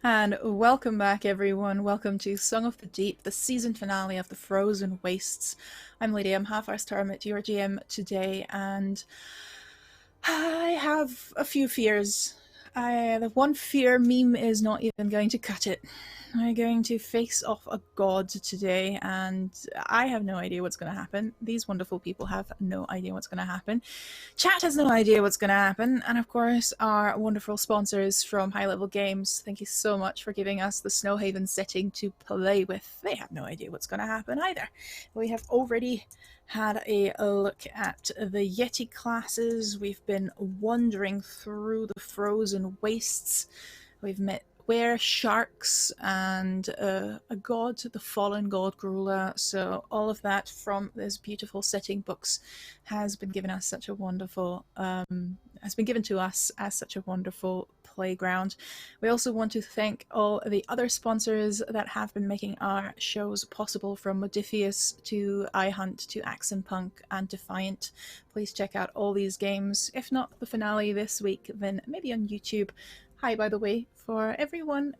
And welcome back, everyone. Welcome to Song of the Deep, the season finale of the Frozen Wastes. I'm Lady, I'm half-hour Hermit, your GM today, and I have a few fears. The one fear meme is not even going to cut it. We're going to face off a god today, and I have no idea what's going to happen. These wonderful people have no idea what's going to happen. Chat has no idea what's going to happen. And of course, our wonderful sponsors from High Level Games, thank you so much for giving us the Snowhaven setting to play with. They have no idea what's going to happen either. We have already had a look at the Yeti classes. We've been wandering through the frozen wastes. We've met were sharks and a god, the fallen god Gruulah. So all of that from this beautiful setting books has been given us such a wonderful has been given to us as such a wonderful playground. We also want to thank all the other sponsors that have been making our shows possible, from Modifius to iHunt to Axon Punk and Defiant. Please check out all these games. If not the finale this week, then maybe on YouTube. Hi, by the way, for everyone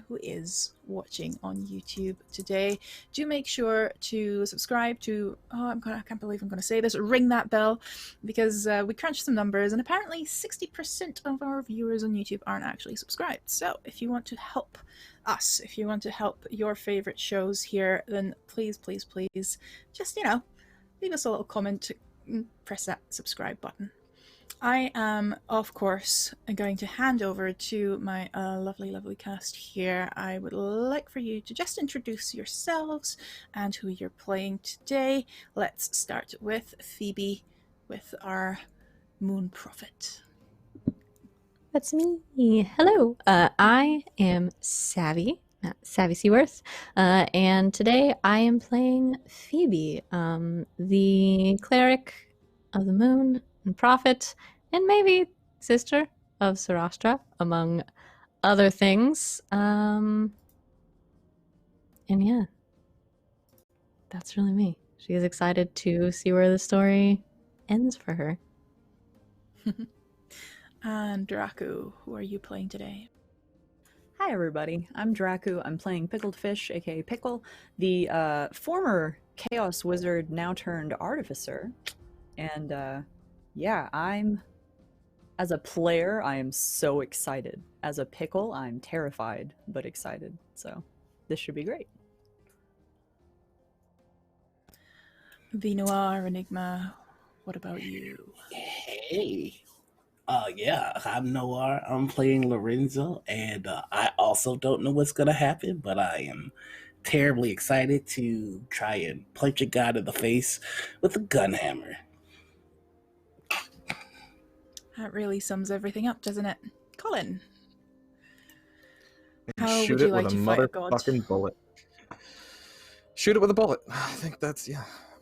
who is watching on YouTube today. Do make sure to subscribe to, I can't believe I'm going to say this, ring that bell, because we crunched some numbers, and apparently 60% of our viewers on YouTube aren't actually subscribed. So if you want to help us, if you want to help your favorite shows here, then please, please, please, just, leave us a little comment, press that subscribe button. I am, of course, going to hand over to my lovely, lovely cast here. I would like for you to just introduce yourselves and who you're playing today. Let's start with Phoebe, with our Moon Prophet. That's me. Hello. I am Savvy, Savvy Seaworth, and today I am playing Phoebe, the cleric of the moon and prophet, and maybe sister of Sarastra, among other things. And yeah, that's really me. She is excited to see where the story ends for her. And Draku, who are you playing today? Hi everybody, I'm Draku. I'm playing Pickled Fish, aka Pickle, the former Chaos Wizard, now turned Artificer. And yeah, as a player, I am so excited. As a Pickle, I'm terrified, but excited. So this should be great. The Noir Enigma, what about you? Hey. Yeah, I'm Noir. I'm playing Lorenzo, and I also don't know what's gonna happen, but I am terribly excited to try and punch a god in the face with a gun hammer. That really sums everything up, doesn't it? Colin, And how shoot would you it like with a to fight a god? motherfucking bullet. Shoot it with a bullet. I think that's,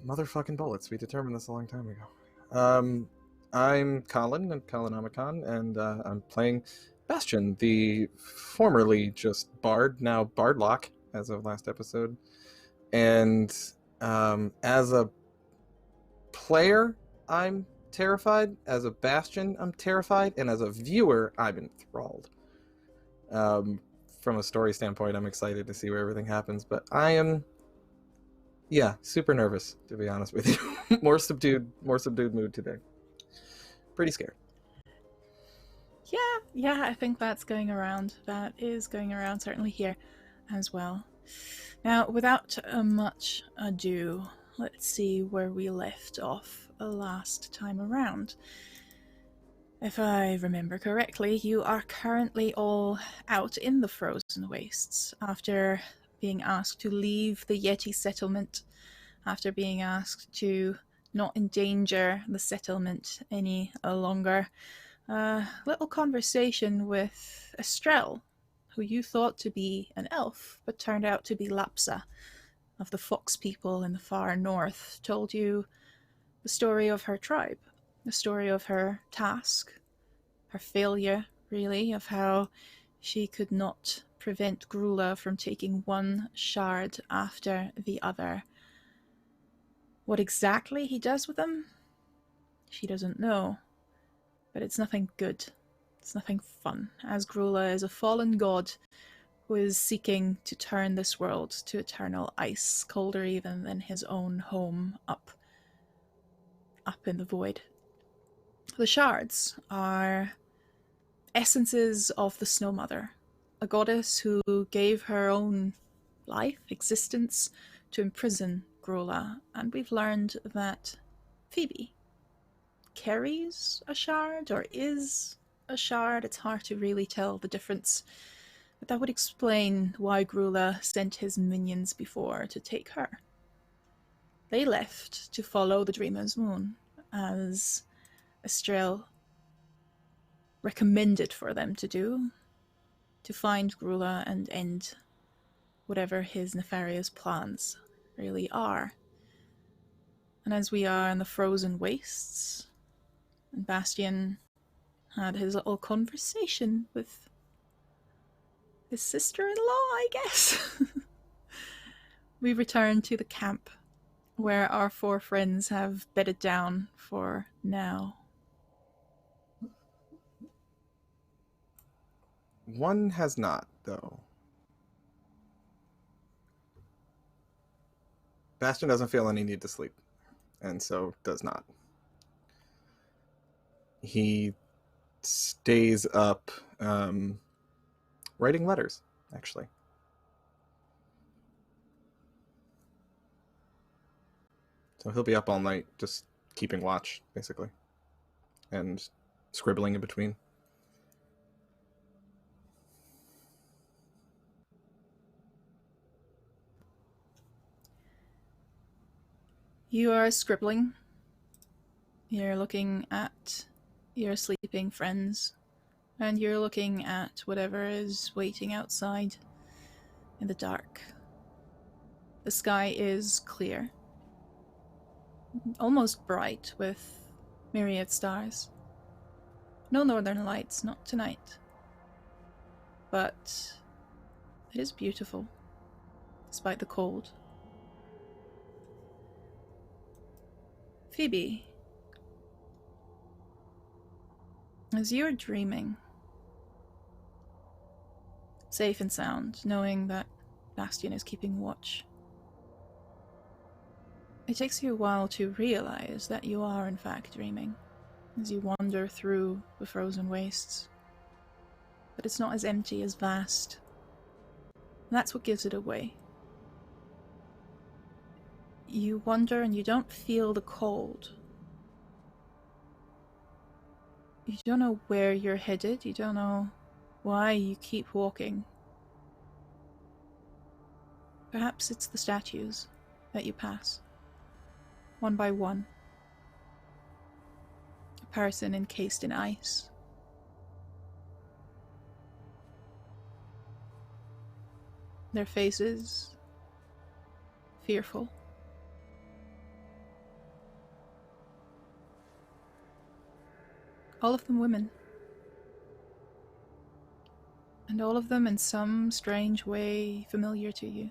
motherfucking bullets. We determined this a long time ago. I'm Colin, and Colonomicon, and I'm playing Bastion, the formerly just Bard, now Bardlock, as of last episode. And as a player, I'm terrified. As a Bastion, I'm terrified. And as a viewer, I'm enthralled. From a story standpoint, I'm excited to see where everything happens, but I am, super nervous, to be honest with you. more subdued mood today. Pretty scared. Yeah, I think that's going around. That is going around, certainly here as well. Now, without much ado, let's see where we left off last time around. If I remember correctly, you are currently all out in the frozen wastes after being asked to leave the Yeti settlement, after being asked to not endanger the settlement any longer. Little conversation with Estrelle, who you thought to be an elf, but turned out to be Lapsa, of the Fox people in the far north, told you the story of her tribe, the story of her task, her failure, really, of how she could not prevent Gruulah from taking one shard after the other. What exactly he does with them, she doesn't know, but it's nothing good. It's nothing fun, as Gruulah is a fallen god who is seeking to turn this world to eternal ice, colder even than his own home up in the void. The shards are essences of the Snow Mother, a goddess who gave her own life, existence, to imprison Gruulah, and we've learned that Phoebe carries a shard, or is a shard. It's hard to really tell the difference, but that would explain why Gruulah sent his minions before to take her. They left to follow the Dreamer's Moon, as Estrel recommended for them to do, to find Gruulah and end whatever his nefarious plans really are. And as we are in the frozen wastes, and Bastian had his little conversation with his sister-in-law, I guess, we return to the camp where our four friends have bedded down for now. One has not, though. Bastion doesn't feel any need to sleep, and so does not. He stays up writing letters, actually. So he'll be up all night just keeping watch, basically, and scribbling in between. You are scribbling. You're looking at your sleeping friends, and you're looking at whatever is waiting outside in the dark. The sky is clear, almost bright with myriad stars. No northern lights, not tonight. But it is beautiful, despite the cold. Phoebe, as you're dreaming, safe and sound, knowing that Bastian is keeping watch, it takes you a while to realize that you are in fact dreaming as you wander through the frozen wastes. But it's not as empty, as vast. And that's what gives it away. You wander and you don't feel the cold. You don't know where you're headed, you don't know why you keep walking. Perhaps it's the statues that you pass, one by one. A person encased in ice. Their faces fearful. All of them women. And all of them in some strange way familiar to you.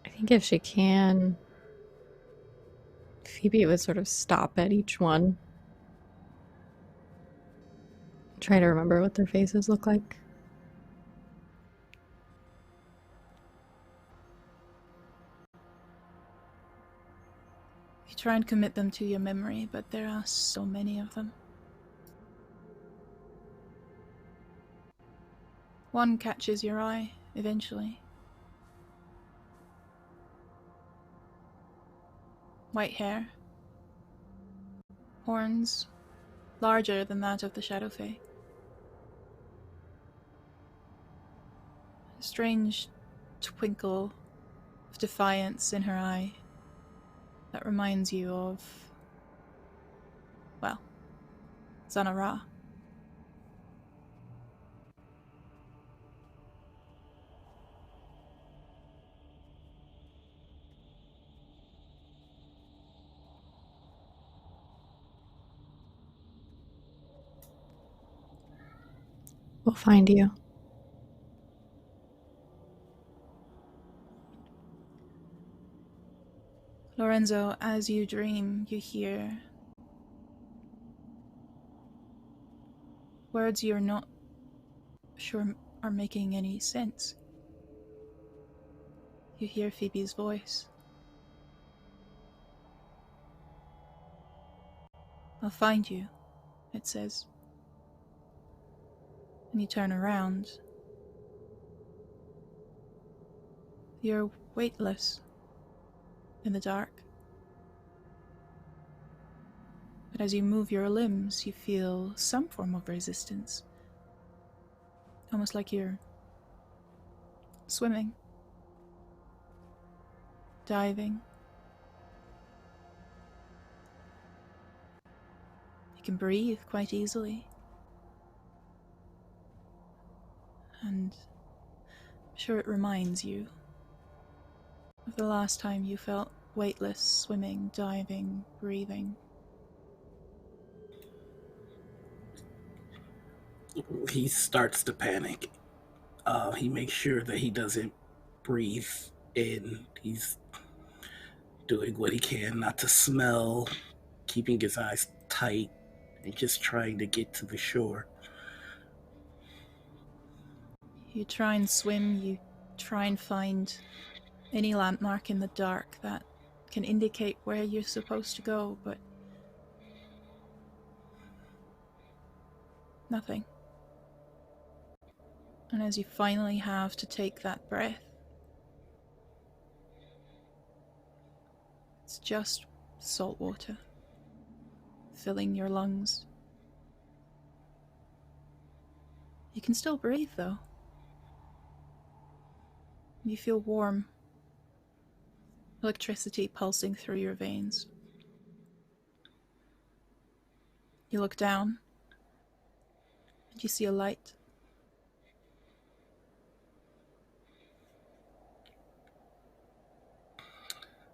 I think if she can, Phoebe would sort of stop at each one. Try to remember what their faces look like. You try and commit them to your memory, but there are so many of them. One catches your eye, eventually. White hair. Horns, larger than that of the Shadow Fae. A strange twinkle of defiance in her eye that reminds you of, well, Zanara. We'll find you. Lorenzo, as you dream, you hear words you're not sure are making any sense. You hear Phoebe's voice. I'll find you, it says. And you turn around. You're weightless in the dark. But as you move your limbs, you feel some form of resistance. Almost like you're swimming, diving. You can breathe quite easily. And I'm sure it reminds you of the last time you felt weightless, swimming, diving, breathing. He starts to panic. He makes sure that he doesn't breathe in. He's doing what he can not to smell, keeping his eyes tight, and just trying to get to the shore. You try and swim, you try and find any landmark in the dark that can indicate where you're supposed to go, but nothing. And as you finally have to take that breath, it's just salt water filling your lungs. You can still breathe, though. You feel warm, electricity pulsing through your veins. You look down, and you see a light.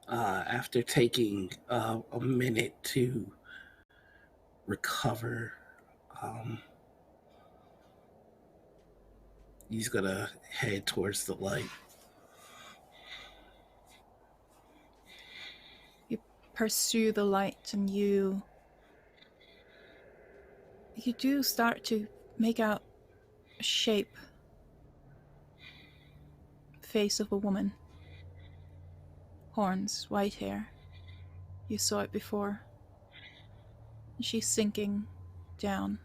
After taking a minute to recover, he's gonna head towards the light. You pursue the light, and you do start to make out a shape, face of a woman. Horns, white hair. You saw it before. She's sinking down,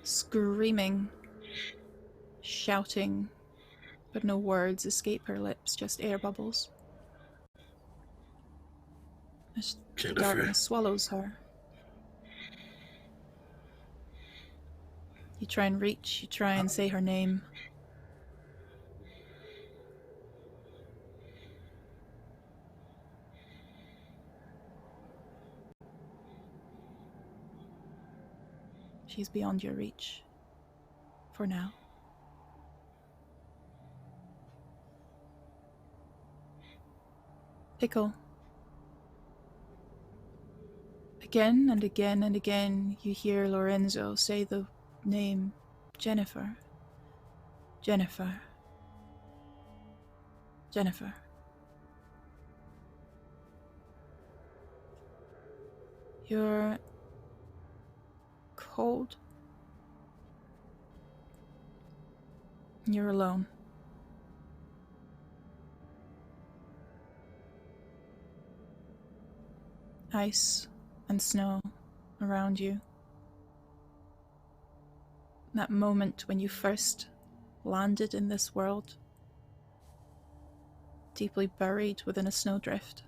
screaming, shouting, but no words escape her lips, just air bubbles. As the Jennifer. darkness swallows her. You try and reach, you try and say her name. She's beyond your reach. For now. Pickle. Again and again and again, you hear Lorenzo say the name Jennifer. Jennifer. Jennifer. You're cold. You're alone. Ice and snow around you. That moment when you first landed in this world, deeply buried within a snowdrift.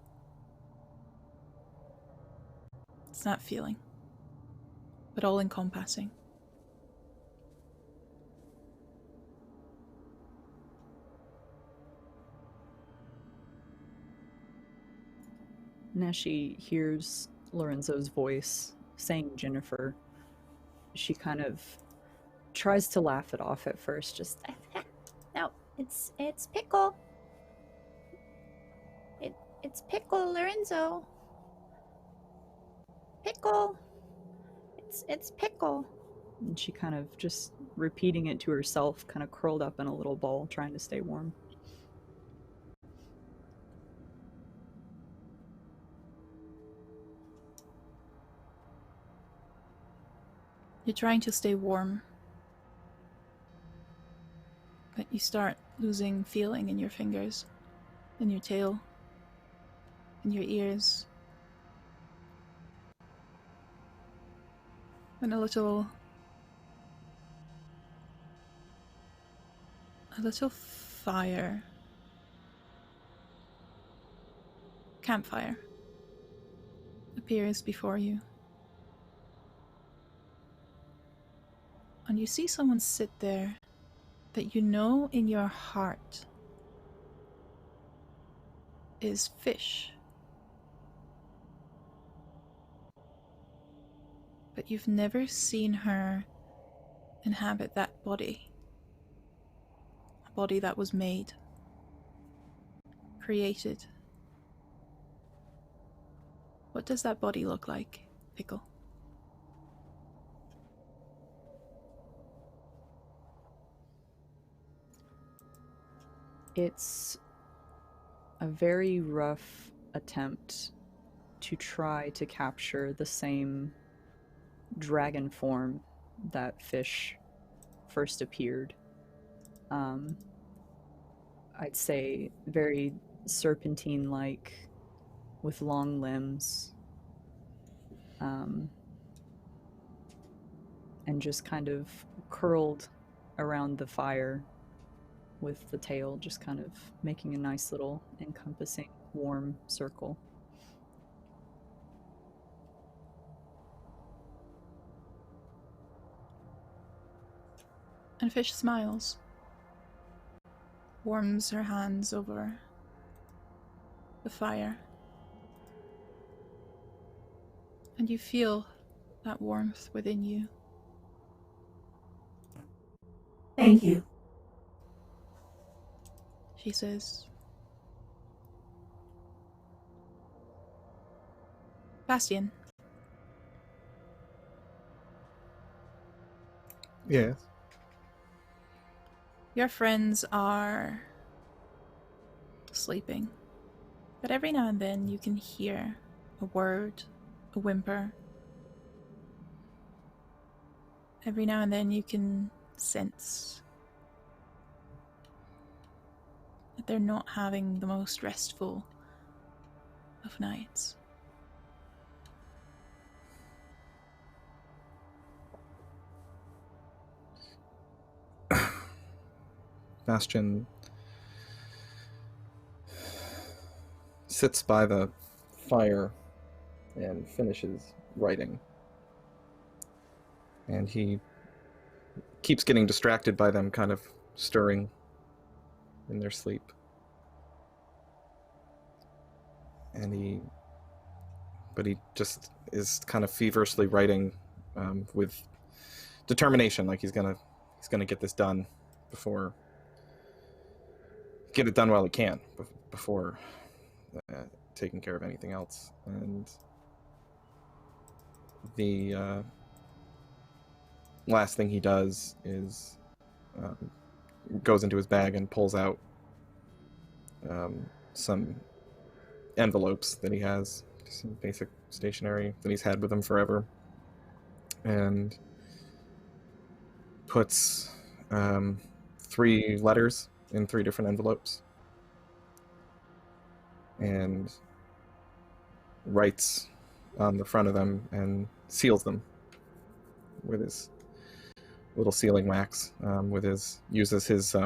It's that feeling, but all-encompassing. And as she hears Lorenzo's voice saying Jennifer, she kind of tries to laugh it off at first, just No, it's Pickle. It's Pickle, Lorenzo. Pickle. It's Pickle. And she kind of just repeating it to herself, kind of curled up in a little ball, trying to stay warm. You're trying to stay warm, but you start losing feeling in your fingers, in your tail, in your ears. And a little fire, campfire, appears before you. And you see someone sit there that you know in your heart is Fish. But you've never seen her inhabit that body. A body that was made, created. What does that body look like, Pickle? It's a very rough attempt to try to capture the same dragon form that Fish first appeared. I'd say very serpentine-like, with long limbs, and just kind of curled around the fire with the tail just kind of making a nice little encompassing warm circle. And Fish smiles, warms her hands over the fire, and you feel that warmth within you. Thank you. She says, Bastian, Yes. your friends are sleeping, but every now and then you can hear a word, a whimper. Every now and then you can sense that they're not having the most restful of nights. Bastion sits by the fire and finishes writing. And he keeps getting distracted by them kind of stirring in their sleep. But he just is kind of feverishly writing with determination, like he's gonna get this done get it done while he can before taking care of anything else. And the last thing he does is goes into his bag and pulls out some envelopes that he has, some basic stationery that he's had with him forever, and puts 3 letters in 3 different envelopes and writes on the front of them and seals them with his little sealing wax, uses his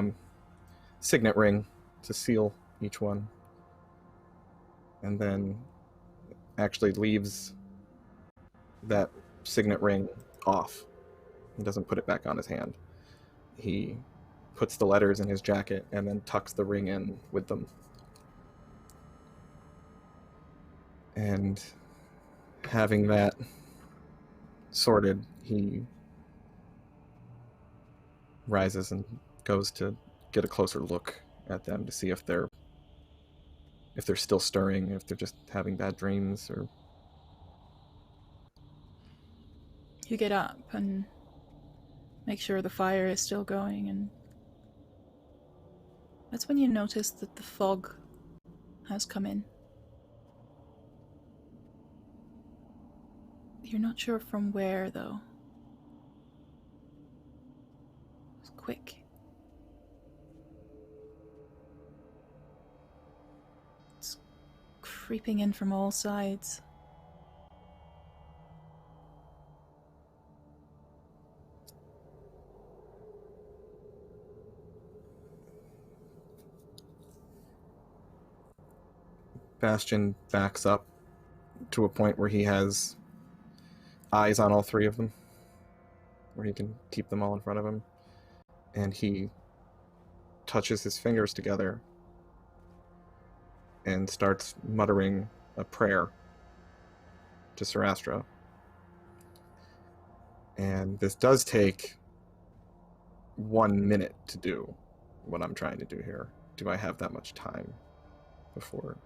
signet ring to seal each one, and then actually leaves that signet ring off. He doesn't put it back on his hand. He puts the letters in his jacket and then tucks the ring in with them. And having that sorted, he rises and goes to get a closer look at them to see if they're still stirring, if they're just having bad dreams, or... You get up and make sure the fire is still going, and that's when you notice that the fog has come in. You're not sure from where, though. It's quick. It's creeping in from all sides. Bastion backs up to a point where he has eyes on all three of them, where he can keep them all in front of him, and he touches his fingers together and starts muttering a prayer to Sarastra. And this does take 1 minute to do what I'm trying to do here. Do I have that much time before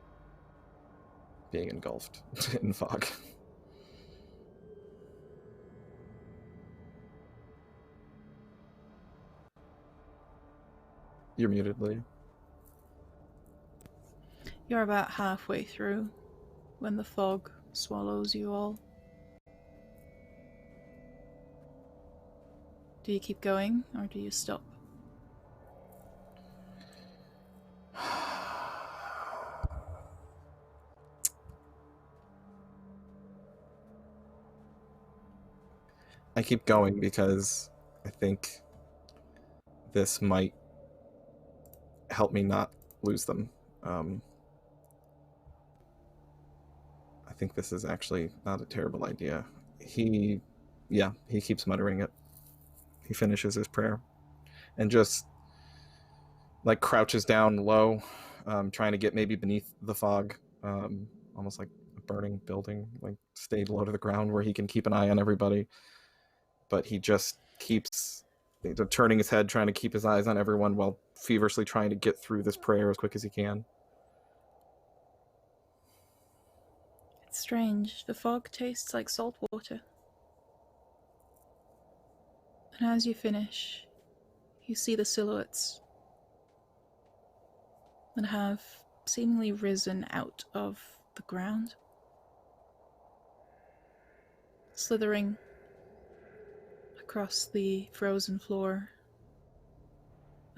being engulfed in fog? You're muted, Lydia. You're about halfway through when the fog swallows you all. Do you keep going, or do you stop? I keep going because I think this might help me not lose them. I think this is actually not a terrible idea. He keeps muttering it. He finishes his prayer and just like crouches down low, trying to get maybe beneath the fog, almost like a burning building, like stayed low to the ground where he can keep an eye on everybody. But he just keeps turning his head, trying to keep his eyes on everyone while feverishly trying to get through this prayer as quick as he can. It's strange. The fog tastes like salt water. And as you finish, you see the silhouettes that have seemingly risen out of the ground, slithering across the frozen floor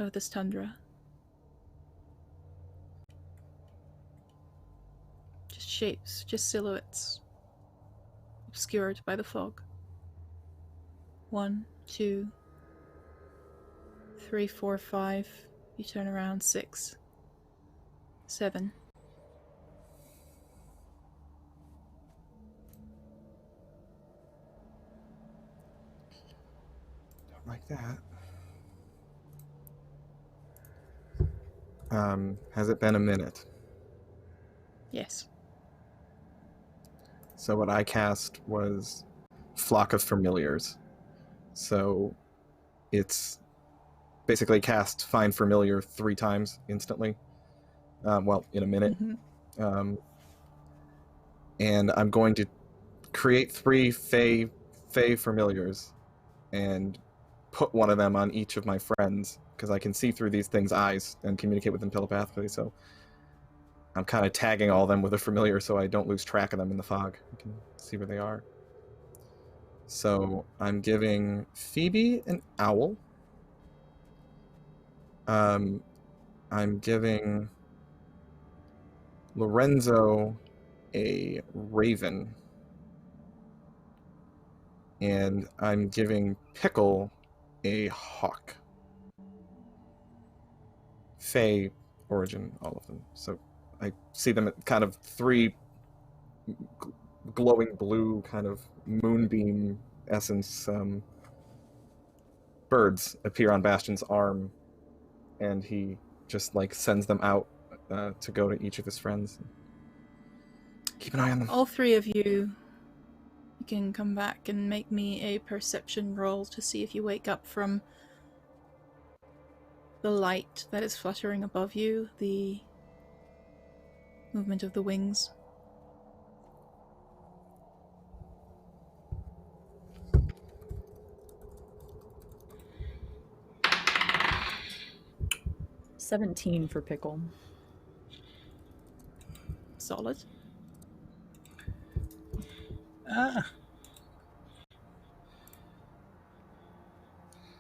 of this tundra. Just shapes, just silhouettes, obscured by the fog. 1, 2, 3, 4, 5. You turn around. 6, 7. Don't like that. Has it been a minute? Yes. So what I cast was Flock of Familiars. So it's basically cast Find Familiar 3 times instantly. In a minute. Mm-hmm. And I'm going to create 3 Fey Familiars and put one of them on each of my friends, because I can see through these things' eyes and communicate with them telepathically, so I'm kind of tagging all of them with a familiar so I don't lose track of them in the fog. I can see where they are. So I'm giving Phoebe an owl. I'm giving Lorenzo a raven. And I'm giving Pickle a hawk. Fey origin, all of them. So I see them at kind of 3 glowing blue kind of moonbeam essence birds appear on Bastion's arm, and he just like sends them out to go to each of his friends. Keep an eye on them. All 3 of you can come back and make me a perception roll to see if you wake up from the light that is fluttering above you, the movement of the wings. 17 for Pickle. Solid.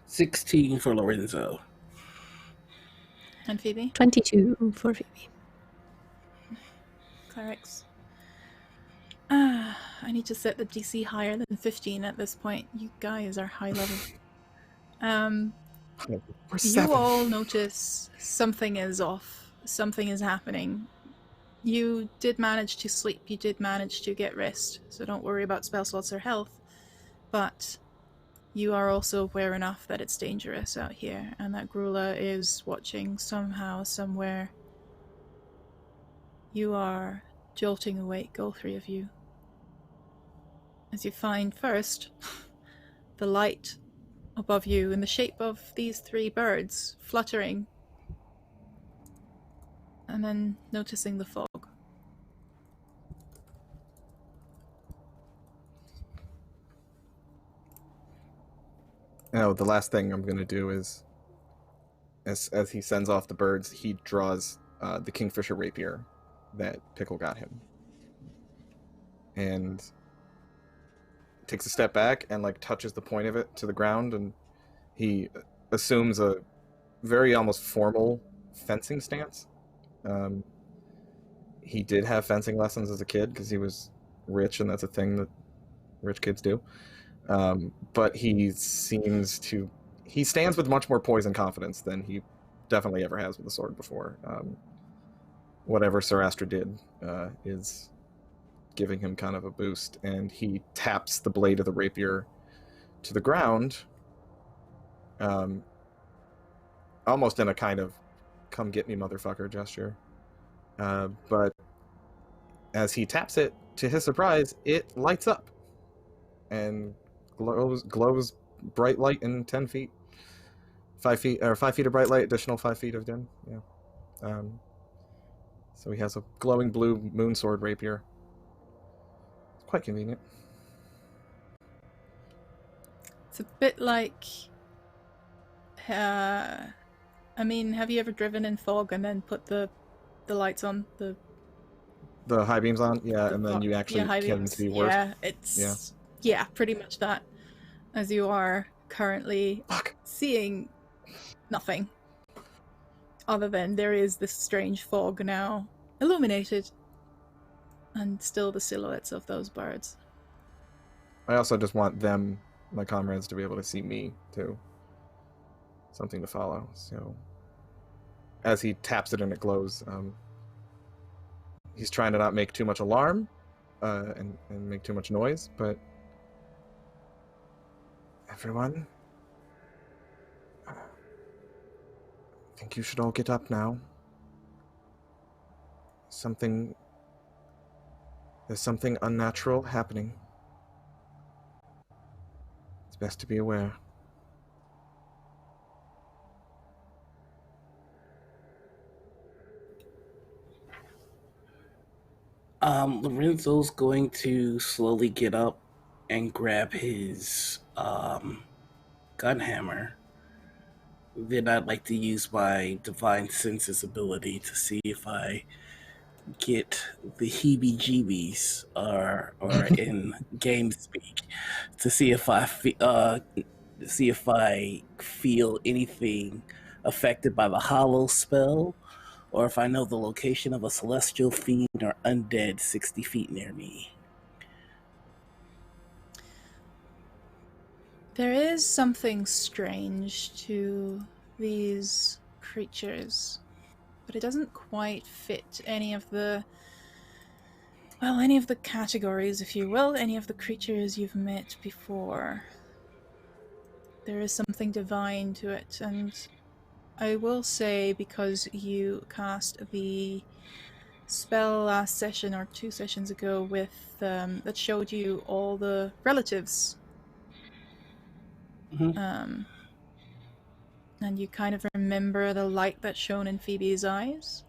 16 for Lorenzo. And Phoebe? 22 for Phoebe. Clerics. I need to set the DC higher than 15 at this point. You guys are high level. We're You 7. all notice something is off. Something is happening. You did manage to sleep. You did manage to get rest. So don't worry about spell slots or health. But you are also aware enough that it's dangerous out here and that Gruulah is watching somehow, somewhere. You are jolting awake, all three of you. As you find first the light above you in the shape of these 3 birds fluttering, and then noticing the fog. Now, the last thing I'm going to do is, as he sends off the birds, he draws the Kingfisher rapier that Pickle got him. And takes a step back and like touches the point of it to the ground, and he assumes a very almost formal fencing stance. He did have fencing lessons as a kid because he was rich, and that's a thing that rich kids do. But he stands with much more poise and confidence than he definitely ever has with a sword before. Whatever Sir Astra did is giving him kind of a boost, and he taps the blade of the rapier to the ground, almost in a kind of "come get me, motherfucker" gesture. But as he taps it, to his surprise, it lights up and glows bright light in 10 feet. 5 feet, or 5 feet of bright light, additional 5 feet of dim. Yeah. So he has a glowing blue moon sword rapier. It's quite convenient. It's a bit like... I mean, have you ever driven in fog and then put the lights on? The high beams on? Yeah, and then you actually high can beams. see worse. Yeah, it's... Yeah, pretty much that. As you are currently seeing nothing. Other than there is this strange fog now, illuminated, and still the silhouettes of those birds. I also just want them, my comrades, to be able to see me, too. Something to follow. So, as he taps it and it glows, he's trying to not make too much alarm and make too much noise, but everyone, I think you should all get up now. There's something unnatural happening. It's best to be aware. Lorenzo's going to slowly get up and grab his gun hammer. Then I'd like to use my divine senses ability to see if I get the heebie-jeebies, or in game speak, to see if I feel anything affected by the hollow spell, or if I know the location of a celestial fiend or undead 60 feet near me. There is something strange to these creatures, but it doesn't quite fit any of the categories, if you will, any of the creatures you've met before. There is something divine to it, and I will say, because you cast the spell last session or 2 sessions ago with that showed you all the relatives, and you kind of remember the light that shone in Phoebe's eyes.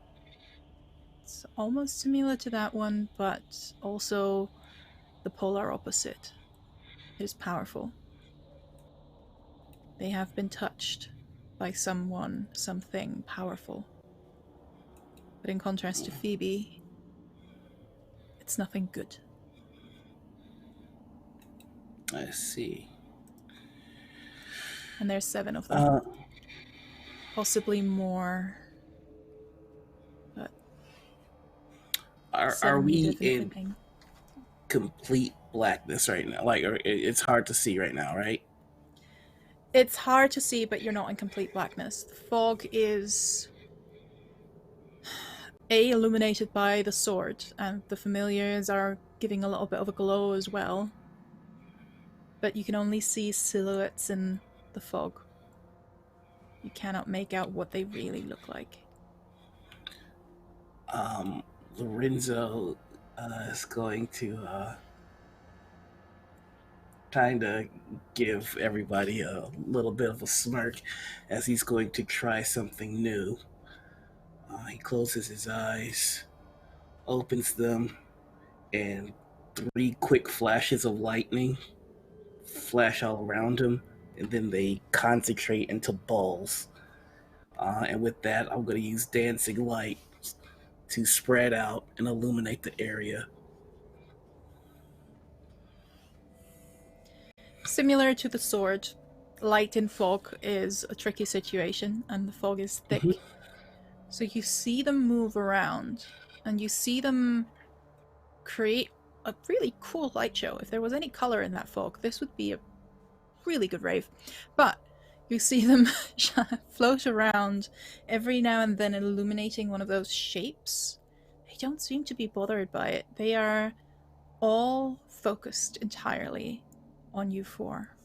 It's almost similar to that one, but also the polar opposite. It is powerful. They have been touched by someone, something powerful. But in contrast to Phoebe, it's nothing good. I see. And there's 7 of them. Possibly more. But Are 7 you we definitely in ping. complete blackness right now? Like, or it's hard to see right now, right? It's hard to see, but you're not in complete blackness. The fog is illuminated by the sword, and the familiars are giving a little bit of a glow as well. But you can only see silhouettes in the fog. You cannot make out what they really look like. Lorenzo is going to kind of give everybody a little bit of a smirk as he's going to try something new. He closes his eyes, opens them, and 3 quick flashes of lightning flash all around him, and then they concentrate into balls. And with that, I'm going to use dancing light to spread out and illuminate the area. Similar to the sword, light in fog is a tricky situation, and the fog is thick. Mhm. So you see them move around, and you see them create a really cool light show. If there was any color in that fog, this would be a really good rave. But you see them float around every now and then, illuminating one of those shapes. They don't seem to be bothered by it. They are all focused entirely on you 4.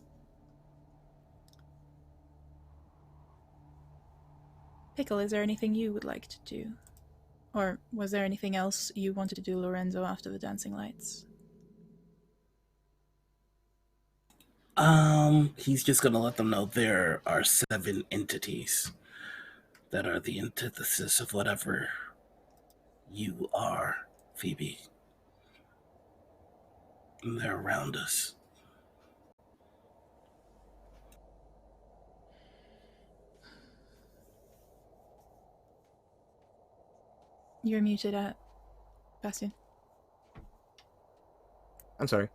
Pickle, is there anything you would like to do? Or was there anything else you wanted to do, Lorenzo, after the dancing lights? He's just gonna let them know there are 7 entities that are the antithesis of whatever you are, Phoebe. And they're around us. You're muted at Bastion. I'm sorry.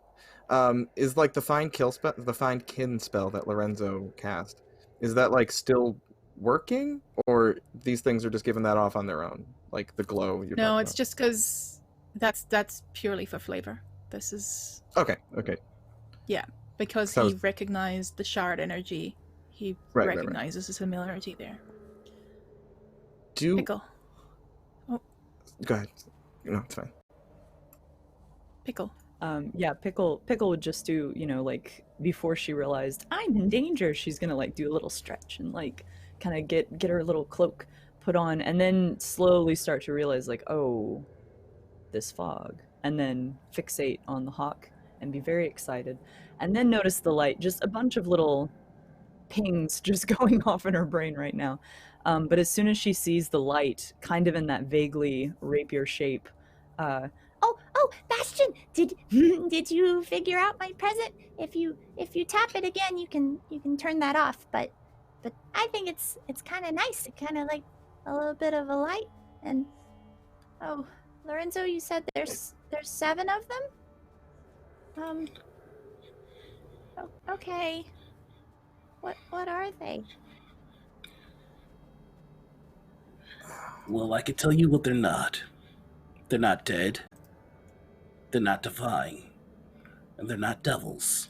Is like the find kin spell that Lorenzo cast, is that like still working, or these things are just giving that off on their own? Like the glow you're No, talking it's just because that's purely for flavor. This is about. Okay. because So- he recognized the shard energy. He Right. recognizes a similarity there. Do Pickle. go ahead. No, it's fine. Pickle. Yeah, Pickle would just do, like before she realized I'm in danger, she's gonna like do a little stretch and like kind of get her little cloak put on, and then slowly start to realize like, oh, this fog, and then fixate on the hawk and be very excited, and then notice the light, just a bunch of little pings just going off in her brain right now. But as soon as she sees the light, kind of in that vaguely rapier shape, Oh, Bastion, did did you figure out my present? If you tap it again, you can turn that off. But I think it's kind of nice. It kind of like a little bit of a light. And oh, Lorenzo, you said there's 7 of them. Okay. What are they? Well, I can tell you what they're not. They're not dead. They're not divine. And they're not devils.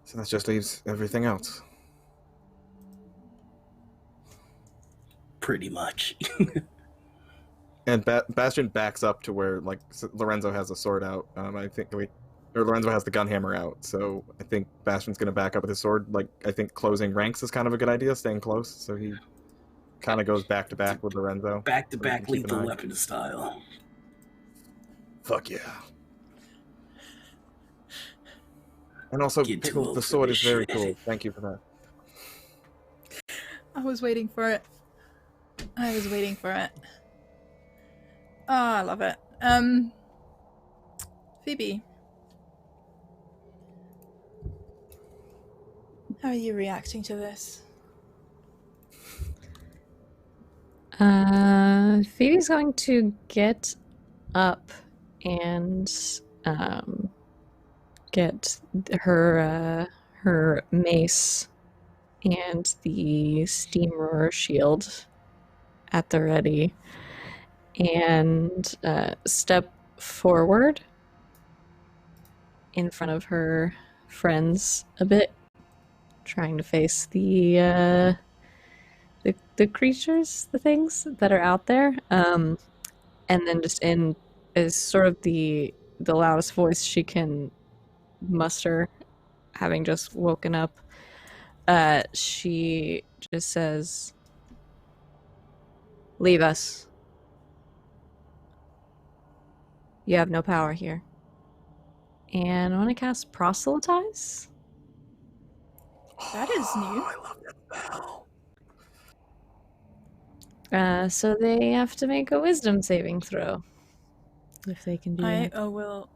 So that just leaves everything else. Pretty much. And Bastion backs up to where like Lorenzo has a sword out. I think Lorenzo has the gun hammer out. So I think Bastion's gonna back up with his sword. Like I think closing ranks is kind of a good idea, staying close. So he kind of goes back to back with Lorenzo. Back to so we can back keep an lethal eye. weapon style. Fuck yeah. And also, Get too Pickle, old the for sword this is very shit. cool. Thank you for that. I was waiting for it. Oh, I love it. Phoebe. How are you reacting to this? Phoebe's going to get up and get her mace and the steamroller shield at the ready and step forward in front of her friends a bit, trying to face the creatures, the things that are out there, and then just in is sort of the loudest voice she can muster, having just woken up. She just says, "Leave us. You have no power here." And I want to cast Proselytize. That is new. I love that spell. So they have to make a wisdom saving throw. If they can do I that. will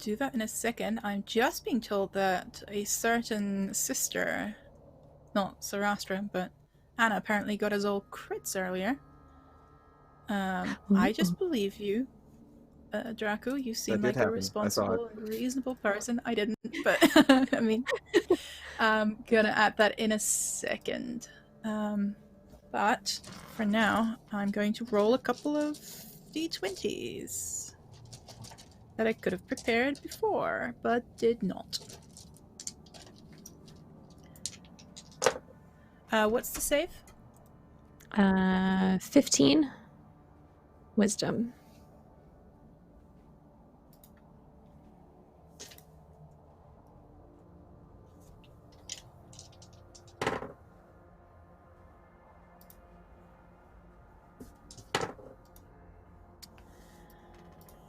do that in a second. I'm just being told that a certain sister, not Sarastra, but Anna, apparently got us all crits earlier. I just believe you, Draco. You seem That did like a happen. I saw responsible it. and reasonable person. I didn't, but I mean, I'm gonna add that in a second. But for now, I'm going to roll a couple of d20s that I could have prepared before, but did not. What's the save? 15 wisdom.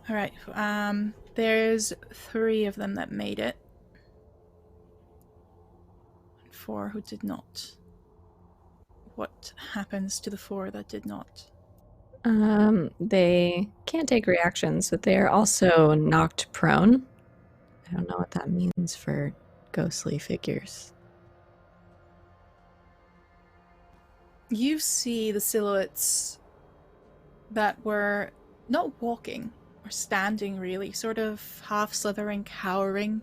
All right. There's 3 of them that made it, and 4 who did not. What happens to the 4 that did not? They can't take reactions, but they are also knocked prone. I don't know what that means for ghostly figures. You see the silhouettes that were not walking or standing, really, sort of half slithering, cowering.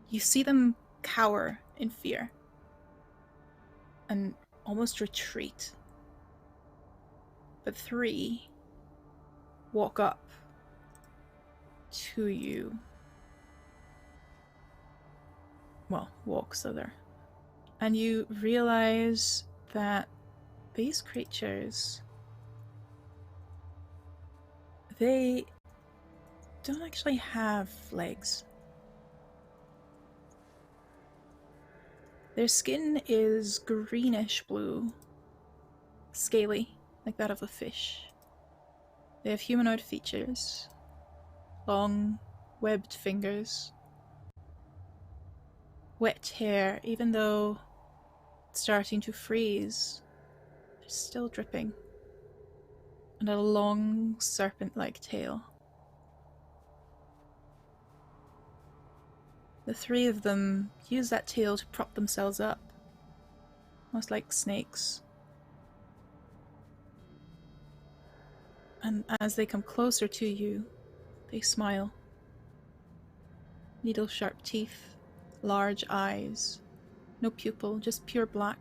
You see them cower in fear and almost retreat. But 3 walk up to you. Well, walk so they're. And you realize that these creatures, they don't actually have legs. Their skin is greenish blue, scaly, like that of a fish. They have humanoid features, long, webbed fingers, wet hair, even though it's starting to freeze, they're still dripping, and a long, serpent-like tail. The 3 of them use that tail to prop themselves up, almost like snakes. And as they come closer to you, they smile. Needle-sharp teeth, large eyes, no pupil, just pure black.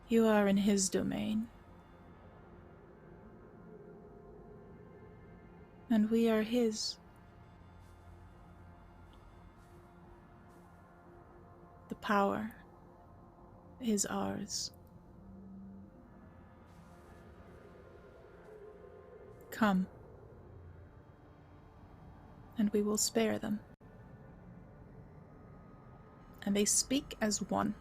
You are in his domain. And we are his. The power is ours. Come, and we will spare them. And they speak as one.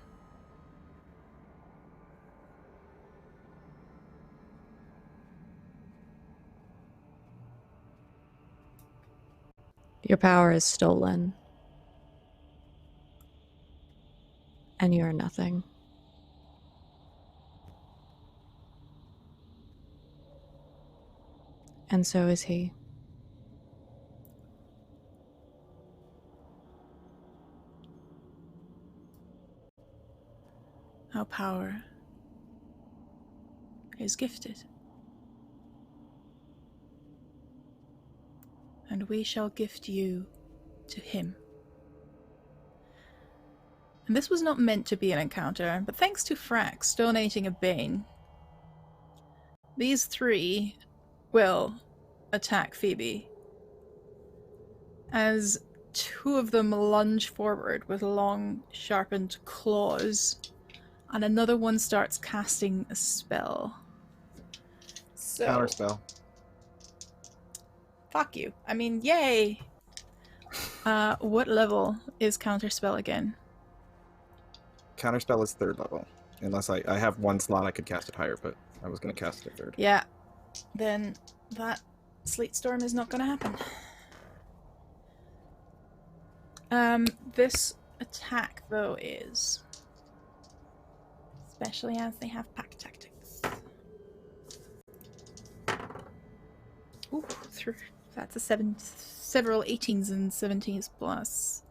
Your power is stolen. And you are nothing. And so is he. Our power is gifted. And we shall gift you to him. And this was not meant to be an encounter, but thanks to Frax donating a Bane, these three will attack Phoebe as two of them lunge forward with long, sharpened claws, and another one starts casting a spell. So, Counterspell. fuck you. I mean, yay! What level is Counterspell again? Counterspell is 3rd level. Unless I have one slot I could cast it higher, but I was going to cast it at 3rd. Yeah. Then that Sleet Storm is not gonna happen. This attack, though, is... especially as they have pack tactics. Ooh, that's a several 18s and 17s plus.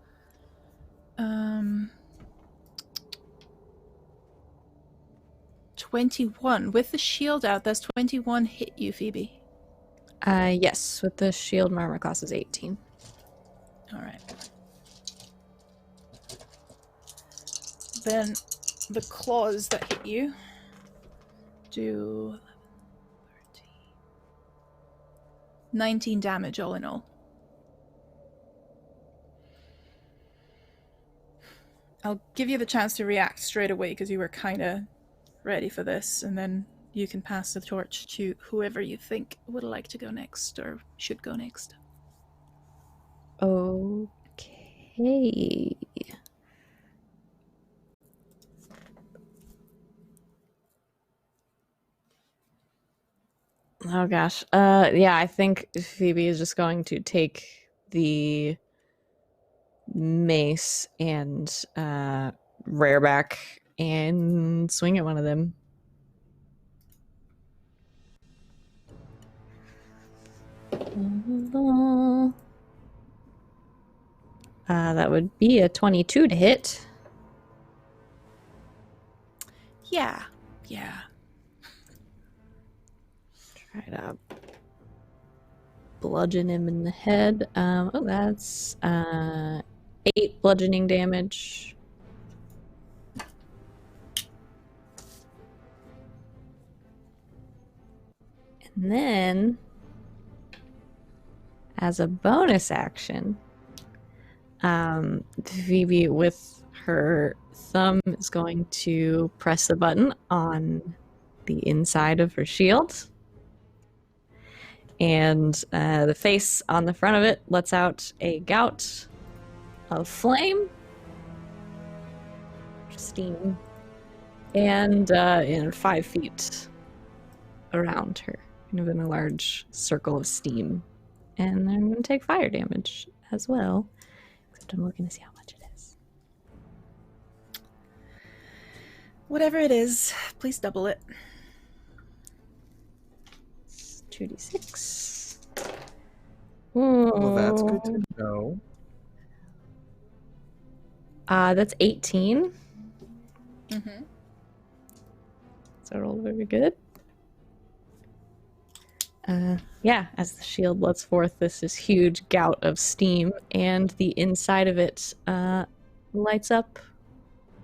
21. With the shield out, does 21 hit you, Phoebe? Yes, with the shield, my armor class is 18. Alright. Then the claws that hit you do 11, 13, 19 damage all in all. I'll give you the chance to react straight away because you were kind of ready for this, and then you can pass the torch to whoever you think would like to go next or should go next. Okay. Oh gosh. Yeah, I think Phoebe is just going to take the mace and rear back and swing at one of them. That would be a 22 to hit. Yeah. Try to bludgeon him in the head. That's 8 bludgeoning damage. And then, as a bonus action, Phoebe with her thumb is going to press the button on the inside of her shield. And the face on the front of it lets out a gout of flame, steam, and in 5 feet around her, kind of in a large circle of steam. And I'm going to take fire damage as well, except I'm looking to see how much it is. Whatever it is, please double it. 2d6. Well, that's good to know. That's 18. Mm-hmm. So roll very good. Yeah, as the shield lets forth this huge gout of steam, and the inside of it lights up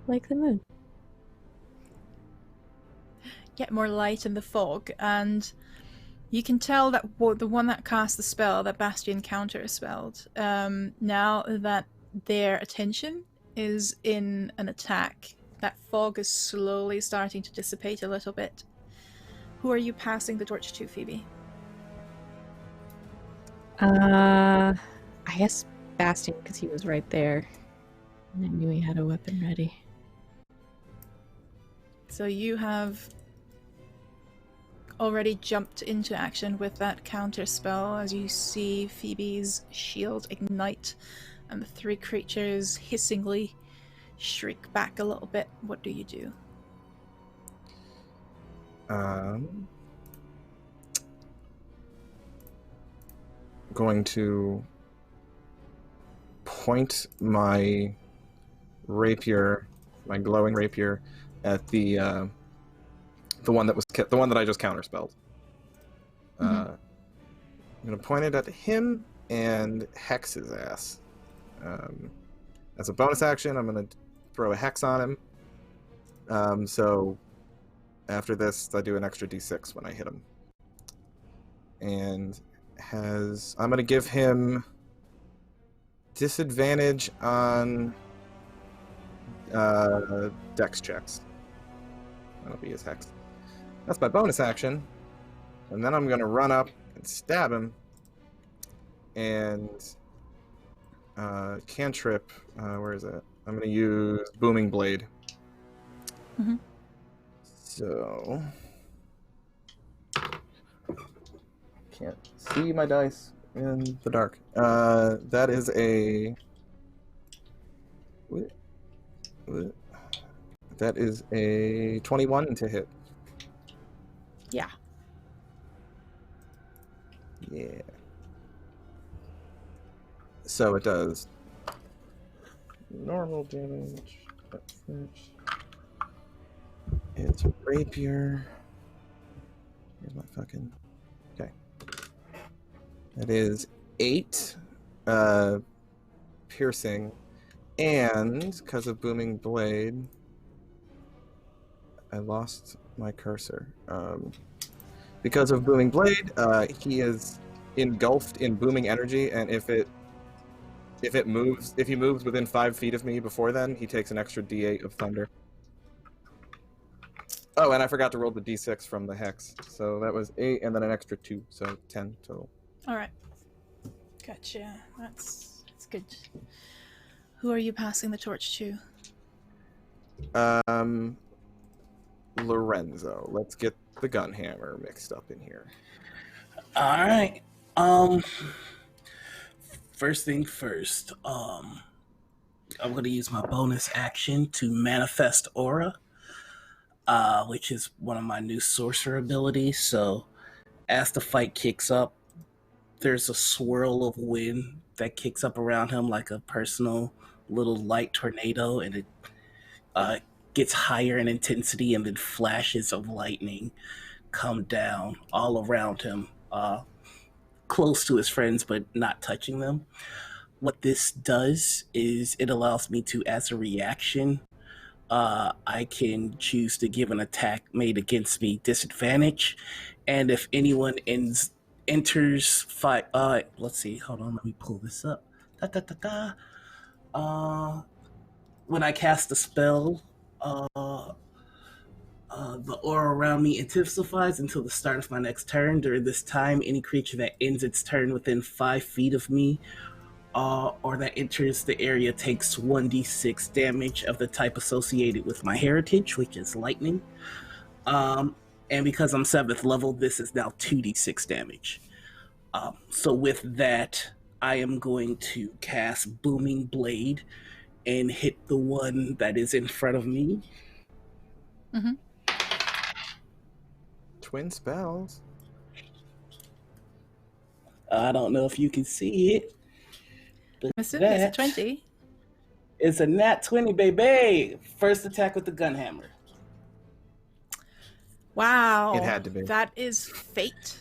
like the moon. Get more light in the fog, and you can tell that the one that cast the spell, that Bastion counter-spelled, now that their attention is in an attack, that fog is slowly starting to dissipate a little bit. Who are you passing the torch to, Phoebe? I guess Bastion, because he was right there. And I knew he had a weapon ready. So you have already jumped into action with that counter spell as you see Phoebe's shield ignite and the 3 creatures hissingly shriek back a little bit. What do you do? going to point my rapier, my glowing rapier, at the one that I just counterspelled. I'm gonna point it at him and hex his ass. As a bonus action, I'm gonna throw a hex on him. So after this, I do an extra d6 when I hit him. And I'm gonna give him disadvantage on dex checks. That'll be his hex. That's my bonus action. And then I'm gonna run up and stab him. And cantrip, where is it? I'm gonna use Booming Blade. So can't see my dice in the dark. That is a that is a 21 to hit. Yeah. Yeah. So it does normal damage. It's a rapier. Here's my fucking... Okay. That is 8 piercing. And because of Booming Blade, I lost my cursor. Because of Booming Blade, he is engulfed in booming energy, and if he moves within 5 feet of me before then, he takes an extra d8 of thunder. Oh, and I forgot to roll the d6 from the hex. So that was 8 and then an extra 2, so 10 total. All right. Gotcha. That's good. Who are you passing the torch to? Lorenzo. Let's get the gunhammer mixed up in here. All right. First thing first. I'm gonna use my bonus action to manifest aura, which is one of my new sorcerer abilities. So, as the fight kicks up, there's a swirl of wind that kicks up around him like a personal little light tornado, and it gets higher in intensity, and then flashes of lightning come down all around him, close to his friends but not touching them. What this does is it allows me to, as a reaction, I can choose to give an attack made against me disadvantage, and if anyone enters fight, let's see, hold on, let me pull this up. When I cast a spell, the aura around me intensifies until the start of my next turn. During this time, any creature that ends its turn within 5 feet of me or that enters the area takes 1d6 damage of the type associated with my heritage, which is lightning. And because I'm 7th level, this is now 2d6 damage. So with that, I am going to cast Booming Blade and hit the one that is in front of me. Mm-hmm. Twin spells. I don't know if you can see it. But It's a 20. It's a nat 20, baby. First attack with the gunhammer. Wow. It had to be. That is fate.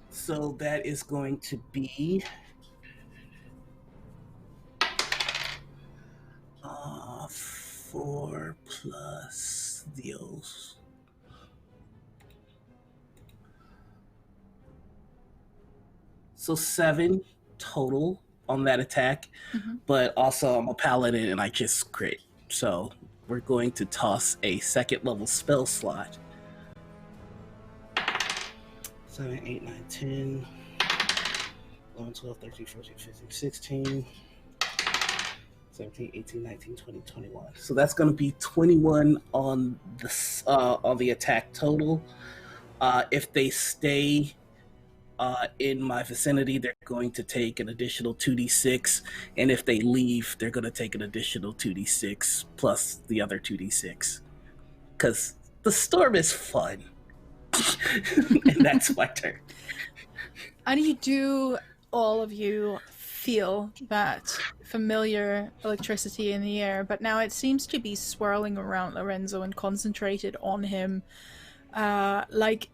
So that is going to be 4 plus Dios. So 7 total on that attack, but also I'm a paladin and I just crit. So we're going to toss a 2nd level spell slot. 7, 8, 9, 10, 11, 12, 13, 14, 15, 16, 17, 18, 19, 20, 21. So that's going to be 21 on the attack total. If they stay in my vicinity, they're going to take an additional 2d6, and if they leave, they're going to take an additional 2d6 plus the other 2d6. Because the storm is fun. And that's my turn. And you do, all of you, feel that familiar electricity in the air, but now it seems to be swirling around Lorenzo and concentrated on him, like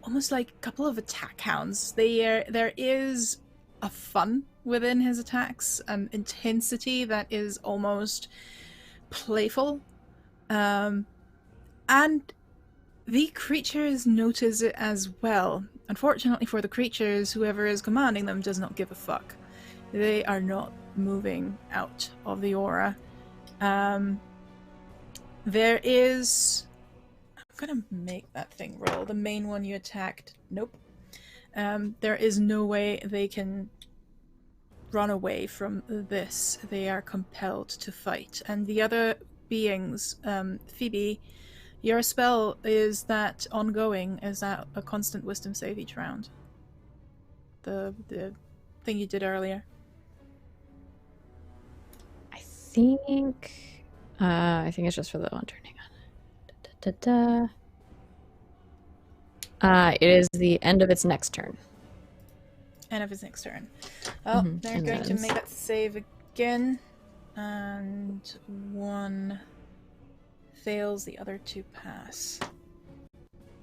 almost like a couple of attack hounds. There is a fun within his attacks, an intensity that is almost playful, and the creatures notice it as well. Unfortunately for the creatures, whoever is commanding them does not give a fuck. They are not moving out of the aura. There is... I'm gonna make that thing roll. The main one you attacked. Nope. There is no way they can run away from this. They are compelled to fight. And the other beings, Phoebe, your spell is that ongoing, is that a constant wisdom save each round? The thing you did earlier. I think it's just for the one turn. Hang on. It is the end of its next turn. End of his next turn. Oh, they're and going to then- make that save again. And one fails, the other two pass.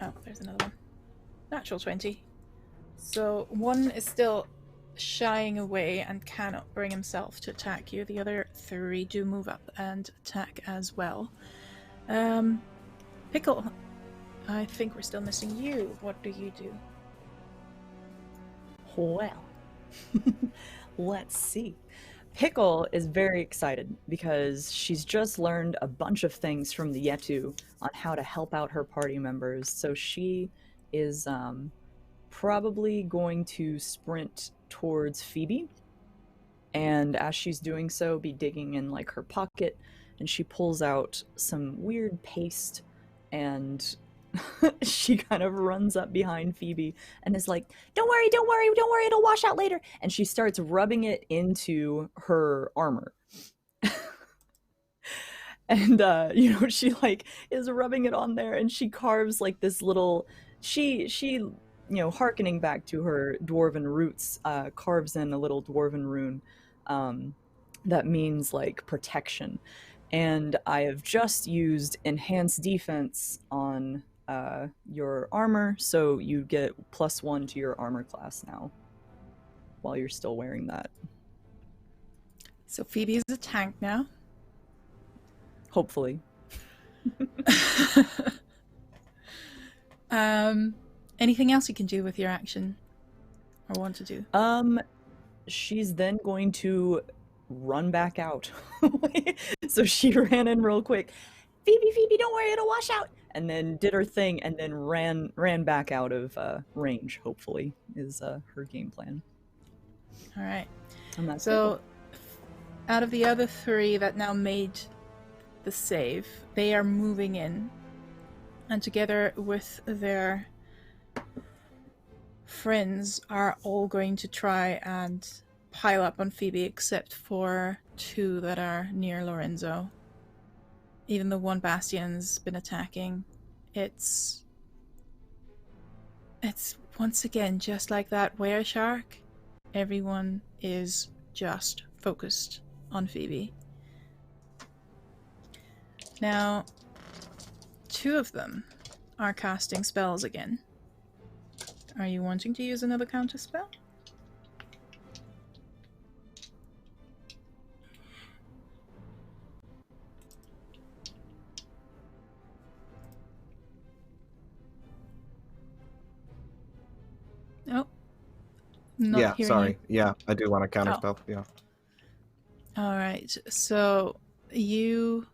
Oh, there's another one. Natural 20. So one is still shying away and cannot bring himself to attack you. The other three do move up and attack as well. Pickle, I think we're still missing you. What do you do? Well, let's see. Pickle is very excited because she's just learned a bunch of things from the Yetu on how to help out her party members. So she is probably going to sprint towards Phoebe. And as she's doing so, be digging in like her pocket, and she pulls out some weird paste, and she kind of runs up behind Phoebe and is like, don't worry, it'll wash out later. And she starts rubbing it into her armor. And, she like is rubbing it on there, and she carves like this little, she hearkening back to her dwarven roots, carves in a little dwarven rune that means like protection. And I have just used enhanced defense on your armor, so you get +1 to your armor class now while you're still wearing that. So Phoebe is a tank now. Hopefully. Anything else you can do with your action or want to do? She's then going to run back out. So she ran in real quick. Phoebe, don't worry, it'll wash out. And then did her thing, and then ran back out of range. Hopefully, is her game plan. All right. And that's So, out of the other three that now made the save, they are moving in, and together with their friends are all going to try and pile up on Phoebe, except for two that are near Lorenzo. Even the one Bastion's been attacking. It's once again just like that were shark. Everyone is just focused on Phoebe. Now, two of them are casting spells again. Are you wanting to use another counter spell? Oh. Not Yeah, hearing sorry. you. Yeah, I do want a counter Oh. spell. Yeah. Alright, so you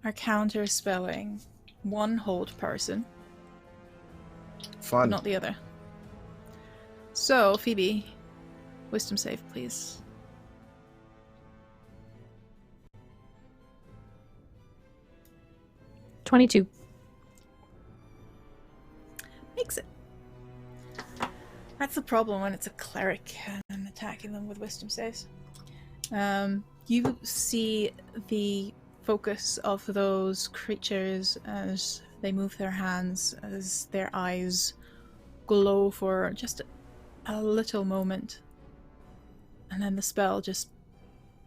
are counter spelling one hold person, but Fun. not the other. So, Phoebe, wisdom save, please. $22. Makes it. That's the problem when it's a cleric and attacking them with wisdom saves. You see the focus of those creatures as They move their hands as their eyes glow for just a little moment. And then the spell just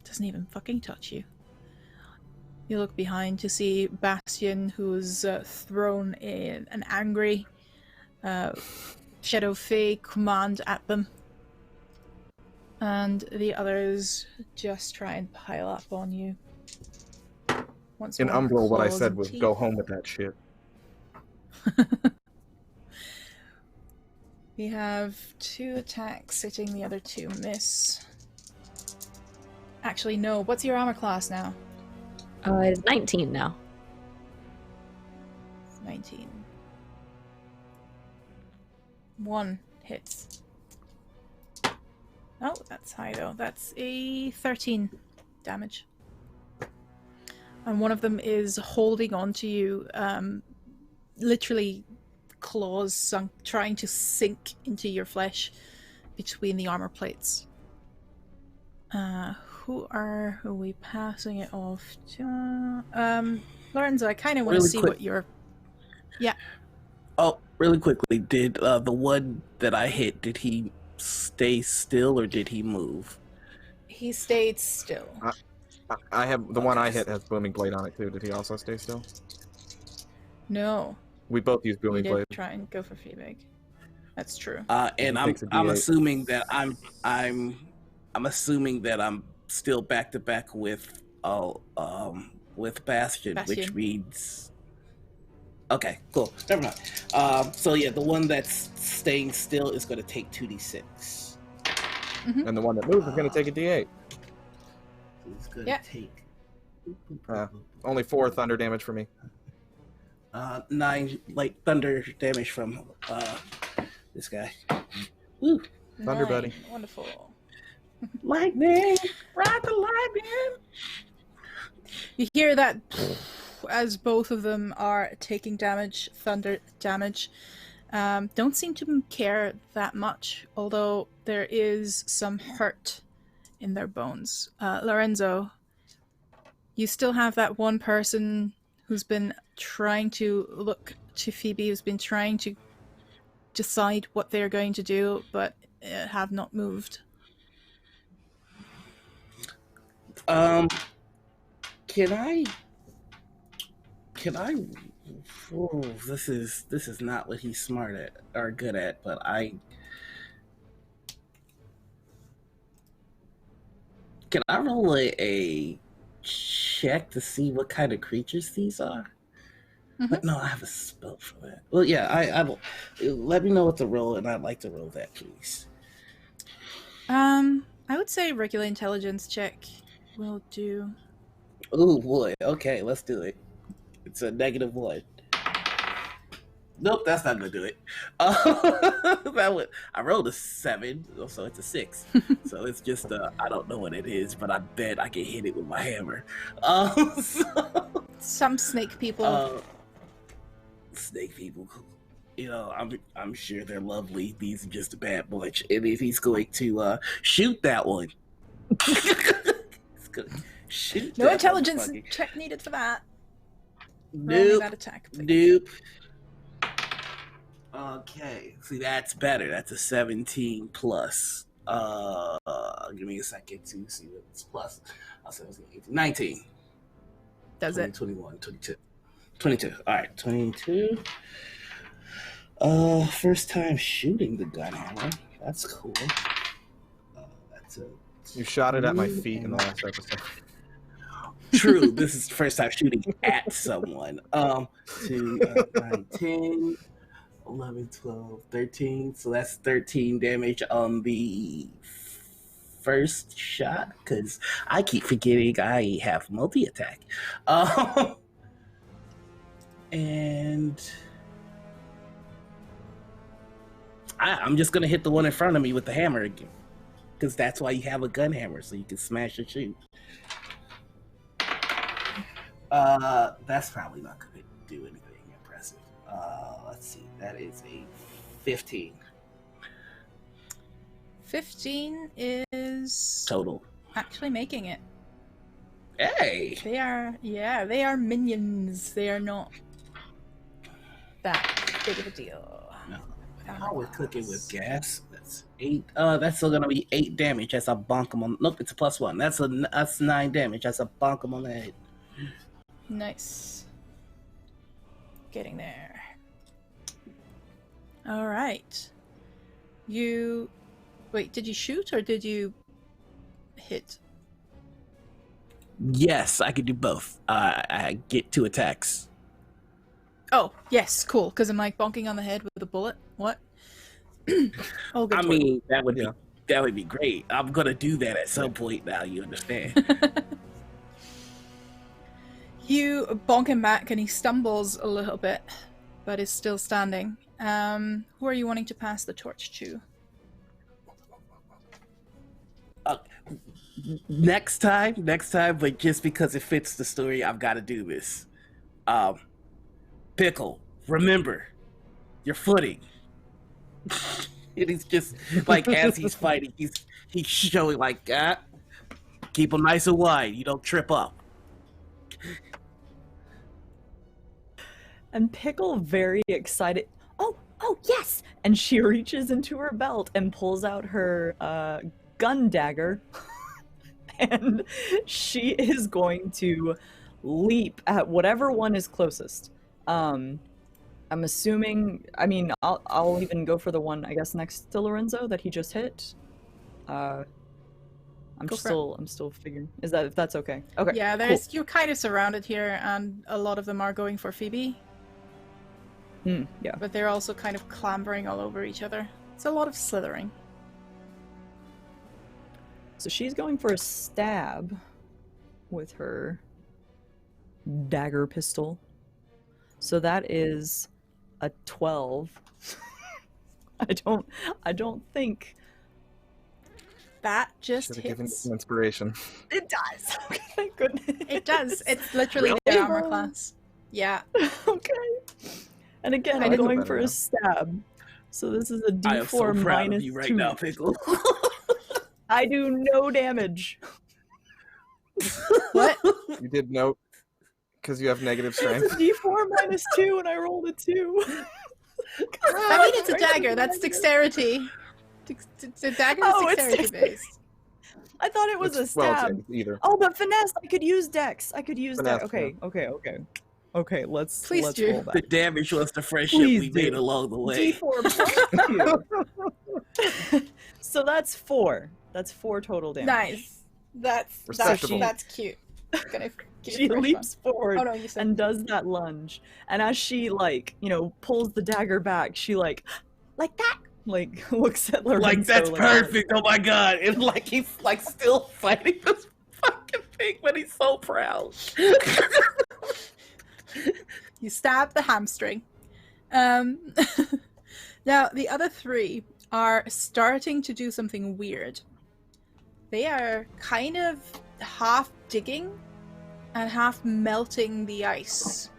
doesn't even fucking touch you. You look behind to see Bastion, who's thrown in an angry Shadow Fae command at them. And the others just try and pile up on you. Once In more, Umbral, what I claws said and was, teeth. go home with that shit. We have 2 attacks hitting, the other 2 miss. Actually, no. What's your armor class now? It's 19 now. 19. 1 hits. Oh, that's high though. That's a 13 damage. And one of them is holding on to you, literally claws sunk, trying to sink into your flesh between the armor plates. Who are we passing it off to? Lorenzo, I kind of want to Really see quick. what your... Yeah. Oh, really quickly, did the one that I hit, did he stay still or did he move? He stayed still. I have the one I hit has booming blade on it too. Did he also stay still? No. We both use He booming did blade. try and go for feedback. That's true. And He takes a I'm D8. assuming that I'm assuming that I'm still back to back with Bastion, which Bastion. means okay, cool. Never mind. So yeah, the one that's staying still is going to take 2d6. And the one that moves is going to take a D8. So it's going Yeah. to take Only 4 thunder damage for me. 9 light thunder damage from this guy. Woo! Thunder 9. buddy. Wonderful. Lightning! Ride the lightning! You hear that as both of them are taking damage, thunder damage. Don't seem to care that much, although there is some hurt in their bones. Lorenzo, you still have that one person who's been trying to look to Phoebe, who's been trying to decide what they're going to do, but have not moved. Can I? Oh, this is not what he's smart at or good at, but can I roll a check to see what kind of creatures these are? But no, I have a spell for that. Well, yeah, I will. Let me know what to roll, and I'd like to roll that, please. I would say regular intelligence check will do. Oh boy. Okay, let's do it. It's a -1. Nope, that's not gonna do it. I rolled a 7, so it's a 6. So it's just I don't know what it is, but I bet I can hit it with my hammer. Some snake people. Snake people, you know, I'm sure they're lovely. These are just a bad bunch, and if he's going to shoot that one, it's good. Shoot. No that intelligence motherfucker. check needed for that. Roll me Nope. that attack, please. Nope. Okay. See, that's better. That's a 17 plus. Give me a second to see what it's plus. I'll say 18, 19. Does 20, it? 21, 22. 22. All right, 22. First time shooting the gun hammer. That's cool. That's a You shot it at my feet in the last episode. true. This is the first time shooting at someone. 2, 9, 10, 11, 12, 13. So that's 13 damage on the first shot, because I keep forgetting I have multi-attack. And I'm just going to hit the one in front of me with the hammer again, because that's why you have a gun hammer, so you can smash and shoot. That's probably not going to do anything impressive. Let's see. That is a 15 15 is total. actually making it. Hey! They are minions. They are not that big of a deal. No. Armor How we're cooking with class. gas. That's 8. That's still gonna be 8 damage as I bonk him on. Nope, it's a +1. That's 9 damage as I bonk him on the head. Nice. Getting there. All right. You... Wait, did you shoot or did you hit? Yes, I could do both. I get 2 attacks. Oh, yes, cool. Because I'm like bonking on the head with a bullet. What? Oh, good. I mean, that would Yeah. be great. I'm gonna do that at some point now. You understand? You bonk him back and he stumbles a little bit, but is still standing. Who are you wanting to pass the torch to? Next time, but just because it fits the story, I've got to do this. Pickle, remember your footing. And he's just like, as he's fighting, he's showing like, keep him nice and wide. You don't trip up. And Pickle, very excited. Oh, yes! And she reaches into her belt and pulls out her gun dagger. And she is going to leap at whatever one is closest. I'm assuming. I mean, I'll even go for the one, I guess, next to Lorenzo that he just hit. I'm Go for still figuring. Is that if that's okay? Okay. Yeah, cool. you're kind of surrounded here, and a lot of them are going for Phoebe, Yeah. but they're also kind of clambering all over each other. It's a lot of slithering. So she's going for a stab with her dagger pistol. So that is a 12. I don't think That just Should have given you hits. some inspiration. it does. Okay, thank goodness. It does. It's literally Really? the armor class. Yeah. Okay. And again, I I'm didn't- going for a stab. So this is a D4 I am so proud of minus you right 2. now, Pickle. I do no damage. What? You did note because you have negative It's strength. a D4 minus 2 and I rolled a 2. I mean, it's a dagger. That's dexterity. The dagger is Oh, it's dexterity based. I thought it was a It's- well, stab. it's either. Oh, but finesse. I could use dex. I could use Finesse, dex. Okay, okay. Let's Please do. roll The that. damage was the friendship Please we do. made along the way. D4 plus 2. So that's 4. That's 4 total damage. Nice. That's Respectable. that's cute. Gonna give She it a fresh leaps forward one. Oh no, you said. and does that lunge. And as she pulls the dagger back, she like that, looks at Lorenzo. Like, that's like, perfect. Oh my god. And like, he's like still fighting this fucking thing, but he's so proud. You stab the hamstring. Now the other 3 are starting to do something weird. They are kind of half digging and half melting the ice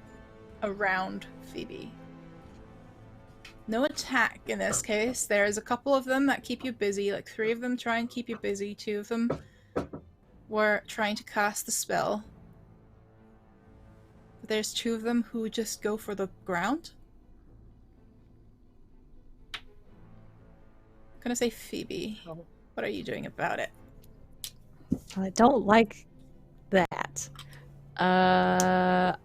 around Phoebe. No attack in this case. There's a couple of them that keep you busy, like 3 of them try and keep you busy, 2 of them were trying to cast the spell. But there's 2 of them who just go for the ground. I'm gonna say Phoebe. What are you doing about it? I don't like that. I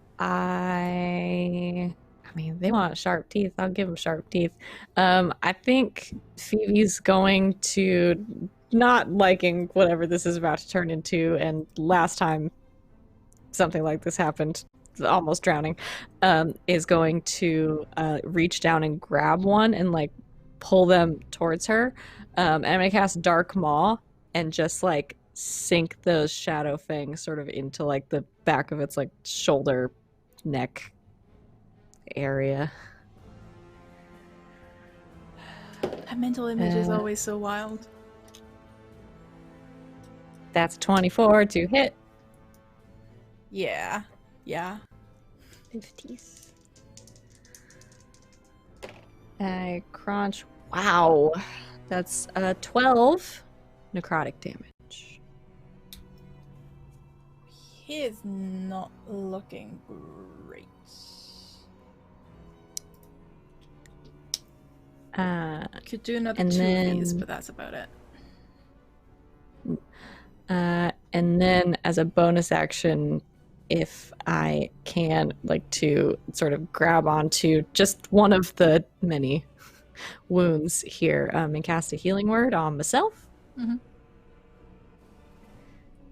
mean, they want sharp teeth. I'll give them sharp teeth. I think Phoebe's going to, not liking whatever this is about to turn into, and last time something like this happened, almost drowning, is going to reach down and grab one and like pull them towards her. And I'm gonna cast Dark Maw and just like sink the shadow fang sort of into like the back of its like shoulder, neck area. That mental image is always so wild. That's 24 to hit. Yeah. Yeah. 50s. I crunch. Wow. That's 12 necrotic damage. He is not looking great. Could do another And 2 of these, then- but that's about it. And then as a bonus action, if I can, like to sort of grab onto just one of the many wounds here, and cast a healing word on myself. Mhm.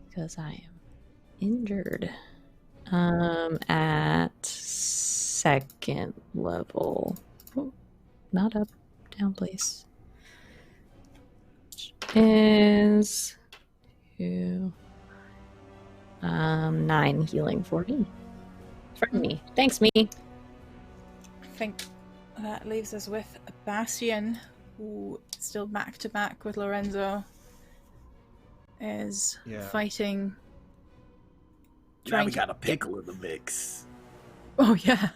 Because I am injured. At 2nd level. Oh, not up, down, please. Is 9 healing for me. Thanks, me. I think that leaves us with Bastian, who still back to back with Lorenzo, is fighting. Now we to got a pickle in the mix. Oh yeah,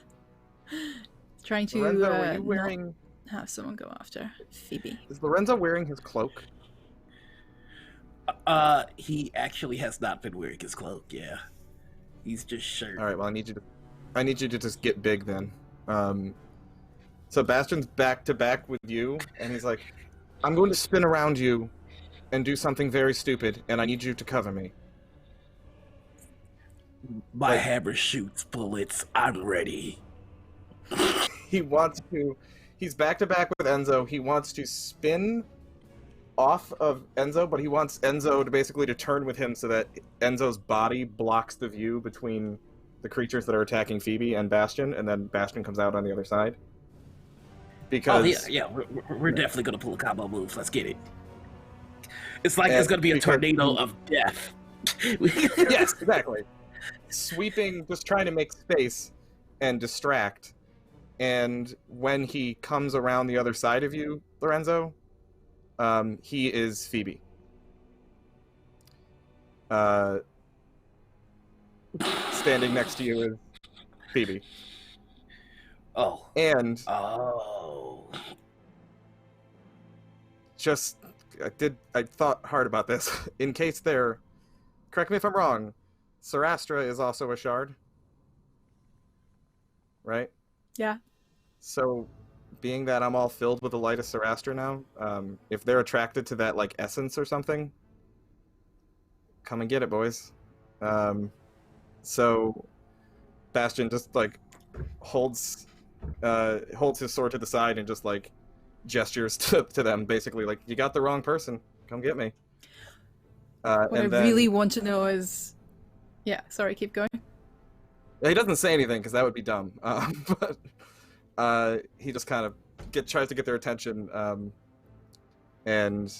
trying to Lorenzo, were you not wearing? have someone go after Phoebe. Is Lorenzo wearing his cloak? He actually has not been wearing his cloak. Yeah, he's just shirt. All right. Well, I need you to just get big then. So Bastion's back to back with you, and he's like, "I'm going to spin around you, and do something very stupid, and I need you to cover me." My hammer shoots bullets. I'm ready. He's back to back with Enzo. He wants to spin off of Enzo, but he wants Enzo to basically turn with him so that Enzo's body blocks the view between the creatures that are attacking Phoebe and Bastion, and then Bastion comes out on the other side. Because we're definitely gonna pull a combo move. Let's get it. It's like it's gonna be a tornado of death. Yes, exactly. Sweeping, just trying to make space and distract. And when he comes around the other side of you, Lorenzo, he is Phoebe. Standing next to you is Phoebe. Oh. And just I thought hard about this. In case correct me if I'm wrong, Sarastra is also a shard. Right? Yeah. So being that I'm all filled with the light of Sarastra now, if they're attracted to that like essence or something, come and get it, boys. So Bastion just like holds his sword to the side and just like gestures to them, basically like, you got the wrong person, come get me. What I really want to know is, sorry, keep going. He doesn't say anything because that would be dumb, but he just kind of tries to get their attention, and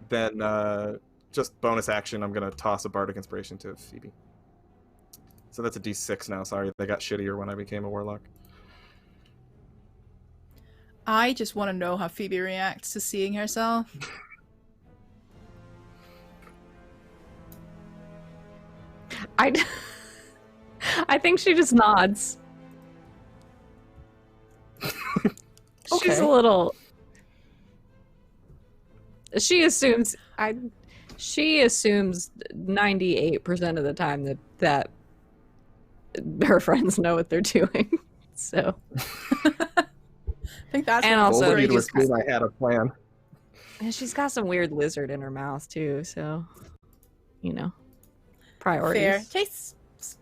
then just bonus action, I'm gonna toss a bardic inspiration to Phoebe. So that's a D6 now. Sorry, they got shittier when I became a warlock. I just want to know how Phoebe reacts to seeing herself. I think she just nods. She's a little. She assumes 98% of the time that her friends know what they're doing. So I think that's and also I had a plan. And she's got some weird lizard in her mouth too, so priorities. Fair.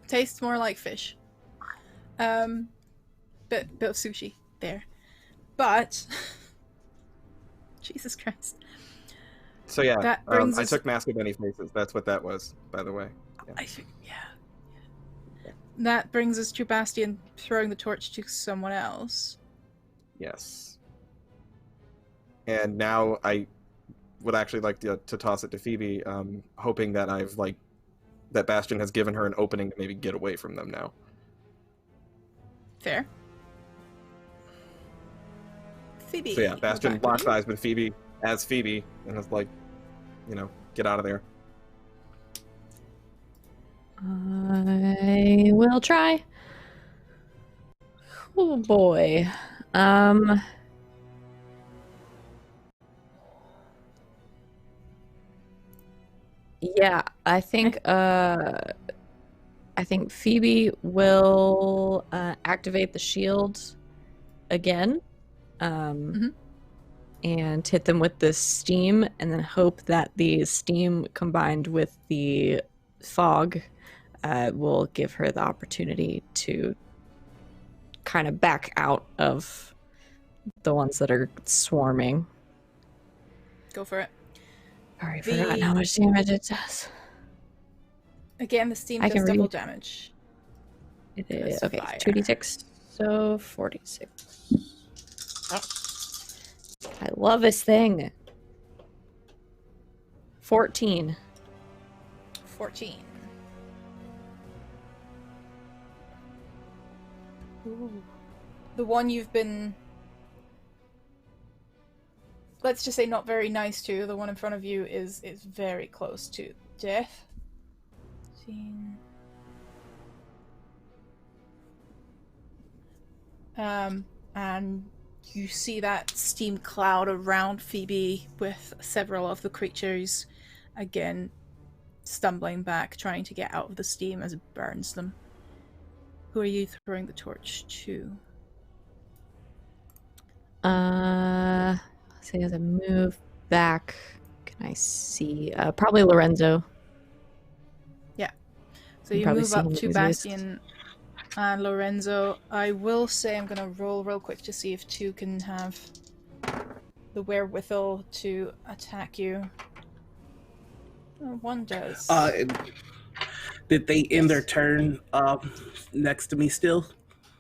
Tastes more like fish. Bit of sushi there. But Jesus Christ. So yeah, that brings I took Mask of Many Faces. That's what that was, by the way. That brings us to Bastian throwing the torch to someone else. Yes. And now I would actually like to toss it to Phoebe, hoping that that Bastion has given her an opening to maybe get away from them now. Fair. Phoebe. So yeah, Bastion locks eyes with Phoebe as Phoebe, and is like, get out of there. I will try. Oh boy. Yeah, I think Phoebe will activate the shield again. and hit them with the steam, and then hope that the steam combined with the fog will give her the opportunity to kind of back out of the ones that are swarming. Go for it. Already forgotten how much damage it does. Again, the steam I does can double read. damage. It And is it's okay. fire. 2d6, so 46. I love this thing. 14. 14. Ooh. The one you've been, let's just say, not very nice to, the one in front of you is very close to death. 15. And you see that steam cloud around Phoebe with several of the creatures again stumbling back, trying to get out of the steam as it burns them. Who are you throwing the torch to? So as I move back, can I see? Probably Lorenzo. Yeah. So You you probably move see up him to easiest. Bastian and Lorenzo. I will say I'm going to roll real quick to see if 2 can have the wherewithal to attack you. 1 does. Did they end their turn next to me still?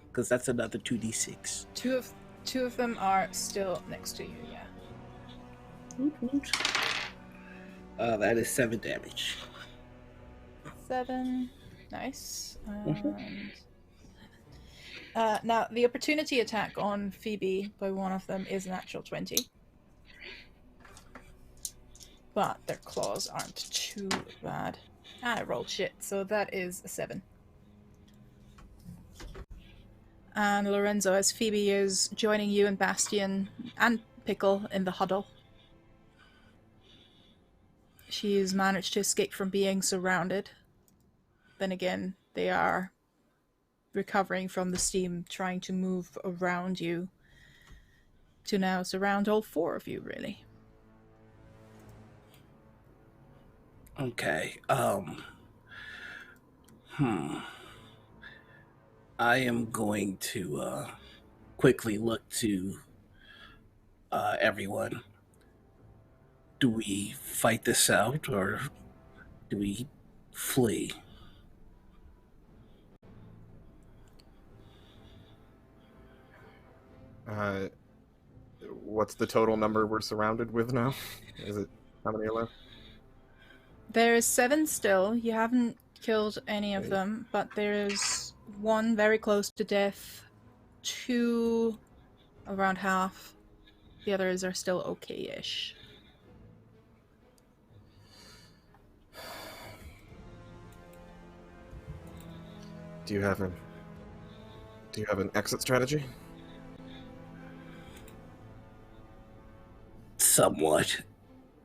Because that's another 2d6. Two of them are still next to you, yeah. That is 7 damage. 7. Nice. Now, the opportunity attack on Phoebe by one of them is an actual 20. But their claws aren't too bad. I rolled shit, so that is a 7. And Lorenzo, as Phoebe is joining you and Bastian and Pickle in the huddle, she's managed to escape from being surrounded. Then again, they are recovering from the steam, trying to move around you to now surround all 4 of you, really. Okay. I am going to quickly look to everyone. Do we fight this out or do we flee? What's the total number we're surrounded with now? Is it how many are left? There's 7 still. You haven't killed any of them, but there's 1 very close to death, 2 around half. The others are still okay-ish. Do you have an exit strategy? Somewhat.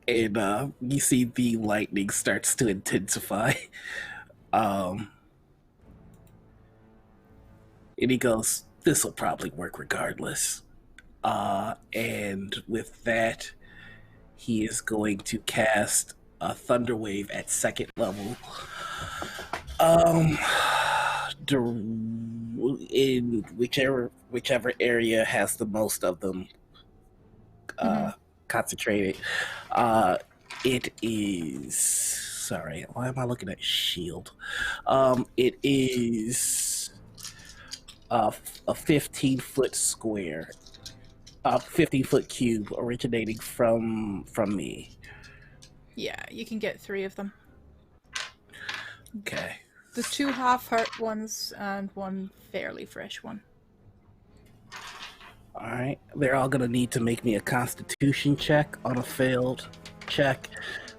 And you see the lightning starts to intensify. And he goes, "This will probably work regardless." And with that, he is going to cast a thunder wave at 2nd level. In whichever area has the most of them concentrated. It is, sorry, why am I looking at shield? It is a 15-foot square, a 15-foot cube originating from me. Yeah, you can get 3 of them. Okay. The 2 half-hurt ones and 1 fairly fresh one. All right. They're all going to need to make me a constitution check. On a failed check,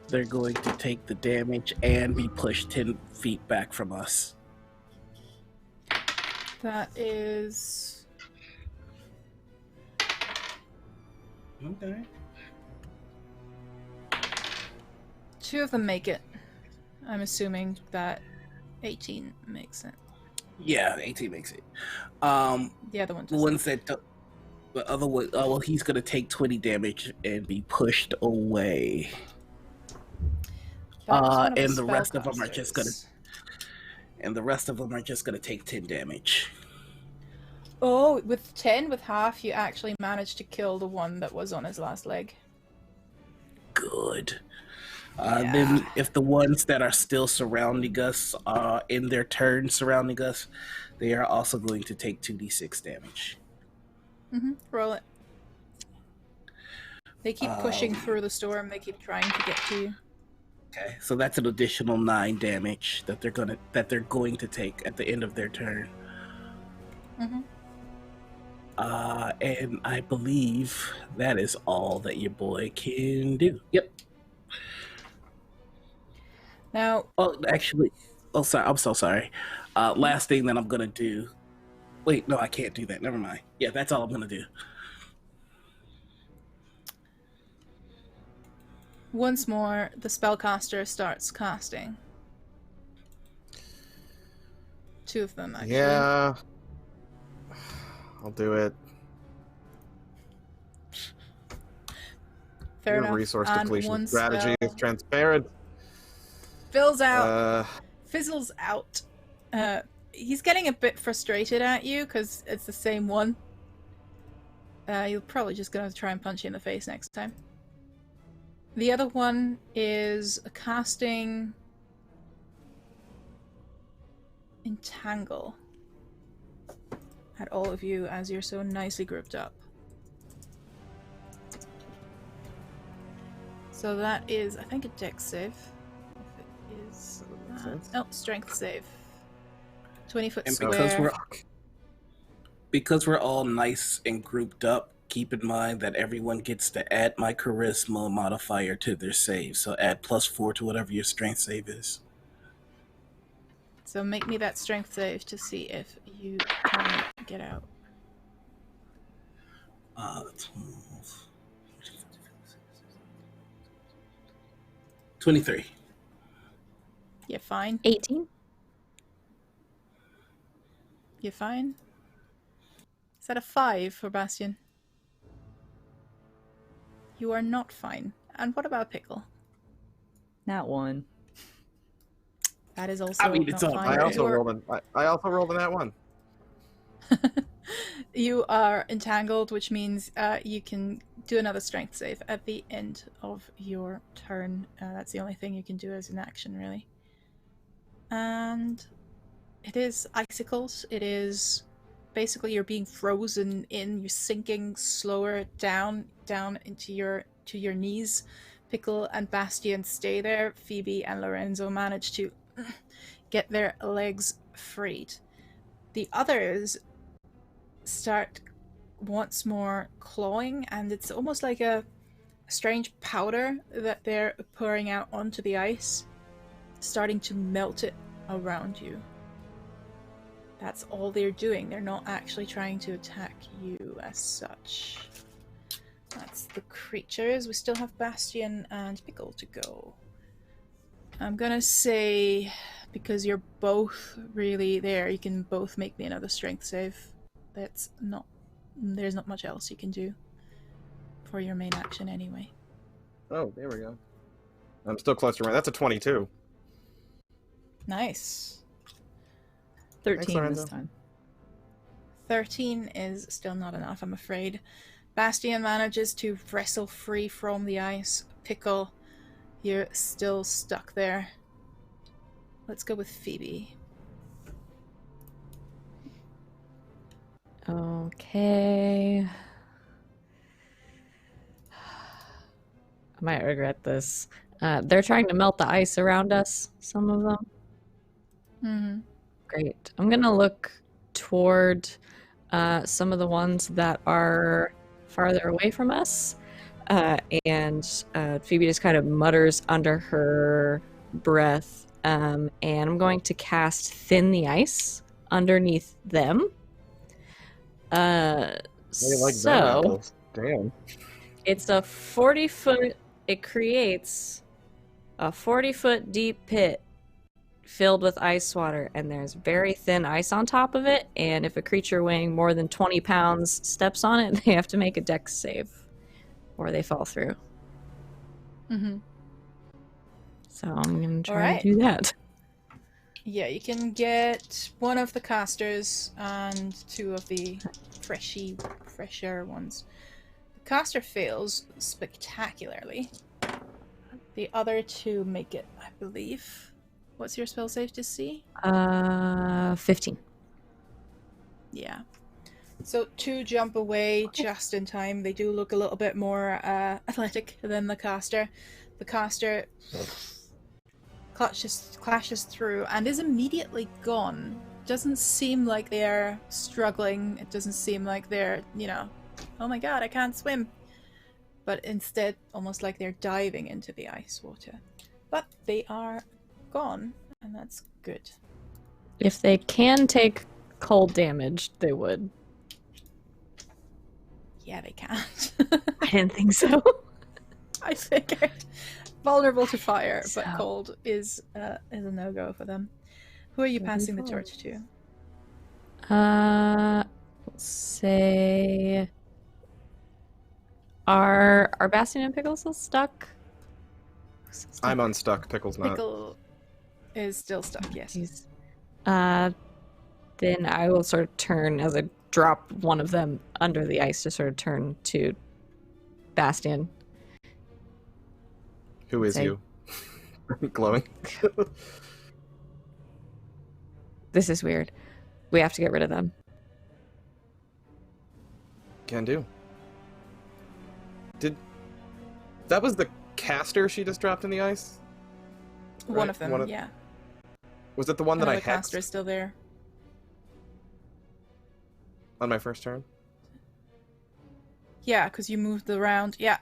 they're going to take the damage and be pushed 10 feet back from us. That is... Okay. 2 of them make it. I'm assuming that 18 makes it. Yeah, 18 makes it. The other one The doesn't. ones that The other one, well, he's gonna take 20 damage and be pushed away. That was one of And the the rest of them are just gonna, spellcasters. and the rest of them are just gonna take 10 damage. Oh, with 10, with half, you actually managed to kill the one that was on his last leg. Good. Yeah. Then, if the ones that are still surrounding us, in their turn surrounding us, they are also going to take 2d6 damage. Roll it. They keep pushing through the storm. They keep trying to get to you. Okay, so that's an additional 9 damage that they're going to take at the end of their turn. And I believe that is all that your boy can do. Yep. Now, Oh, actually, sorry. I'm so sorry. Last thing that I'm gonna do. Wait, no, I can't do that. Never mind. Yeah, that's all I'm gonna do. once more, the spellcaster starts casting. 2 of them, actually. Yeah. I'll do it. Fair Your enough. resource And depletion one strategy spell is transparent. fills out. Uh, Fizzles out. He's getting a bit frustrated at you because it's the same one. You're probably just going to try and punch you in the face next time. The other one is casting Entangle at all of you as you're so nicely grouped up. So that is, I think, a dex save. If it is... no, strength save. 20-foot And square. because we're all nice and grouped up, keep in mind that everyone gets to add my charisma modifier to their save. So add +4 to whatever your strength save is. So make me that strength save to see if you can get out. 12. 23. You're fine. 18. You're fine. Is that a 5 for Bastion? You are not fine. And what about Pickle? Not one. That is also I mean, it's not all fine. I also You are- rolled in that one. You are entangled, which means you can do another strength save at the end of your turn. That's the only thing you can do as an action, really. And it is icicles. It is basically you're being frozen in. You're sinking slower down into your knees. Pickle and Bastion stay there. Phoebe and Lorenzo manage to get their legs freed. The others start once more clawing, and it's almost like a strange powder that they're pouring out onto the ice, starting to melt it around you. That's all they're doing. They're not actually trying to attack you as such. That's the creatures. We still have Bastion and Pickle to go. I'm gonna say, because you're both really there, you can both make me another strength save. There's not much else you can do for your main action anyway. Oh, there we go. I'm still close to right. That's a 22. Nice. 13 Lorenzo. this time. 13 is still not enough, I'm afraid. Bastion manages to wrestle free from the ice. Pickle, you're still stuck there. Let's go with Phoebe. Okay. I might regret this. They're trying to melt the ice around us, some of them. Mm-hmm. Great. I'm going to look toward some of the ones that are farther away from us. And Phoebe just kind of mutters under her breath. And I'm going to cast Thin the Ice underneath them. They like So them apples. Damn. it's a 40-foot, it creates a 40-foot deep pit filled with ice water, and there's very thin ice on top of it, and if a creature weighing more than 20 pounds steps on it, they have to make a dex save, or they fall through. Mm-hmm. So I'm going to try Alright. to do that. Yeah, you can get one of the casters and two of the fresher ones. The caster fails spectacularly. The other two make it, I believe. What's your spell save to see? 15. Yeah. So two jump away just in time. They do look a little bit more athletic than the caster. The caster clashes through and is immediately gone. Doesn't seem like they're struggling. It doesn't seem like they're, oh my god, I can't swim. But instead, almost like they're diving into the ice water. But they are gone, and that's good. If they can take cold damage, they would. Yeah, they can't. I didn't think so. I figured. Vulnerable to fire, but So- cold is a no-go for them. Who are you passing the torch to? Let's say... Are Bastion and Pickle still stuck? I'm unstuck. Pickle's not. Pickle is still stuck, yes. Jeez. Then I will sort of turn as I drop one of them under the ice to sort of turn to Bastion. Who is Say- you? Glowing. This is weird. We have to get rid of them. Can do. That was the caster she just dropped in the ice? One Right? of them, yeah. Was it the one that I Another caster hexed is still there. on my first turn? Yeah, because you moved around. Yeah.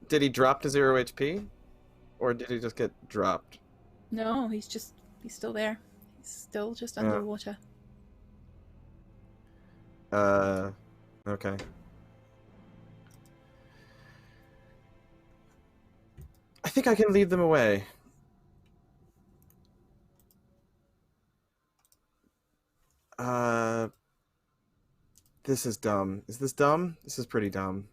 Did he drop to 0 HP? Or did he just get dropped? No, he's still there. He's still just Yeah. underwater. Okay. I think I can lead them away. This is dumb. Is this dumb? This is pretty dumb.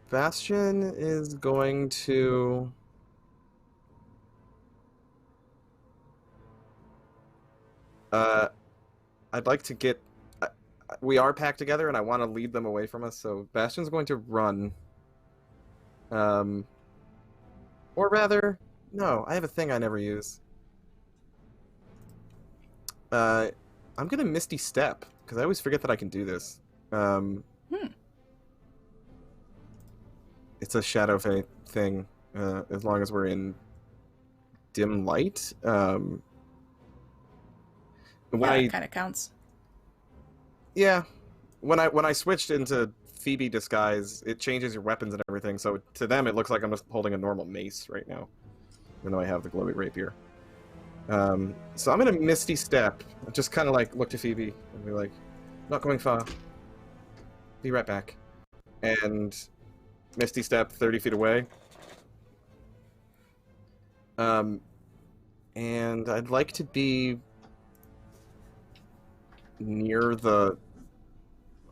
Bastion is going to... I'd like to get... we are packed together, and I want to lead them away from us, so Bastion's going to run. Or rather... No, I have a thing I never use. I'm gonna Misty Step, because I always forget that I can do this. It's a Shadow Fate thing, as long as we're in dim light. When Yeah, that kind of counts. Yeah, when I switched into Phoebe disguise, it changes your weapons and everything. So to them, it looks like I'm just holding a normal mace right now, even though I have the glowy rapier. So I'm gonna Misty Step, just kind of like look to Phoebe and be like, "Not going far. Be right back," and Misty Step 30 feet away. And I'd like to be near the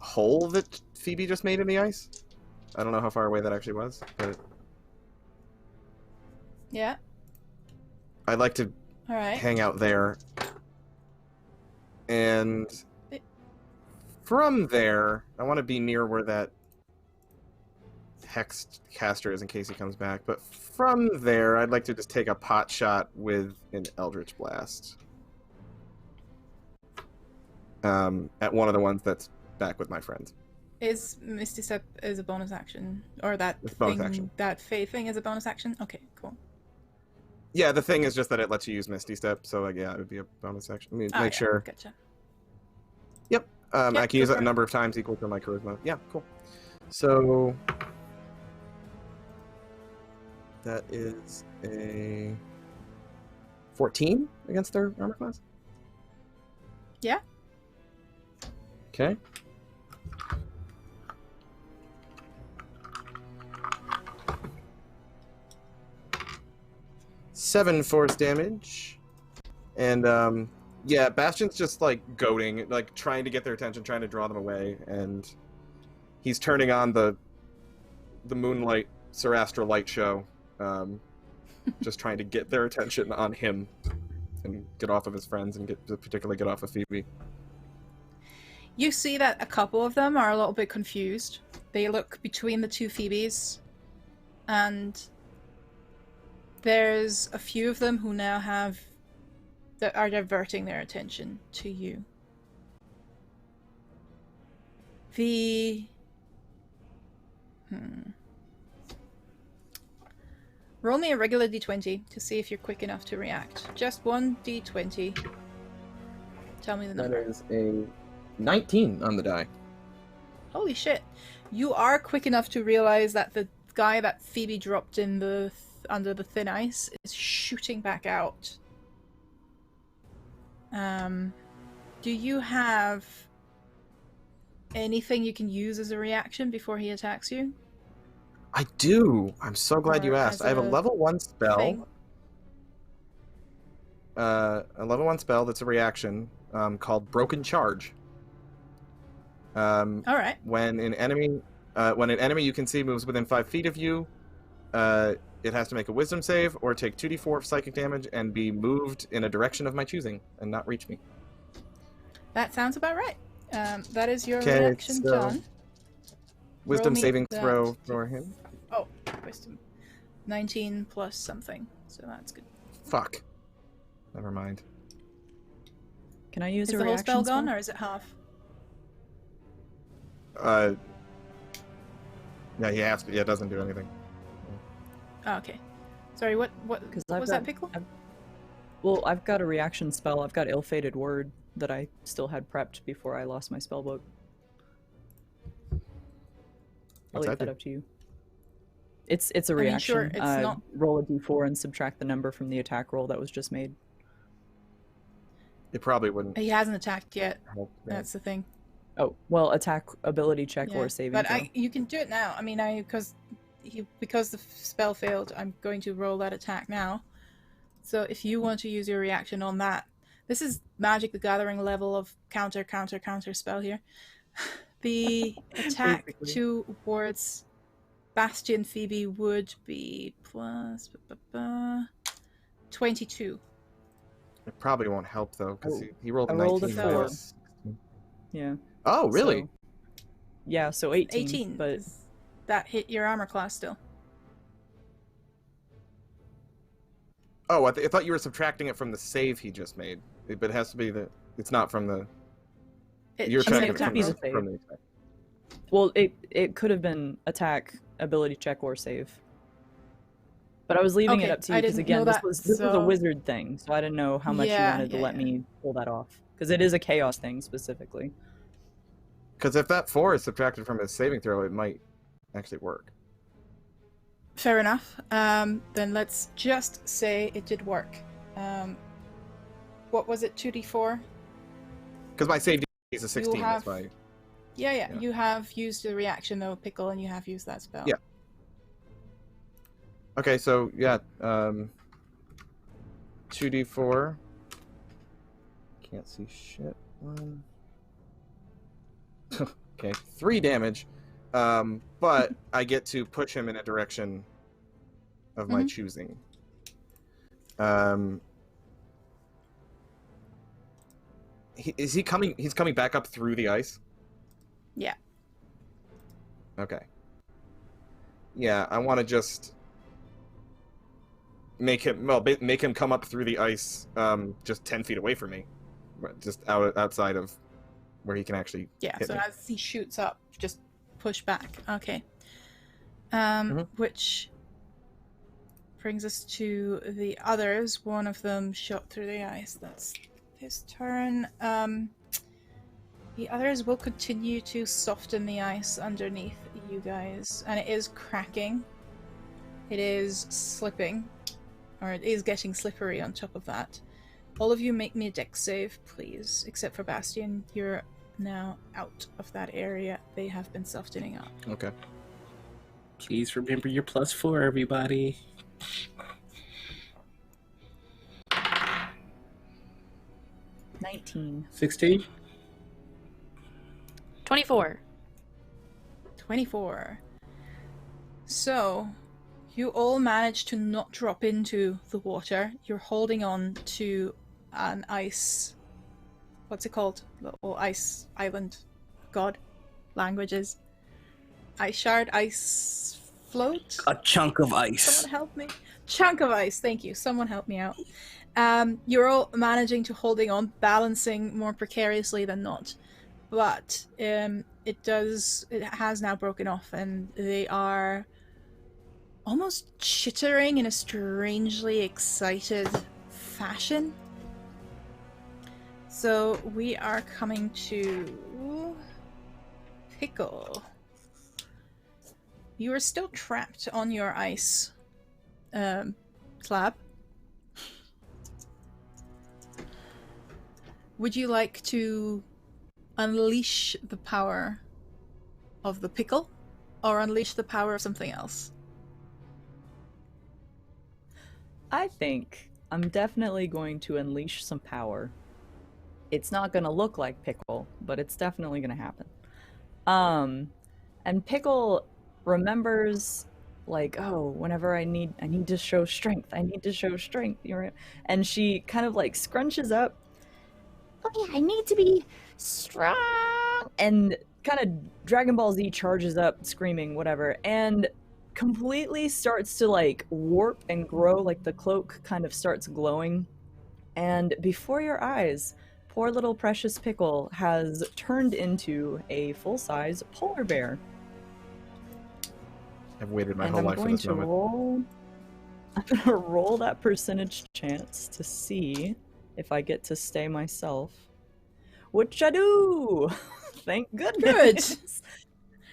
hole that Phoebe just made in the ice. I don't know how far away that actually was, but Yeah. I'd like to All right. hang out there. And from there, I want to be near where that hexed caster is in case he comes back. But from there, I'd like to just take a pot shot with an Eldritch Blast. At one of the ones that's back with my friends. Is Misty Step is a bonus action, or that It's bonus thing, action. that Fey thing is a bonus action? Okay, cool. Yeah, the thing is just that it lets you use Misty Step, so like, yeah, it would be a bonus action. Let me Ah, make yeah, sure. Gotcha. Yep. Yeah, I can go use it for a it. number of times equal to my charisma. Yeah, cool. So that is a 14 against their armor class. Yeah. Okay. 7 force damage. And, yeah, Bastion's just, like, goading, like, trying to get their attention, trying to draw them away, and he's turning on the Moonlight Sarastra light show, just trying to get their attention on him and get off of his friends and particularly get off of Phoebe. You see that a couple of them are a little bit confused. They look between the two Phoebes, and there's a few of them who now that are diverting their attention to you. Roll me a regular d20 to see if you're quick enough to react. Just one d20. Tell me the number. That is a 19 on the die. Holy shit. You are quick enough to realize that the guy that Phoebe dropped in under the thin ice is shooting back out. Do you have anything you can use as a reaction before he attacks you? I do. I'm so glad you Or asked. as I have a a level 1 spell. thing? A level 1 spell that's a reaction called Broken Charge. Alright. When an enemy you can see moves within 5 feet of you, it has to make a wisdom save or take 2d4 of psychic damage and be moved in a direction of my choosing and not reach me. That sounds about right. That is your Okay, reaction so done. Wisdom me saving that. throw for him. Oh, wisdom. 19 plus something, so that's good. Fuck. Never mind. Can I use Is a the whole reaction spell gone, or is it half? Yeah, he has to. Yeah, it doesn't do anything. Oh, okay. Sorry, what Because was that, Pickle? Well, I've got a reaction spell. I've got Ill-Fated Word that I still had prepped before I lost my spellbook. I'll What's leave that that do? up to you. It's a I mean, reaction. sure, it's not- Roll a d4 and subtract the number from the attack roll that was just made. It probably wouldn't He hasn't attacked yet. help. That's the thing. Oh, well, attack, ability check, Yeah, or saving but throw. you can do it now. I mean, because the spell failed, I'm going to roll that attack now. So if you want to use your reaction on that, this is Magic the Gathering level of counter spell here. The attack Basically. towards Bastion Phoebe would be plus 22. It probably won't help though, because Oh, he rolled a I 19. rolled a and I 4. was- Yeah. Oh, really? So- yeah, so 18. 18. But Does that hit your armor class still? Oh, I thought you were subtracting it from the save he just made. But it has to be it's not from the. You're She said subtracting it attack from be roll. the save. from the attack. well, it could have been attack, ability check, or save. But I was leaving it Okay, up to I you because didn't again, know this that, was a so- wizard thing, so I didn't know how much Yeah, you wanted to yeah, let yeah. me pull that off because it is a chaos thing specifically. Because if that 4 is subtracted from his saving throw, it might actually work. Fair enough. Then let's just say it did work. What was it, 2d4? Because my save is a 16. have- That's why. Yeah, Yeah. you have used the reaction though, Pickle, and you have used that spell. Yeah. Okay, so yeah, 2d4. Can't see shit. 1. Okay, 3 damage. But I get to push him in a direction of my Mhm. choosing. Is he coming? He's coming back up through the ice? Yeah. Okay. Yeah, I want to just make him come up through the ice, just 10 feet away from me, just outside of where he can actually Yeah, hit so me. as he shoots up, just push back. Okay. Mhm. Which brings us to the others. One of them shot through the ice. That's his turn. The others will continue to soften the ice underneath you guys, and it is cracking. It is slipping, or it is getting slippery on top of that. All of you make me a dex save, please, except for Bastion. You're now out of that area. They have been softening up. Okay. Please remember your +4, everybody. 19. 16. 24. 24. So, you all manage to not drop into the water. You're holding on to an ice... What's it called? Little ice island. God. Languages. Ice shard, ice float? A chunk of ice. Someone help me. Chunk of ice, thank you. Someone help me out. You're all managing to holding on, balancing more precariously than not. But it has now broken off, and they are almost chittering in a strangely excited fashion. So we are coming to Pickle. You are still trapped on your ice slab. Would you like to unleash the power of the pickle, or unleash the power of something else? I think I'm definitely going to unleash some power. It's not going to look like Pickle, but it's definitely going to happen. And Pickle remembers, like, oh, whenever I need to show strength. I need to show strength. And she kind of like scrunches up. Oh yeah, I need to be strong. And kind of Dragon Ball Z charges up, screaming, whatever, and completely starts to like warp and grow. Like the cloak kind of starts glowing, and before your eyes, poor little precious Pickle has turned into a full-size polar bear. I've waited my And whole I'm life for going this to moment. I'm gonna roll that percentage chance to see if I get to stay myself, which I do. Thank goodness. Good.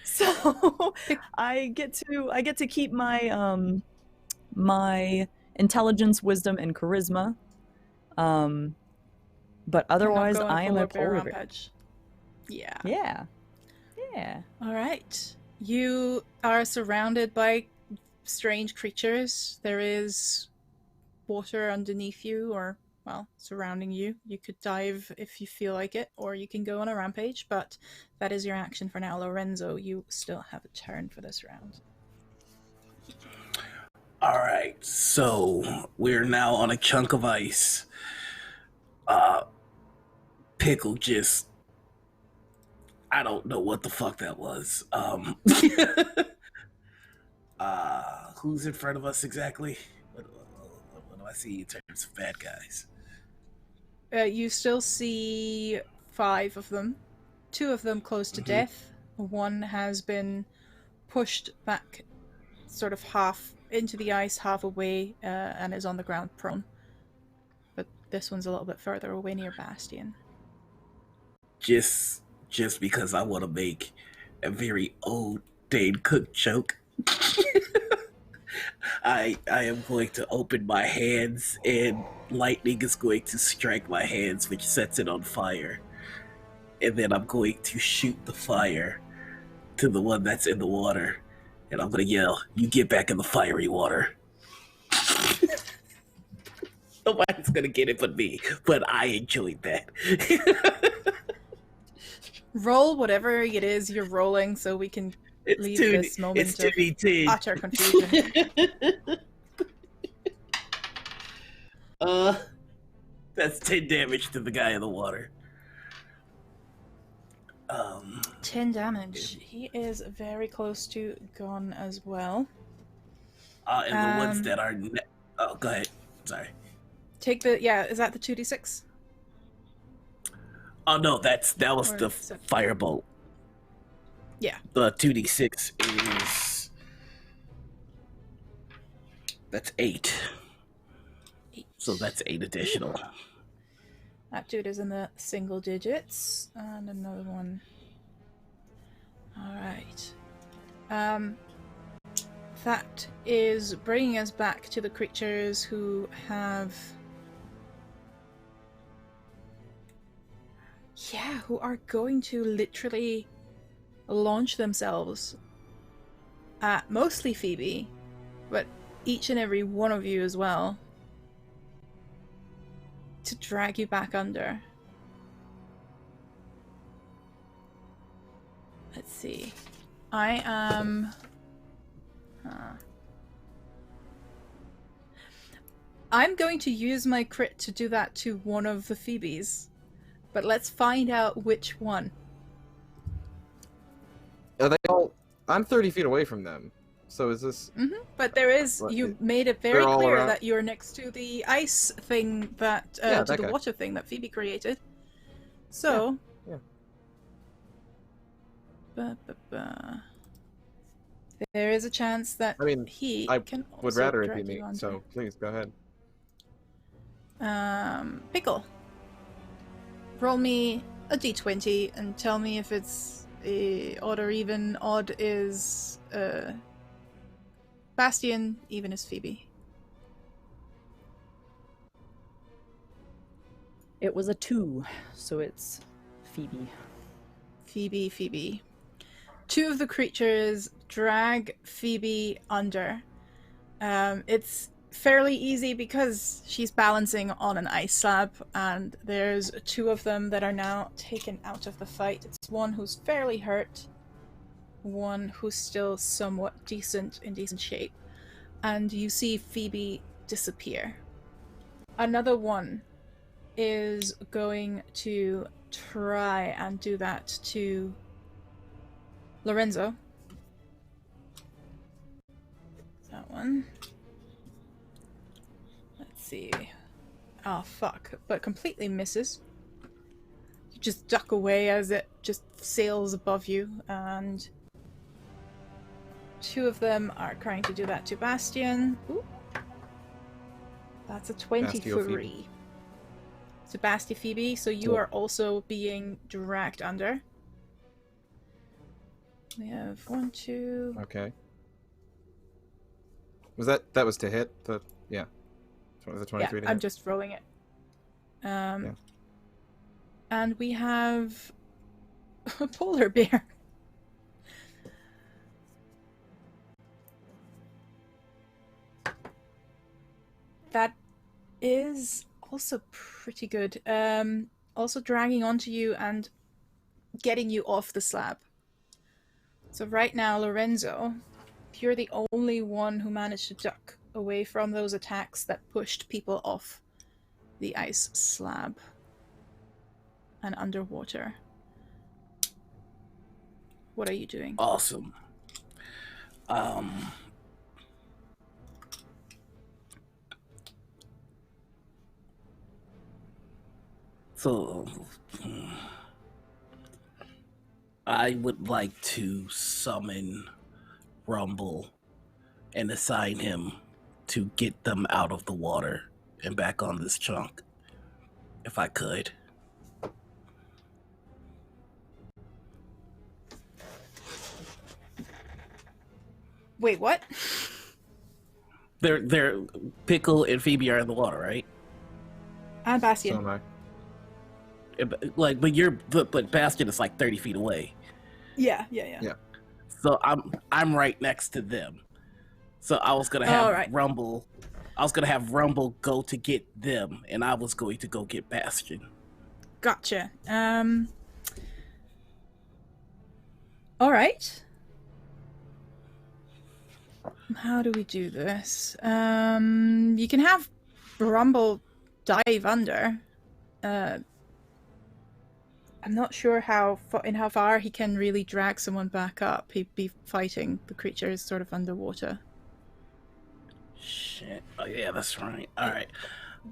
So I get to keep my my intelligence, wisdom, and charisma. But otherwise, I am a polar bear. Rampage. Yeah. Yeah. Yeah. All right. You are surrounded by strange creatures. There is water underneath you, or, well, surrounding you. You could dive if you feel like it, or you can go on a rampage, but that is your action for now. Lorenzo, you still have a turn for this round. All right, so we're now on a chunk of ice. Pickle just... I don't know what the fuck that was. Who's in front of us exactly? What do I see in terms of bad guys? You still see 5 of them. 2 of them close to death. One has been pushed back sort of half into the ice, half away, and is on the ground prone. But this one's a little bit further away near Bastion. Just because I want to make a very old Dane Cook joke, I am going to open my hands, and lightning is going to strike my hands, which sets it on fire. And then I'm going to shoot the fire to the one that's in the water, and I'm going to yell, "You get back in the fiery water." Nobody's going to get it but me, but I enjoyed that. Roll whatever it is you're rolling so we can leave this moment of utter confusion. That's 10 damage to the guy in the water. 10 damage. He is very close to gone as well. And the ones that are... Oh, go ahead. Sorry. Take the... Yeah, is that the 2d6? Oh, no, that was the firebolt. Yeah. The 2d6 is... That's 8. 8. So that's 8 additional. That dude is in the single digits. And another one. Alright. That is bringing us back to the creatures who have... Yeah, who are going to literally launch themselves at mostly Phoebe, but each and every one of you as well, to drag you back under. Let's see. I am... I'm going to use my crit to do that to one of the Phoebes. But let's find out which one. Are they all? I'm 30 feet away from them. So is this? But there is... What, You made it very they're all clear around- that you're next to the ice thing that... Yeah, to that the guy. water thing that Phoebe created. So... Yeah. There is a chance that I mean, he I can would also rather it drag be you me. under. So please go ahead. Pickle. Roll me a d20 and tell me if it's odd or even. Odd is Bastion, even is Phoebe. It was a 2, so it's Phoebe. Phoebe. Two of the creatures drag Phoebe under. It's fairly easy because she's balancing on an ice slab, and there's two of them that are now taken out of the fight. It's one who's fairly hurt, one who's still somewhat in decent shape, and you see Phoebe disappear. Another one is going to try and do that to Lorenzo. That one. Let's see. Oh, fuck. But completely misses. You just duck away as it just sails above you, and two of them are trying to do that to Bastion. Ooh. That's a 23. So Bastion Phoebe, so you are also being dragged under. We have 1, 2... Okay. Was that was to hit? The The 23 Yeah, to hit? I'm just rolling it. And we have a polar bear. That is also pretty good. Also dragging onto you and getting you off the slab. So right now, Lorenzo, you're the only one who managed to duck away from those attacks that pushed people off the ice slab and underwater. What are you doing? Awesome. So I would like to summon Rumble and assign him to get them out of the water and back on this chunk, if I could. Wait, what? They're Pickle and Phoebe are in the water, right? And So Bastion. am I. But but Bastion is like 30 feet away. Yeah. So I'm right next to them. So I was gonna have right. Rumble. I was gonna have Rumble go to get them, and I was going to go get Bastion. Gotcha. All right. How do we do this? You can have Rumble dive under. I'm not sure how far he can really drag someone back up. He'd be fighting the creatures sort of underwater. Shit. Oh yeah, that's right. All right.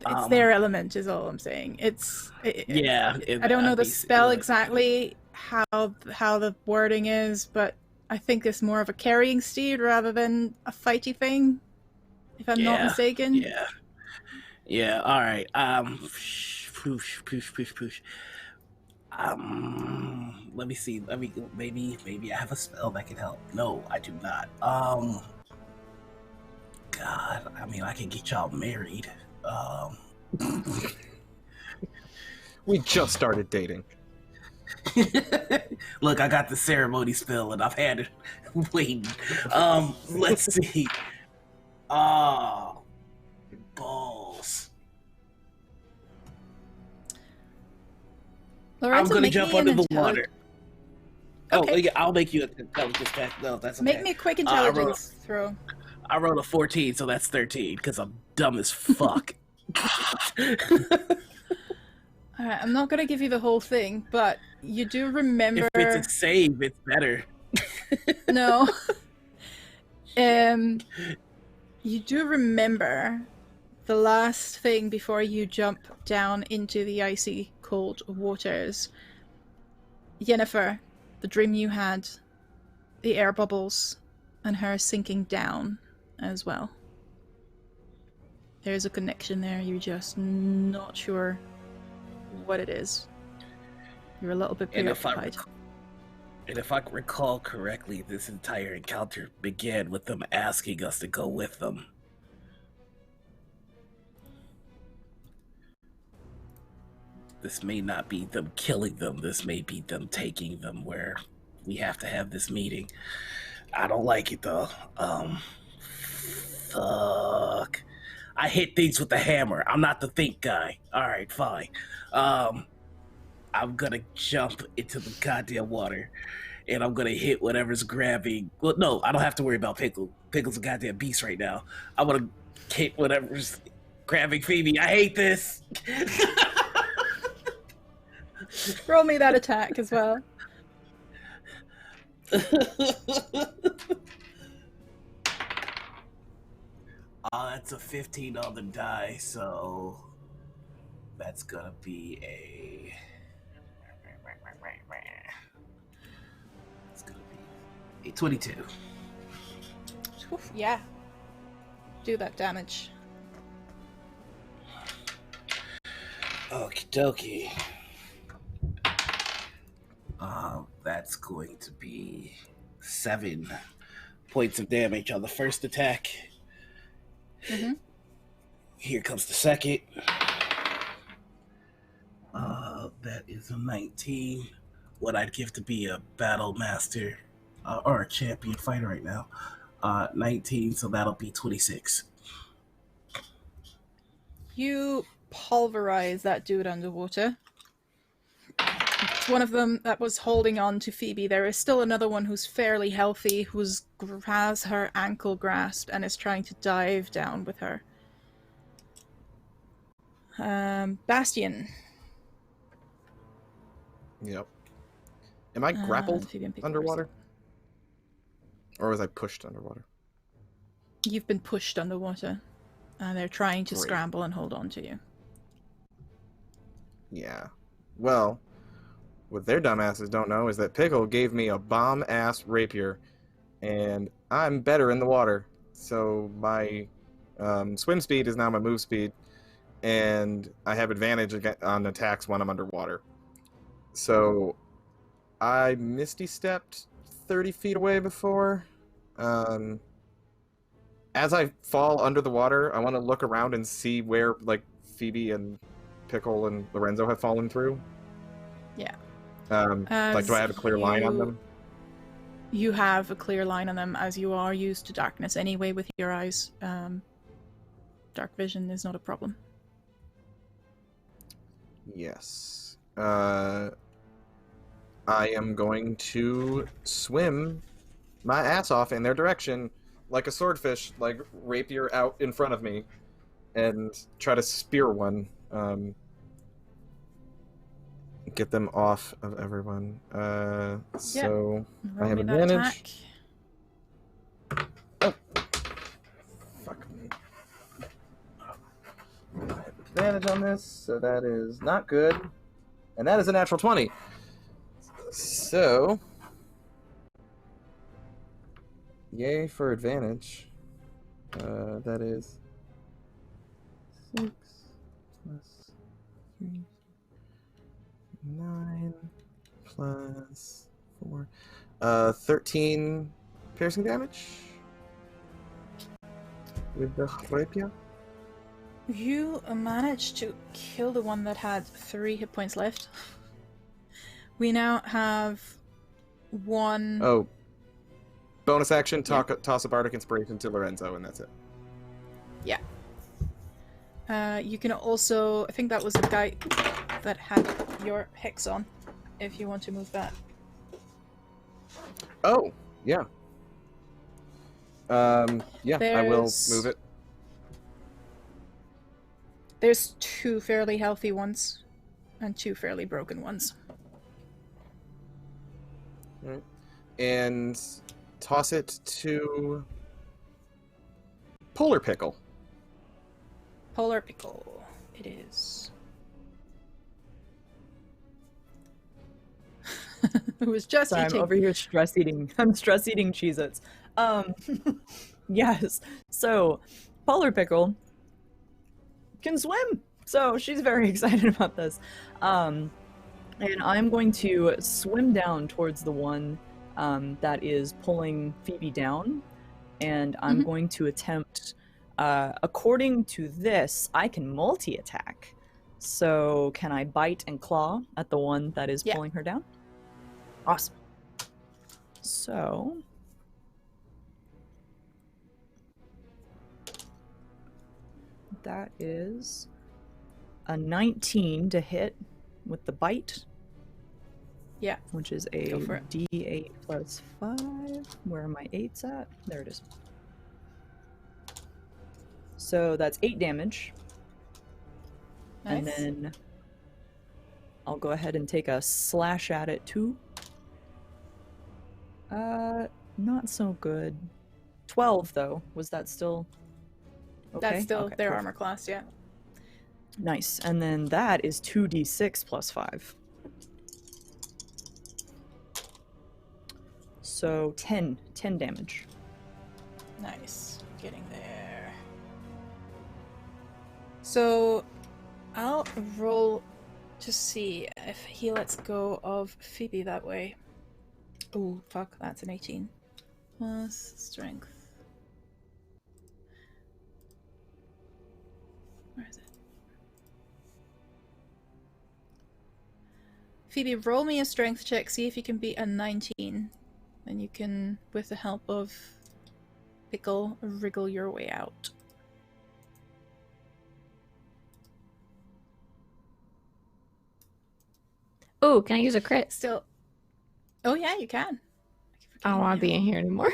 It's their element, is all I'm saying. I don't know the spell exactly how the wording is, but I think it's more of a carrying steed rather than a fighty thing, if I'm not mistaken. Yeah. All right. Push. Let me see. Maybe I have a spell that can help. No, I do not. God, I mean, I can get y'all married. We just started dating. Look, I got the ceremony spell and I've had it waiting. Let's see. Oh, balls. Lorenzo, I'm gonna make jump me under an the water. Oh, Okay. yeah, I'll make you an intelligence check. No, that's okay. Make me a quick I intelligence throw. rolled a 14, so that's 13 because I'm dumb as fuck. Alright, I'm not gonna give you the whole thing, but you do remember. If it's a save, it's better. No. You do remember the last thing before you jump down into the icy cold waters. Yennefer, the dream you had, the air bubbles, and her sinking down as well. There's a connection there, you're just not sure what it is. You're a little bit preoccupied. And if I recall correctly, this entire encounter began with them asking us to go with them. This may not be them killing them. This may be them taking them where we have to have this meeting. I don't like it though. Fuck. I hit things with a hammer. I'm not the think guy. Alright, fine. I'm gonna jump into the goddamn water and I'm gonna hit whatever's grabbing. Well, no, I don't have to worry about Pickle. Pickle's a goddamn beast right now. I'm gonna hit whatever's grabbing Phoebe. I hate this. Roll me that attack as well. That's a 15 on the die, so that's gonna be a. It's gonna be a 22. Oof, yeah. Do that damage. Okie dokie. That's going to be 7 points of damage on the first attack. Mm-hmm. Here comes the second. That is a 19. What I'd give to be a battle master or a champion fighter right now. 19, so that'll be 26. You pulverize that dude underwater. It's one of them that was holding on to Phoebe. There is still another one who's fairly healthy, who has her ankle grasped and is trying to dive down with her. Bastion. Yep. Am I grappled Phoebe and Pickle underwater? Or was I pushed underwater? You've been pushed underwater. And they're trying to Great. scramble and hold on to you. Yeah. Well, what their dumbasses don't know is that Pickle gave me a bomb-ass rapier, and I'm better in the water. So my swim speed is now my move speed, and I have advantage on attacks when I'm underwater. So I Misty Stepped 30 feet away before. As I fall under the water, I want to look around and see where, like, Phoebe and Pickle and Lorenzo have fallen through. Yeah. Like, do I have a clear line on them? You have a clear line on them, as you are used to darkness anyway with your eyes. Dark vision is not a problem. Yes. I am going to swim my ass off in their direction like a swordfish, like rapier out in front of me, and try to spear one. Get them off of everyone. So I have advantage. Oh, fuck me. I have advantage on this, so that is not good, and that is a natural 20. So, yay for advantage. That is 6 plus 3. 9 plus 4. 13 piercing damage with the rapier. You managed to kill the one that had 3 hit points left. We now have 1. Oh. Bonus action, toss a bardic inspiration to Lorenzo, and that's it. Yeah. You can also, I think that was the guy that had your hex on, if you want to move that. Oh, yeah. Yeah, I will move it. There's 2 fairly healthy ones and 2 fairly broken ones. Right. And toss it to Polar Pickle. Polar Pickle. It is. It was just Sorry, eating. I'm over here stress eating. I'm stress eating Cheez-Its. Yes. So, Polar Pickle can swim. So she's very excited about this. And I'm going to swim down towards the one that is pulling Phoebe down. And I'm going to attempt, according to this, I can multi-attack. So can I bite and claw at the one that is pulling her down? Awesome. So that is a 19 to hit with the bite. Yeah. Which is a Go for it. D8 plus 5. Where are my 8s at? There it is. So that's 8 damage. Nice. And then I'll go ahead and take a slash at it too. Not so good. 12 though. Was that still okay? That's still Okay, their perfect. armor class, yeah. Nice. And then that is 2d6 plus 5. So 10 damage. Nice. Getting there. So I'll roll to see if he lets go of Phoebe that way. Oh, fuck, that's an 18. Plus strength. Where is it? Phoebe, roll me a strength check, see if you can beat a 19. Then you can, with the help of Pickle, wriggle your way out. Oh, can I use a crit? Still. Oh, yeah, you can. I don't want to be in here anymore.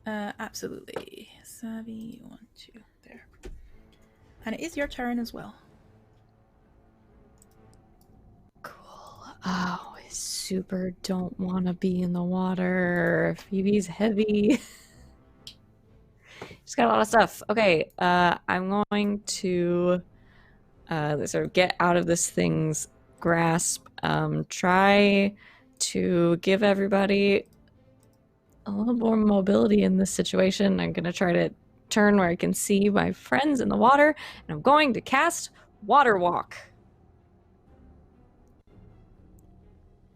Absolutely. Savvy, 1, 2, there. And it is your turn as well. Cool. Oh, I super don't want to be in the water. Phoebe's heavy. She's got a lot of stuff. Okay, I'm going to sort of get out of this thing's grasp. Try to give everybody a little more mobility in this situation. I'm going to try to turn where I can see my friends in the water, and I'm going to cast Water Walk.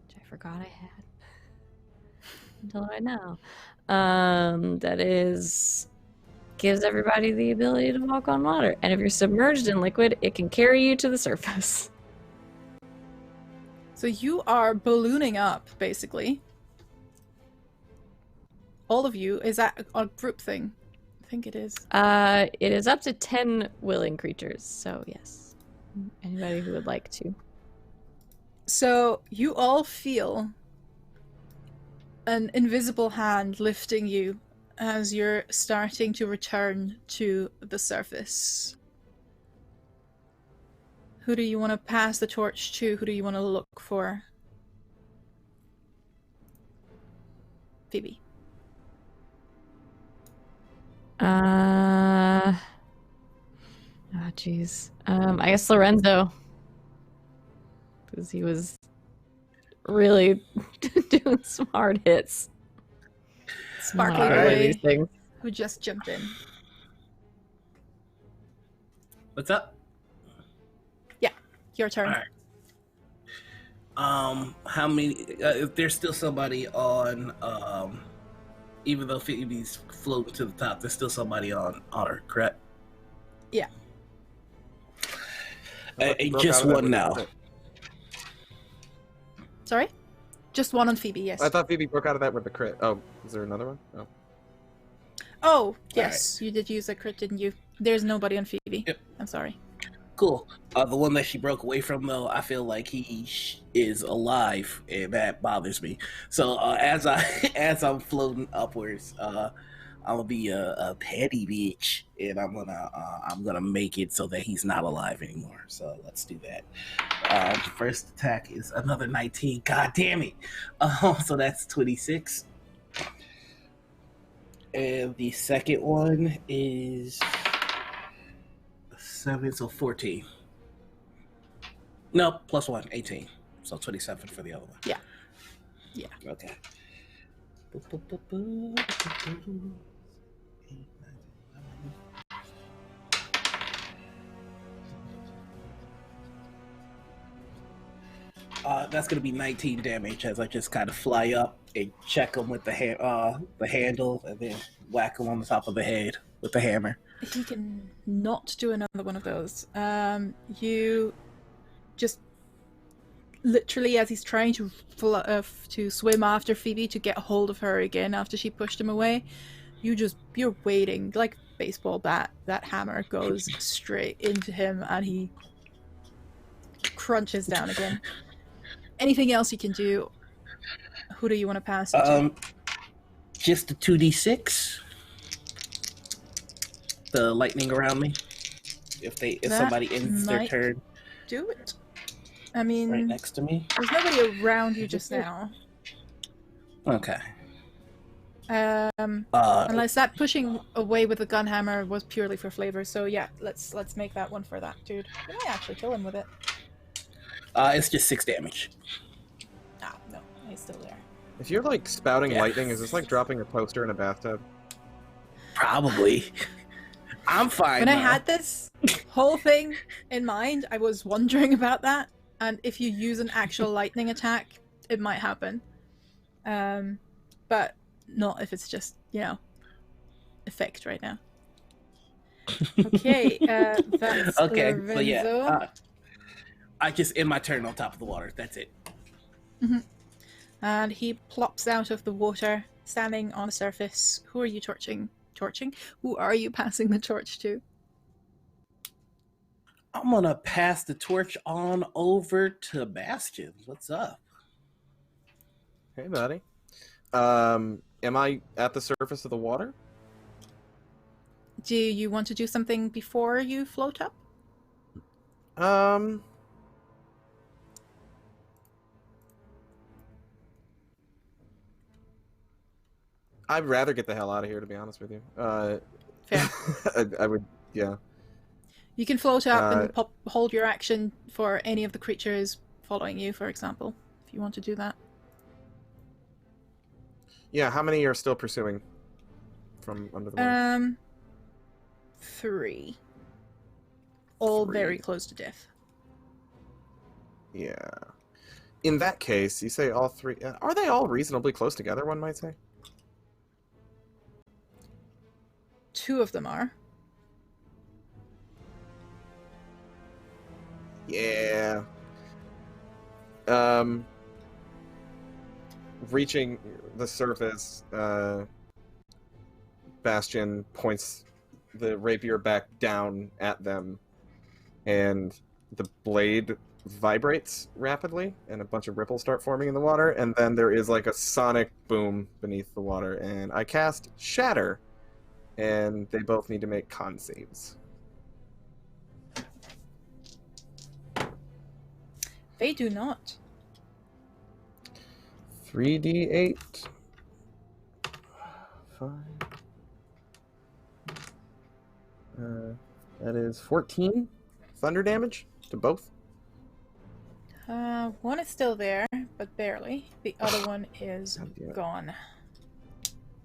Which I forgot I had until right now. That is... gives everybody the ability to walk on water. And if you're submerged in liquid, it can carry you to the surface. So you are ballooning up, basically. All of you. Is that a group thing? I think it is. It is up to 10 willing creatures, so yes. Anybody who would like to. So you all feel an invisible hand lifting you as you're starting to return to the surface. Who do you want to pass the torch to? Who do you want to look for? Phoebe. Oh, jeez. I guess Lorenzo. Because he was really doing some hard hits. Sparkly Not really Ray, these things. who just jumped in. What's up? Your turn. All right. How many? If there's still somebody on, even though Phoebe's floating to the top, there's still somebody on her, correct? Yeah. Just one now. Sorry? Just one on Phoebe, yes. I thought Phoebe broke out of that with the crit. Oh, is there another one? Oh. Oh, yes. You did use a crit, didn't you? There's nobody on Phoebe. Yep. I'm sorry. Cool. The one that she broke away from, though, I feel like he is alive, and that bothers me. So as I as I'm floating upwards, I'm gonna be a petty bitch, and I'm gonna make it so that he's not alive anymore. So let's do that. First attack is another 19. God damn it! So that's 26, and the second one is 7, so 14. No, plus 1, 18. So 27 for the other one. Yeah. Yeah. Okay. That's gonna be 19 damage as I just kind of fly up and check him with the handle, and then whack him on the top of the head with the hammer. He can not do another one of those. You just literally, as he's trying to swim after Phoebe to get hold of her again after she pushed him away, you're waiting like baseball bat. That hammer goes straight into him, and he crunches down again. Anything else you can do? Who do you want to pass it to? Just the 2d6. The lightning around me. If somebody ends their turn, do it. I mean, right next to me. There's nobody around you just now. Okay. Unless that pushing away with the gun hammer was purely for flavor. So yeah, let's make that one for that dude. You might actually kill him with it. It's just 6 damage. Ah, no, he's still there. If you're like spouting lightning, is this like dropping a poster in a bathtub? Probably. I'm fine. When I had this whole thing in mind, I was wondering about that. And if you use an actual lightning attack, it might happen. But not if it's just, effect right now. Okay, that's okay. Lorenzo. So yeah, I just end my turn on top of the water. That's it. Mm-hmm. And he plops out of the water, standing on the surface. Who are you torching? Who are you passing the torch to? I'm gonna pass the torch on over to Bastion. What's up? Hey, buddy. Am I at the surface of the water? Do you want to do something before you float up? I'd rather get the hell out of here, to be honest with you. Fair. I would, yeah. You can float up and hold your action for any of the creatures following you, for example, if you want to do that. Yeah, how many are still pursuing from under the water? 3. All 3. very close to death. Yeah. In that case, you say all 3... are they all reasonably close together, one might say? 2 of them are. Yeah. Reaching the surface, Bastion points the rapier back down at them, and the blade vibrates rapidly, and a bunch of ripples start forming in the water, and then there is like a sonic boom beneath the water, and I cast Shatter, and they both need to make con saves. They do not. 3d8. 5. That is 14 thunder damage to both. One is still there, but barely. The other one is gone.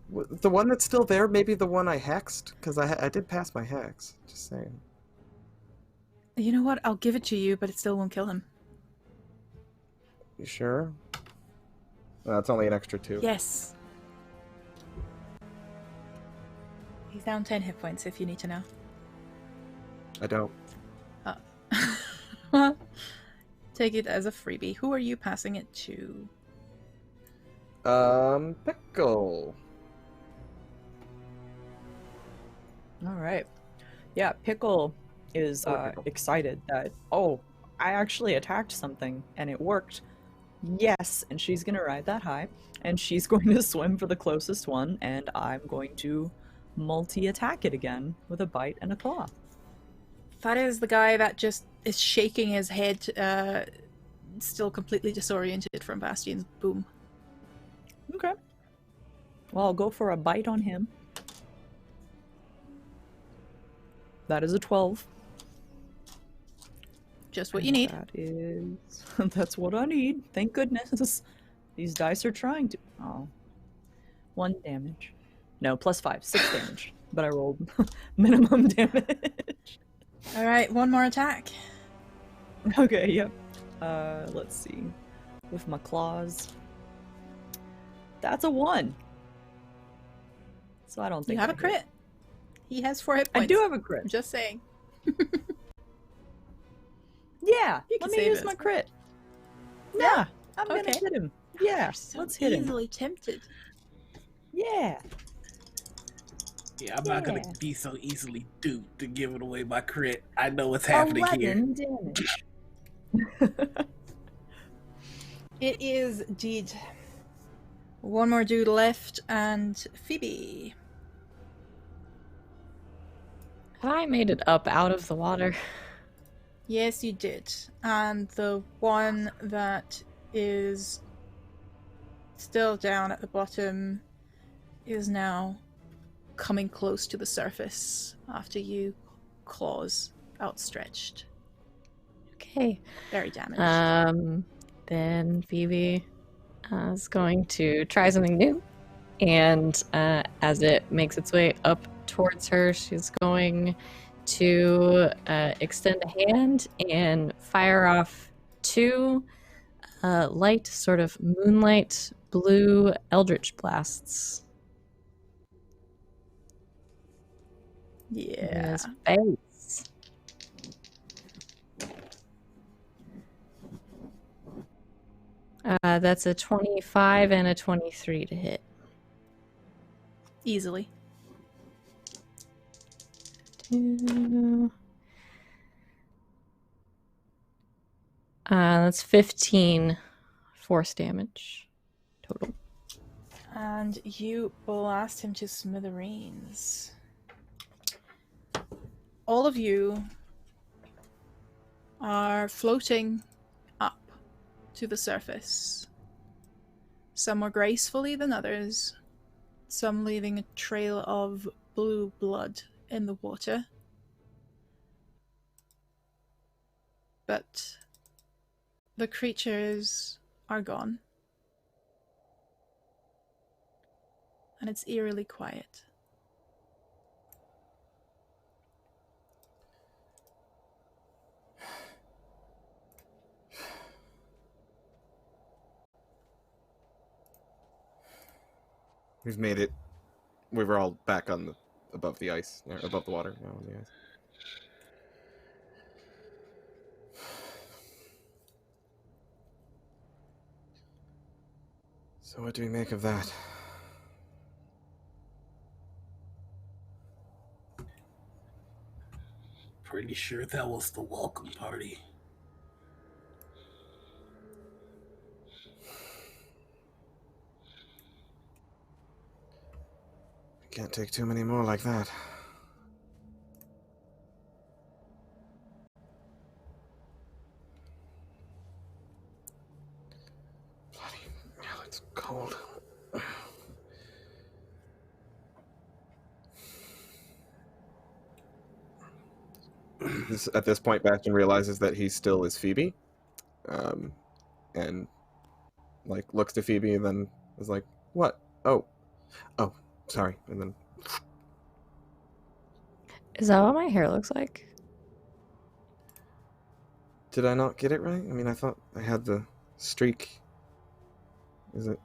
The one that's still there, maybe the one I hexed? Because I did pass my hex. Just saying. You know what? I'll give it to you, but it still won't kill him. You sure? It's only an extra 2. Yes. He's down 10 hit points if you need to know. I don't. Well, take it as a freebie. Who are you passing it to? Pickle. All right. Yeah, Pickle is excited that, oh, I actually attacked something and it worked. Yes, and she's gonna ride that high, and she's going to swim for the closest one, and I'm going to multi-attack it again with a bite and a claw. That is the guy that just is shaking his head, still completely disoriented from Bastion's boom. Okay. Well, I'll go for a bite on him. That is a 12. Just what you need. That is... That's what I need. Thank goodness. These dice are trying to... Oh. 1 damage. No, +5. 6 damage. But I rolled minimum damage. Alright, one more attack. Okay, yep. Let's see. With my claws. That's a 1. So I don't think You have I a crit. hit. He has 4 hit points. I do have a crit. I'm just saying. Yeah, You let can me save use it. my crit. Yeah, I'm gonna Okay. hit him. Yeah, You're so let's hit him. easily tempted. Yeah. Yeah, I'm not gonna Yeah. be so easily duped to giving away my crit. I know what's happening here. 11 damage. It is indeed. One more dude left, and Phoebe. Have I made it up out of the water? Yes, you did. And the one that is still down at the bottom is now coming close to the surface after you claws outstretched. Okay. Very damaged. Then Phoebe is going to try something new. And as it makes its way up towards her, she's going to extend a hand and fire off 2 light, sort of moonlight blue eldritch blasts. Yeah. His face. That's a 25 and a 23 to hit. Easily. That's 15 force damage total. And you blast him to smithereens. All of you are floating up to the surface. Some more gracefully than others, some leaving a trail of blue blood in the water. But the creatures are gone. And it's eerily quiet. We've made it. We were all back on the above the ice, or above the water, now on the ice. So what do we make of that? Pretty sure that was the welcome party. Can't take too many more like that. Bloody hell, it's cold. At this point, Bastion realizes that he still is Phoebe, and like looks to Phoebe and then is like, "What? Oh, sorry." And then Is that what my hair looks like? did I not get it right? I mean, I thought I had the streak. Is it?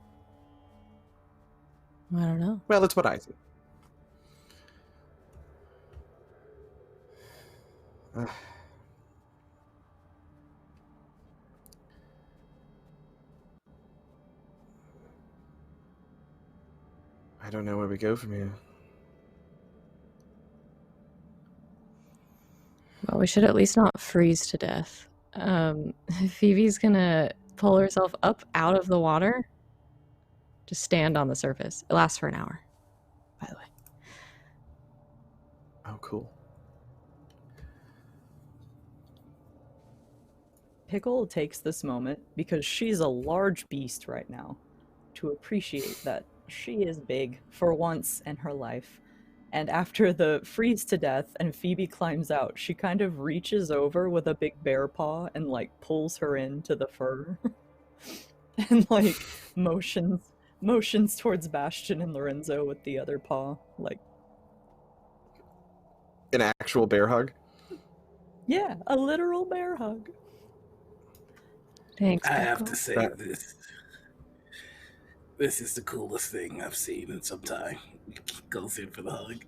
I don't know. Well, it's what I see. I don't know where we go from here. Well, we should at least not freeze to death. Phoebe's gonna pull herself up out of the water. Just stand on the surface. It lasts for an hour, by the way. Oh, cool. Pickle takes this moment, because she's a large beast right now, to appreciate that she is big for once in her life. And after the freeze to death and Phoebe climbs out, she kind of reaches over with a big bear paw and like pulls her into the fur. And like motions towards Bastion and Lorenzo with the other paw. Like, An actual bear hug? yeah, a literal bear hug. Thanks, I have Pickle. to say this is the coolest thing I've seen in some time. Goes in for the hug.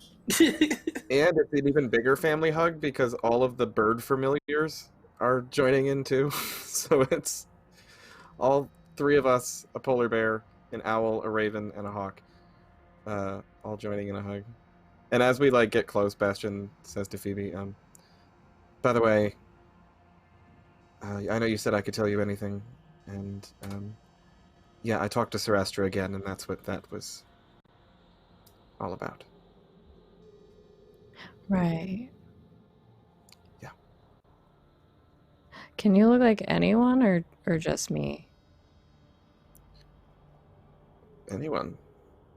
And it's an even bigger family hug because all of the bird familiars are joining in too. So it's all three of us, a polar bear, an owl, a raven, and a hawk, all joining in a hug. And as we like get close, Bastion says to Phoebe, by the way, I know you said I could tell you anything, and yeah, I talked to Serestra again, and that's what that was all about. Right. Yeah. Can you look like anyone or just me? Anyone.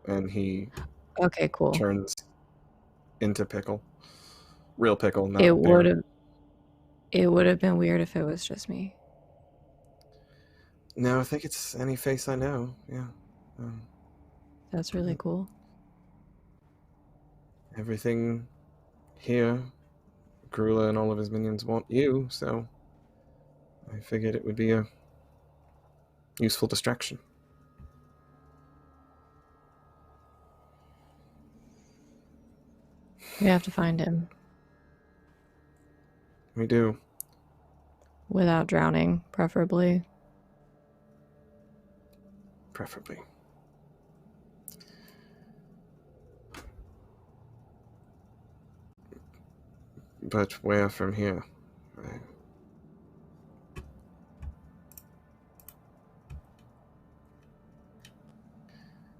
And he Okay, cool. turns into Pickle. Real Pickle, not It bear. would have been weird if it was just me. No, I think it's any face I know. Yeah. That's really cool. Everything here, Gruulah and all of his minions want you, so I figured it would be a useful distraction. We have to find him We do. without drowning, preferably. Preferably. But where from here?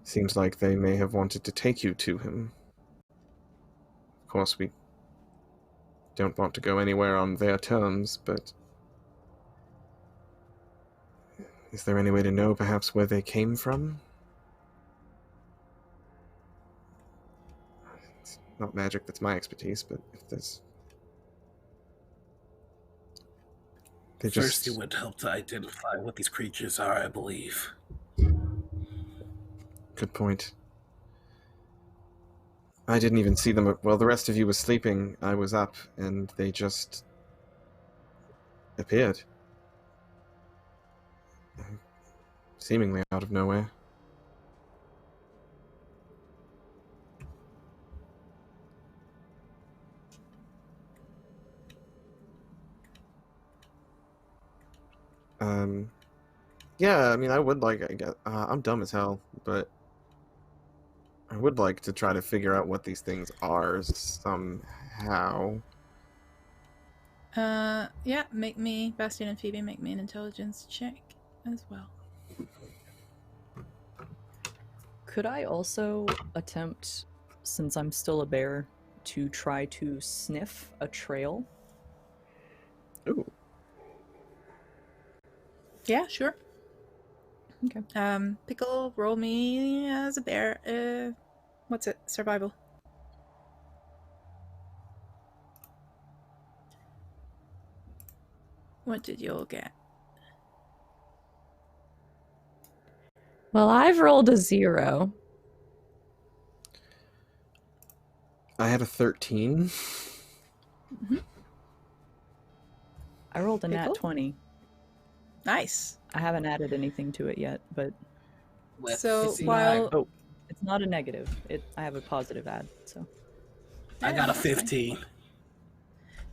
Seems like they may have wanted to take you to him. Of course, we don't want to go anywhere on their terms, but is there any way to know perhaps where they came from? It's not magic that's my expertise, but if there's... First, it would help to identify what these creatures are, I believe. Good point. I didn't even see them. Well, the rest of you was sleeping. I was up, and they just appeared. Seemingly out of nowhere. Yeah, I mean, I would like, I guess, I'm dumb as hell, but I would like to try to figure out what these things are somehow. Yeah, make me, Bastion and Phoebe, make me an intelligence check as well. Could I also attempt, since I'm still a bear, to try to sniff a trail? Ooh. Yeah, sure. Okay. Pickle, roll me as a bear. What's it? Survival. What did you all get? Well, I've rolled a 0. I had a 13. Mm-hmm. I rolled a nat Pickle? 20. Nice. I haven't added anything to it yet, but So while it's not a negative. I have a positive add, so. I got a that's fine. 15.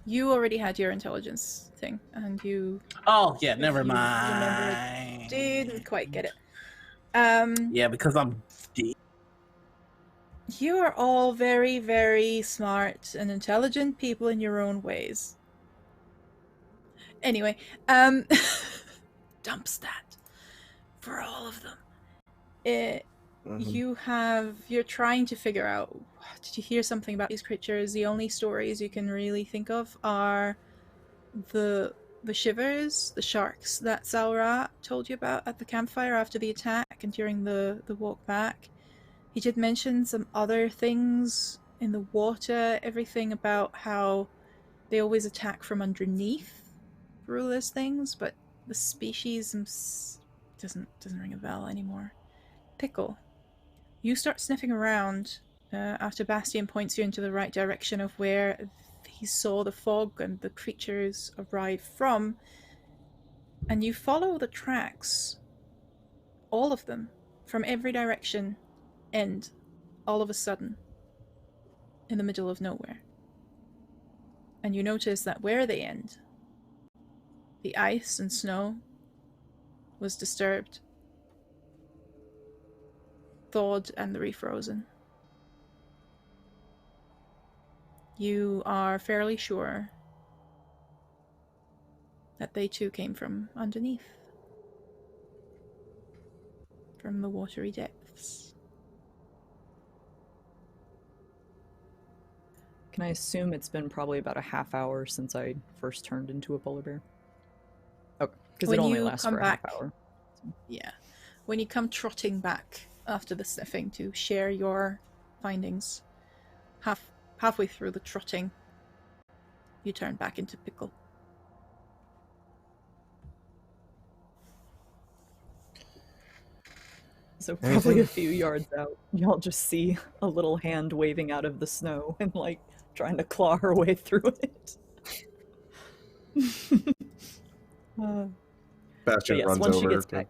You already had your intelligence thing, and you. Oh, yeah, if never you mind. Didn't quite get it. Yeah, because I'm deep. You are all very, very smart and intelligent people in your own ways. Anyway, dump stat for all of them. You're trying to figure out, did you hear something about these creatures? The only stories you can really think of are the shivers, the sharks that Salra told you about at the campfire after the attack and during the walk back. He did mention some other things in the water, everything about how they always attack from underneath Gruulah's things, but the species doesn't ring a bell anymore. Pickle, you start sniffing around after Bastian points you into the right direction of where he saw the fog and the creatures arrive from, and you follow the tracks, all of them, from every direction, end all of a sudden in the middle of nowhere. And you notice that where they end, the ice and snow was disturbed, thawed, and refrozen. You are fairly sure that they too came from underneath, from the watery depths. Can I assume it's been probably about a half hour since I first turned into a polar bear? Okay, because it only lasts for a half hour. Yeah. When you come trotting back after the sniffing to share your findings, halfway through the trotting, you turn back into Pickle. So probably a few yards out, y'all just see a little hand waving out of the snow and like trying to claw her way through it. Bastion yes, runs once she over gets to back.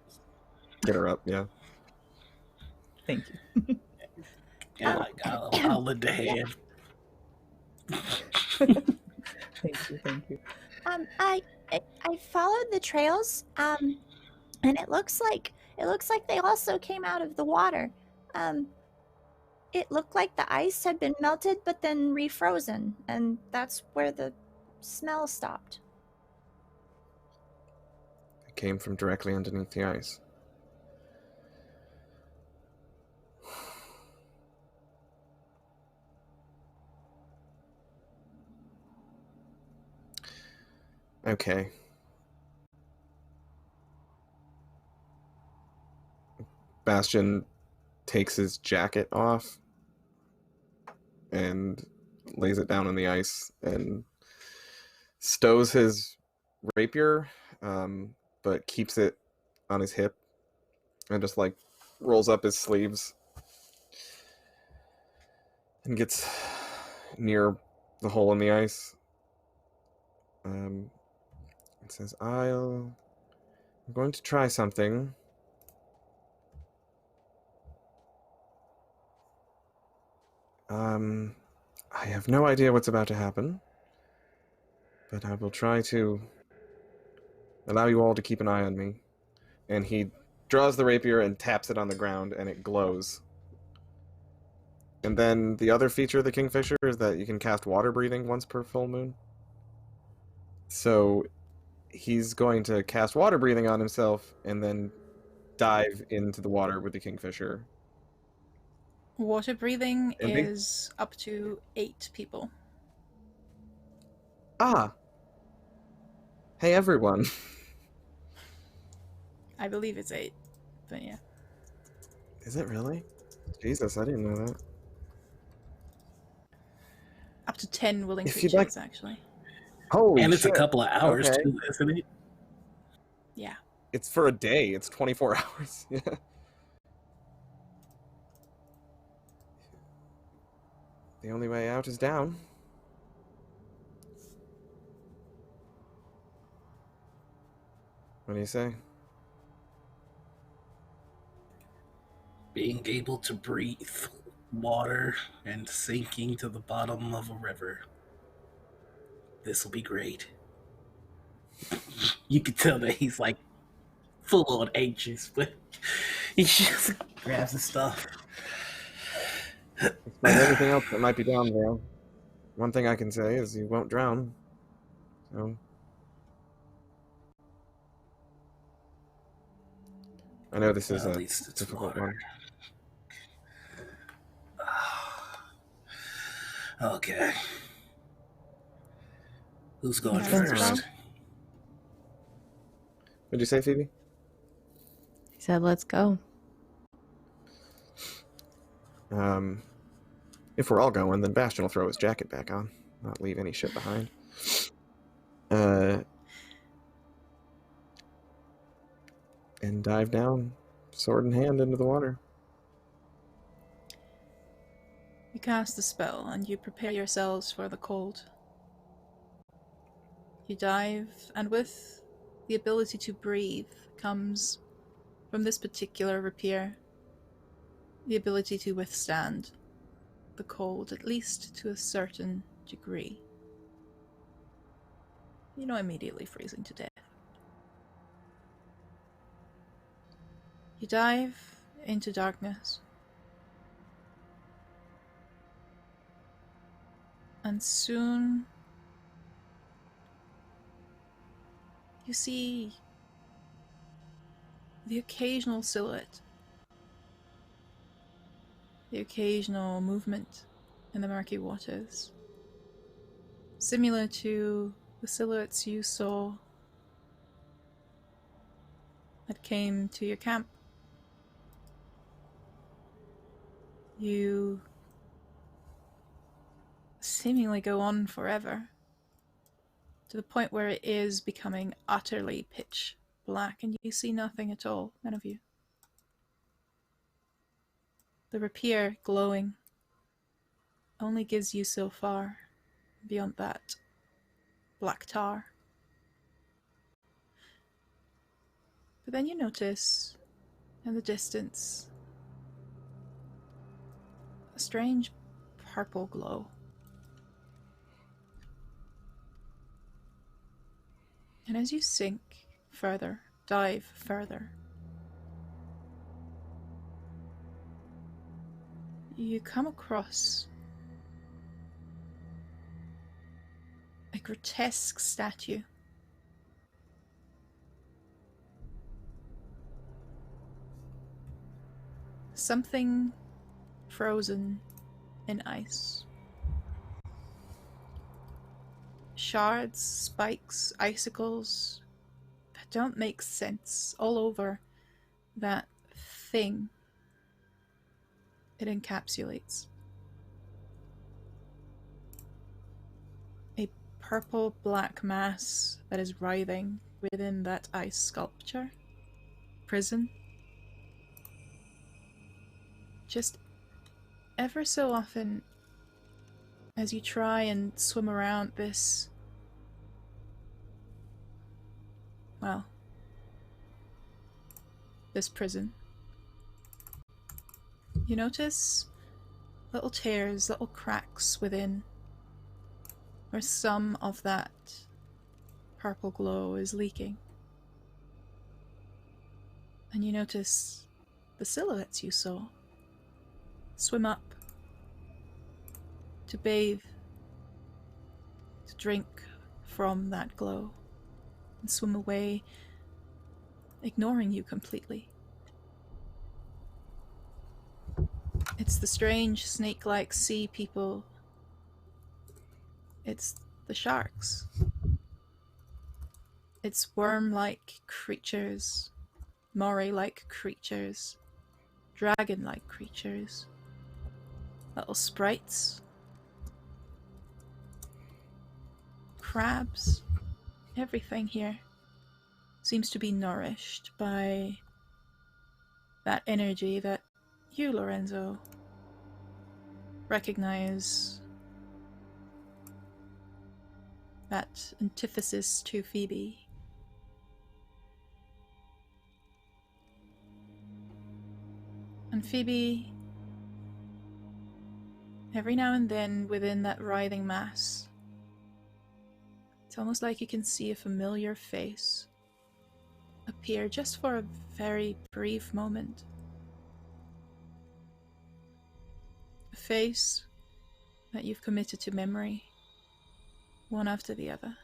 get her up. Yeah. Thank you. Yeah, I'll lend a hand. Thank you. I followed the trails, and it looks like they also came out of the water. It looked like the ice had been melted, but then refrozen, and that's where the smell stopped. It came from directly underneath the ice. Okay. Bastion takes his jacket off and lays it down on the ice and stows his rapier, but keeps it on his hip and just like rolls up his sleeves and gets near the hole in the ice. It says, I'm going to try something. I have no idea what's about to happen, but I will try to allow you all to keep an eye on me. And he draws the rapier and taps it on the ground, and it glows. And then the other feature of the Kingfisher is that you can cast water breathing once per full moon. So he's going to cast water breathing on himself and then dive into the water with the Kingfisher. Water breathing is up to 8 people. Ah! Hey, everyone. I believe it's 8, but yeah. Is it really? Jesus, I didn't know that. Up to 10 willing If creatures, you'd like... actually. Holy and it's shit. a couple of hours, okay. too, isn't it? Yeah. It's for a day. It's 24 hours. Yeah. The only way out is down. What do you say? Being able to breathe water and sinking to the bottom of a river. This will be great. You can tell that he's like full on anxious, but he just grabs the stuff. Despite everything else that might be down there, one thing I can say is you won't drown. So I know this is Well, a at least it's difficult water. one. Okay. Who's going Cast a Yes. spell. first? What'd you say, Phoebe? He said, let's go. If we're all going, then Bastion will throw his jacket back on, not leave any shit behind. And dive down, sword in hand, into the water. You cast the spell and you prepare yourselves for the cold. You dive, and with the ability to breathe comes, from this particular rapier, the ability to withstand the cold, at least to a certain degree. You're not immediately freezing to death. You dive into darkness, and soon you see the occasional silhouette, the occasional movement in the murky waters, similar to the silhouettes you saw that came to your camp. You seemingly go on forever, to the point where it is becoming utterly pitch black and you see nothing at all, none of you. The rapier glowing only gives you so far. Beyond that, black tar. But then you notice, in the distance, a strange purple glow. And as you sink further, dive further, you come across a grotesque statue. Something frozen in ice. Shards, spikes, icicles that don't make sense all over that thing it encapsulates. A purple-black mass that is writhing within that ice sculpture. Prison. Just ever so often, as you try and swim around this, well, this prison, you notice little tears, little cracks within, where some of that purple glow is leaking. And you notice the silhouettes you saw swim up to bathe, to drink from that glow, and swim away, ignoring you completely. It's the strange snake-like sea people. It's the sharks. It's worm-like creatures, moray-like creatures, dragon-like creatures, little sprites, crabs. Everything here seems to be nourished by that energy that you, Lorenzo, recognize, that antithesis to Phoebe. And Phoebe, every now and then within that writhing mass, it's almost like you can see a familiar face appear just for a very brief moment. A face that you've committed to memory, one after the other.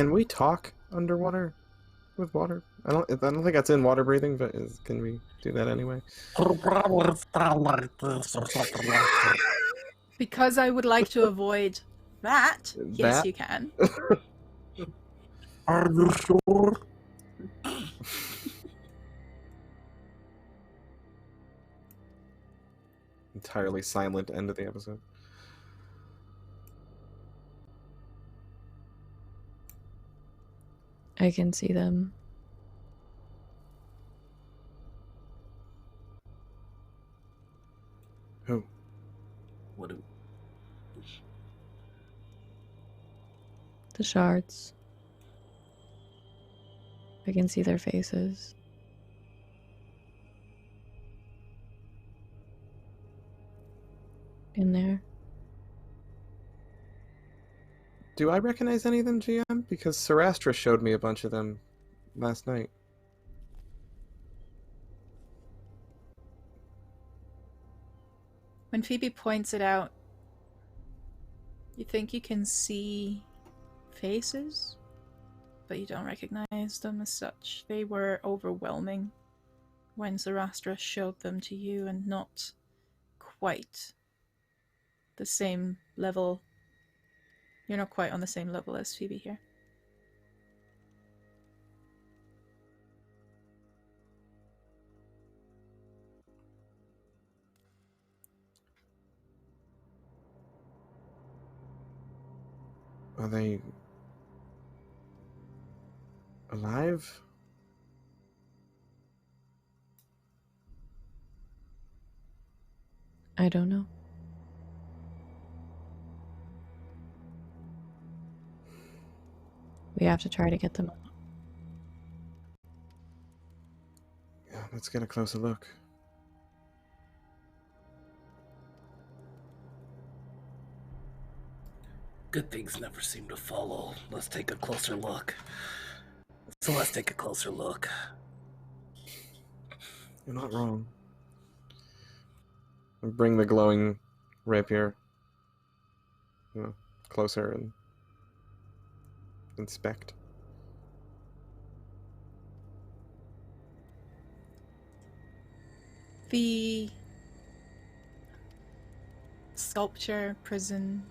Can we talk underwater with water? I don't think that's in water breathing, but can we do that anyway? Because I would like to avoid that, yes, That? you can. Are you sure? Entirely silent end of the episode. I can see them. Who? What do The shards. I can see their faces. In there. Do I recognize any of them, GM? Because Sarastra showed me a bunch of them last night. When Phoebe points it out, you think you can see faces, but you don't recognize them as such. They were overwhelming when Zarastra showed them to you, and not quite the same level. You're not quite on the same level as Phoebe here. Are they alive? I don't know. We have to try to get them out. Yeah, let's get a closer look. good things never seem to follow. Let's take a closer look. So let's take a closer look. You're not wrong. Bring the glowing rapier closer and inspect. The sculpture prison,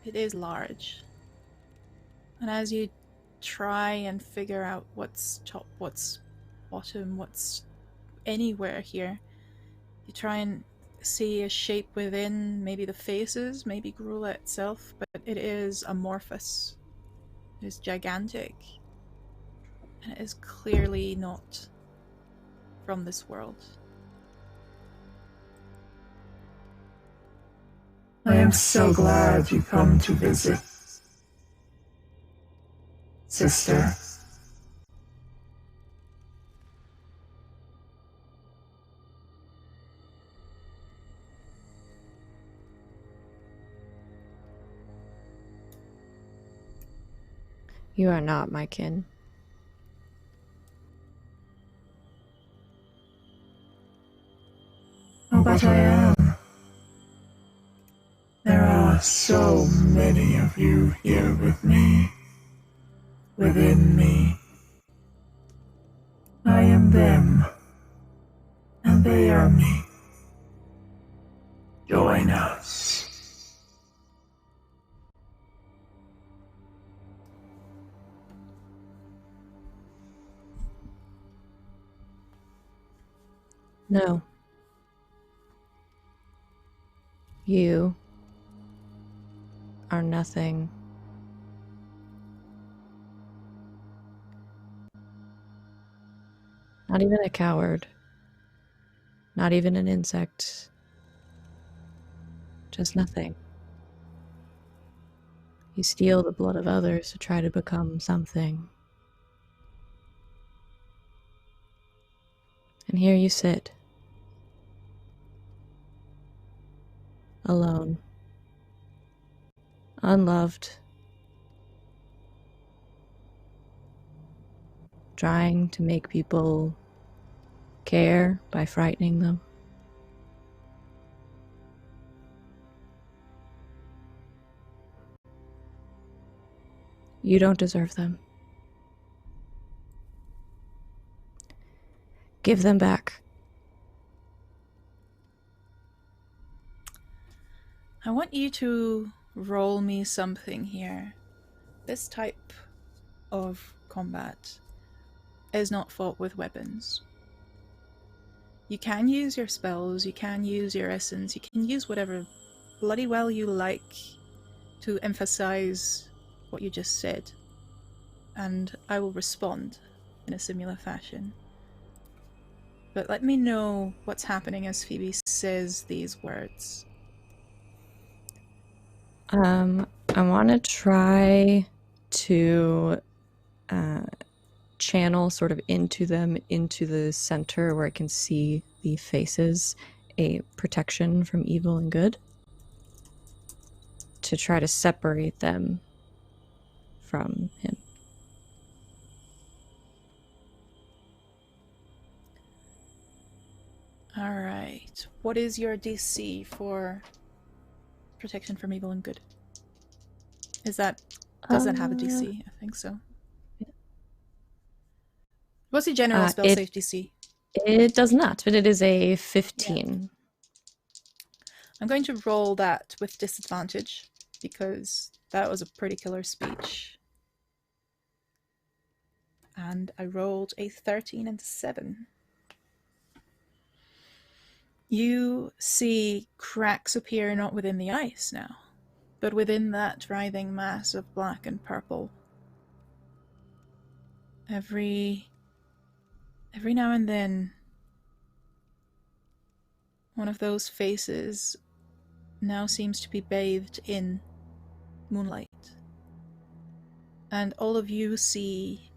it is large. And as you try and figure out what's top, what's bottom, what's anywhere here, you try and see a shape within, maybe the faces, maybe Gruulah itself, but it is amorphous. It is gigantic. And it is clearly not from this world. I am so glad you come to visit. Sister. You are not my kin. Oh, but I am. There are so many of you here with me, within me. I am them, and they are me. Join us. No. You are nothing. Not even a coward. Not even an insect. Just nothing. You steal the blood of others to try to become something. And here you sit. Alone. Unloved. Trying to make people care by frightening them. You don't deserve them. Give them back. I want you to roll me something here. This type of combat is not fought with weapons. You can use your spells, you can use your essence, you can use whatever bloody well you like to emphasize what you just said. And I will respond in a similar fashion. But let me know what's happening as Phoebe says these words. I want to try to channel sort of into them, into the center where I can see the faces, a protection from evil and good, to try to separate them from him. Alright. What is your DC for protection from evil and good? Is that... does that have a DC? I think so. What's the general spell save DC? It does not, but it is a 15. Yeah. I'm going to roll that with disadvantage, because that was a pretty killer speech. And I rolled a 13 and a 7. You see cracks appear not within the ice now, but within that writhing mass of black and purple. Every now and then, one of those faces now seems to be bathed in moonlight. And all of you see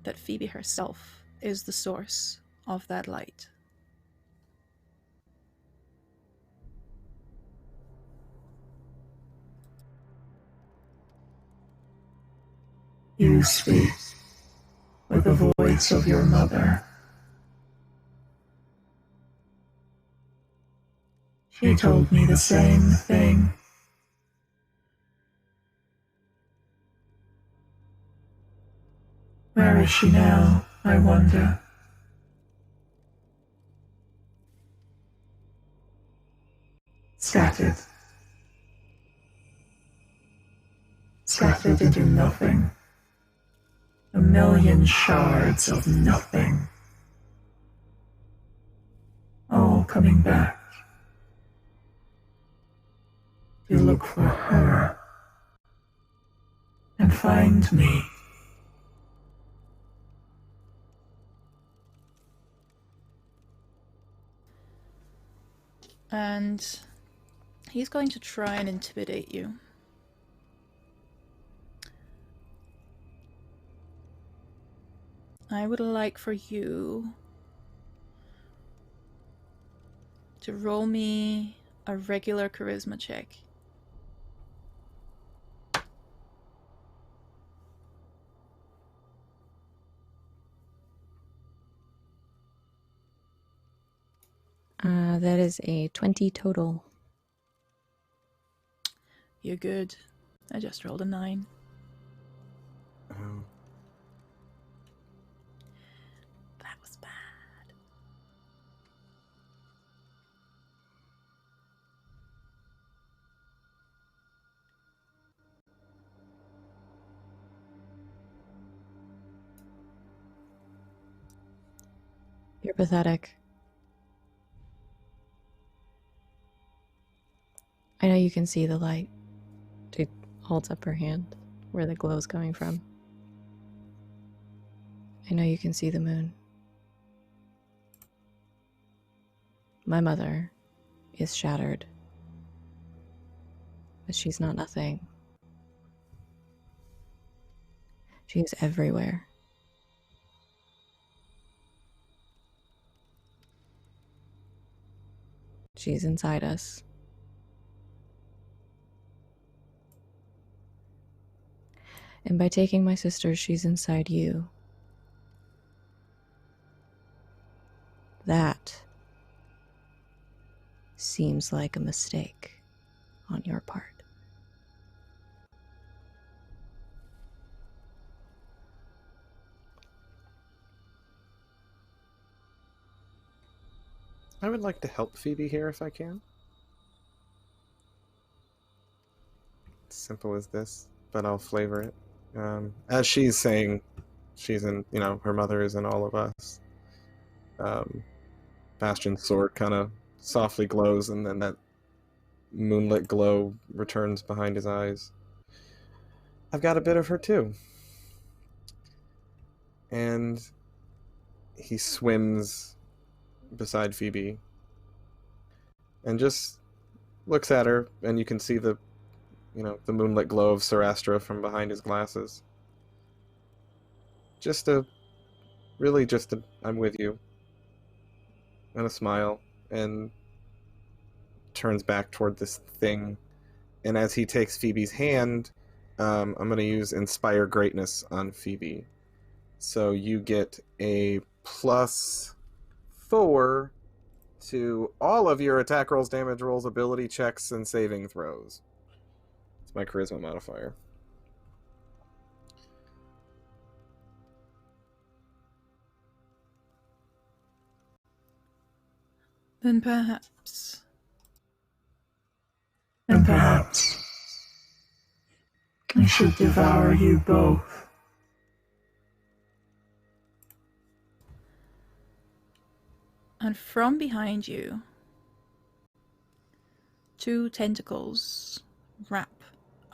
that Phoebe herself is the source of that light. You speak with the voice of your mother. She told me the same thing. Where is she now, I wonder? Scattered. Scattered into nothing. A million shards of nothing. All coming back to look for her and find me. And he's going to try and intimidate you. I would like for you to roll me a regular charisma check. That is a 20 total. You're good. I just rolled a 9. That was bad. You're pathetic. I know you can see the light. She holds up her hand where the glow's coming from. I know you can see the moon. My mother is shattered, but she's not nothing. She is everywhere. She's inside us. And by taking my sister, she's inside you. That seems like a mistake on your part. I would like to help Phoebe here if I can. Simple as this, but I'll flavor it. As she's saying, she's in, her mother is in all of us. Bastion's sword kind of softly glows, and then that moonlit glow returns behind his eyes. I've got a bit of her too. And he swims beside Phoebe and just looks at her, and you can see the moonlit glow of Sarastra from behind his glasses. I'm with you. And a smile, and turns back toward this thing. And as he takes Phoebe's hand, I'm going to use Inspire Greatness on Phoebe. So you get a +4 to all of your attack rolls, damage rolls, ability checks, and saving throws. It's my charisma modifier. Then perhaps. And perhaps I should devour you both. And from behind you, 2 tentacles wrap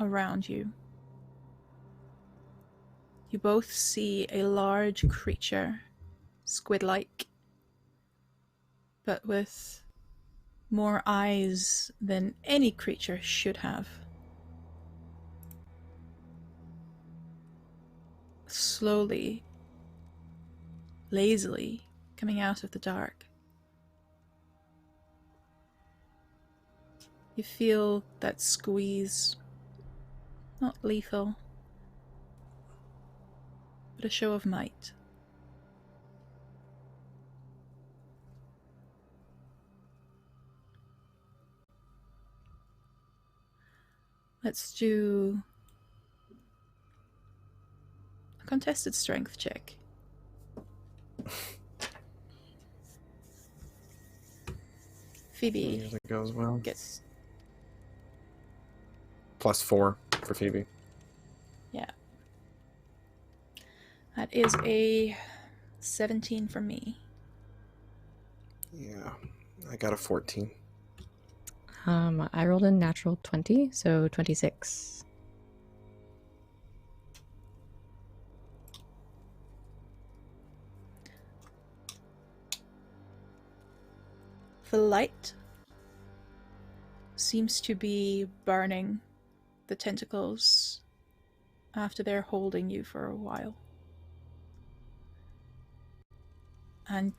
around you. You both see a large creature, squid-like, but with more eyes than any creature should have. Slowly, lazily coming out of the dark. You feel that squeeze, not lethal, but a show of might. Let's do a contested strength check. Phoebe Usually goes well. gets +4 for Phoebe. Yeah. That is a 17 for me. Yeah, I got a 14. I rolled a natural 20, so 26. The light seems to be burning the tentacles after they're holding you for a while. And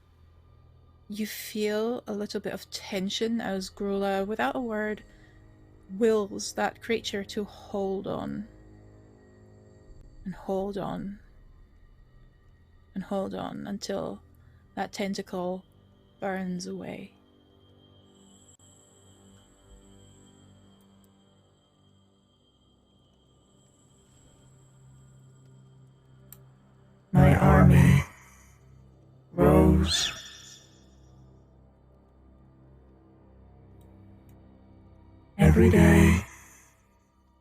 you feel a little bit of tension as Gruulah, without a word, wills that creature to hold on. And hold on. And hold on until that tentacle burns away. My army rose. Every day,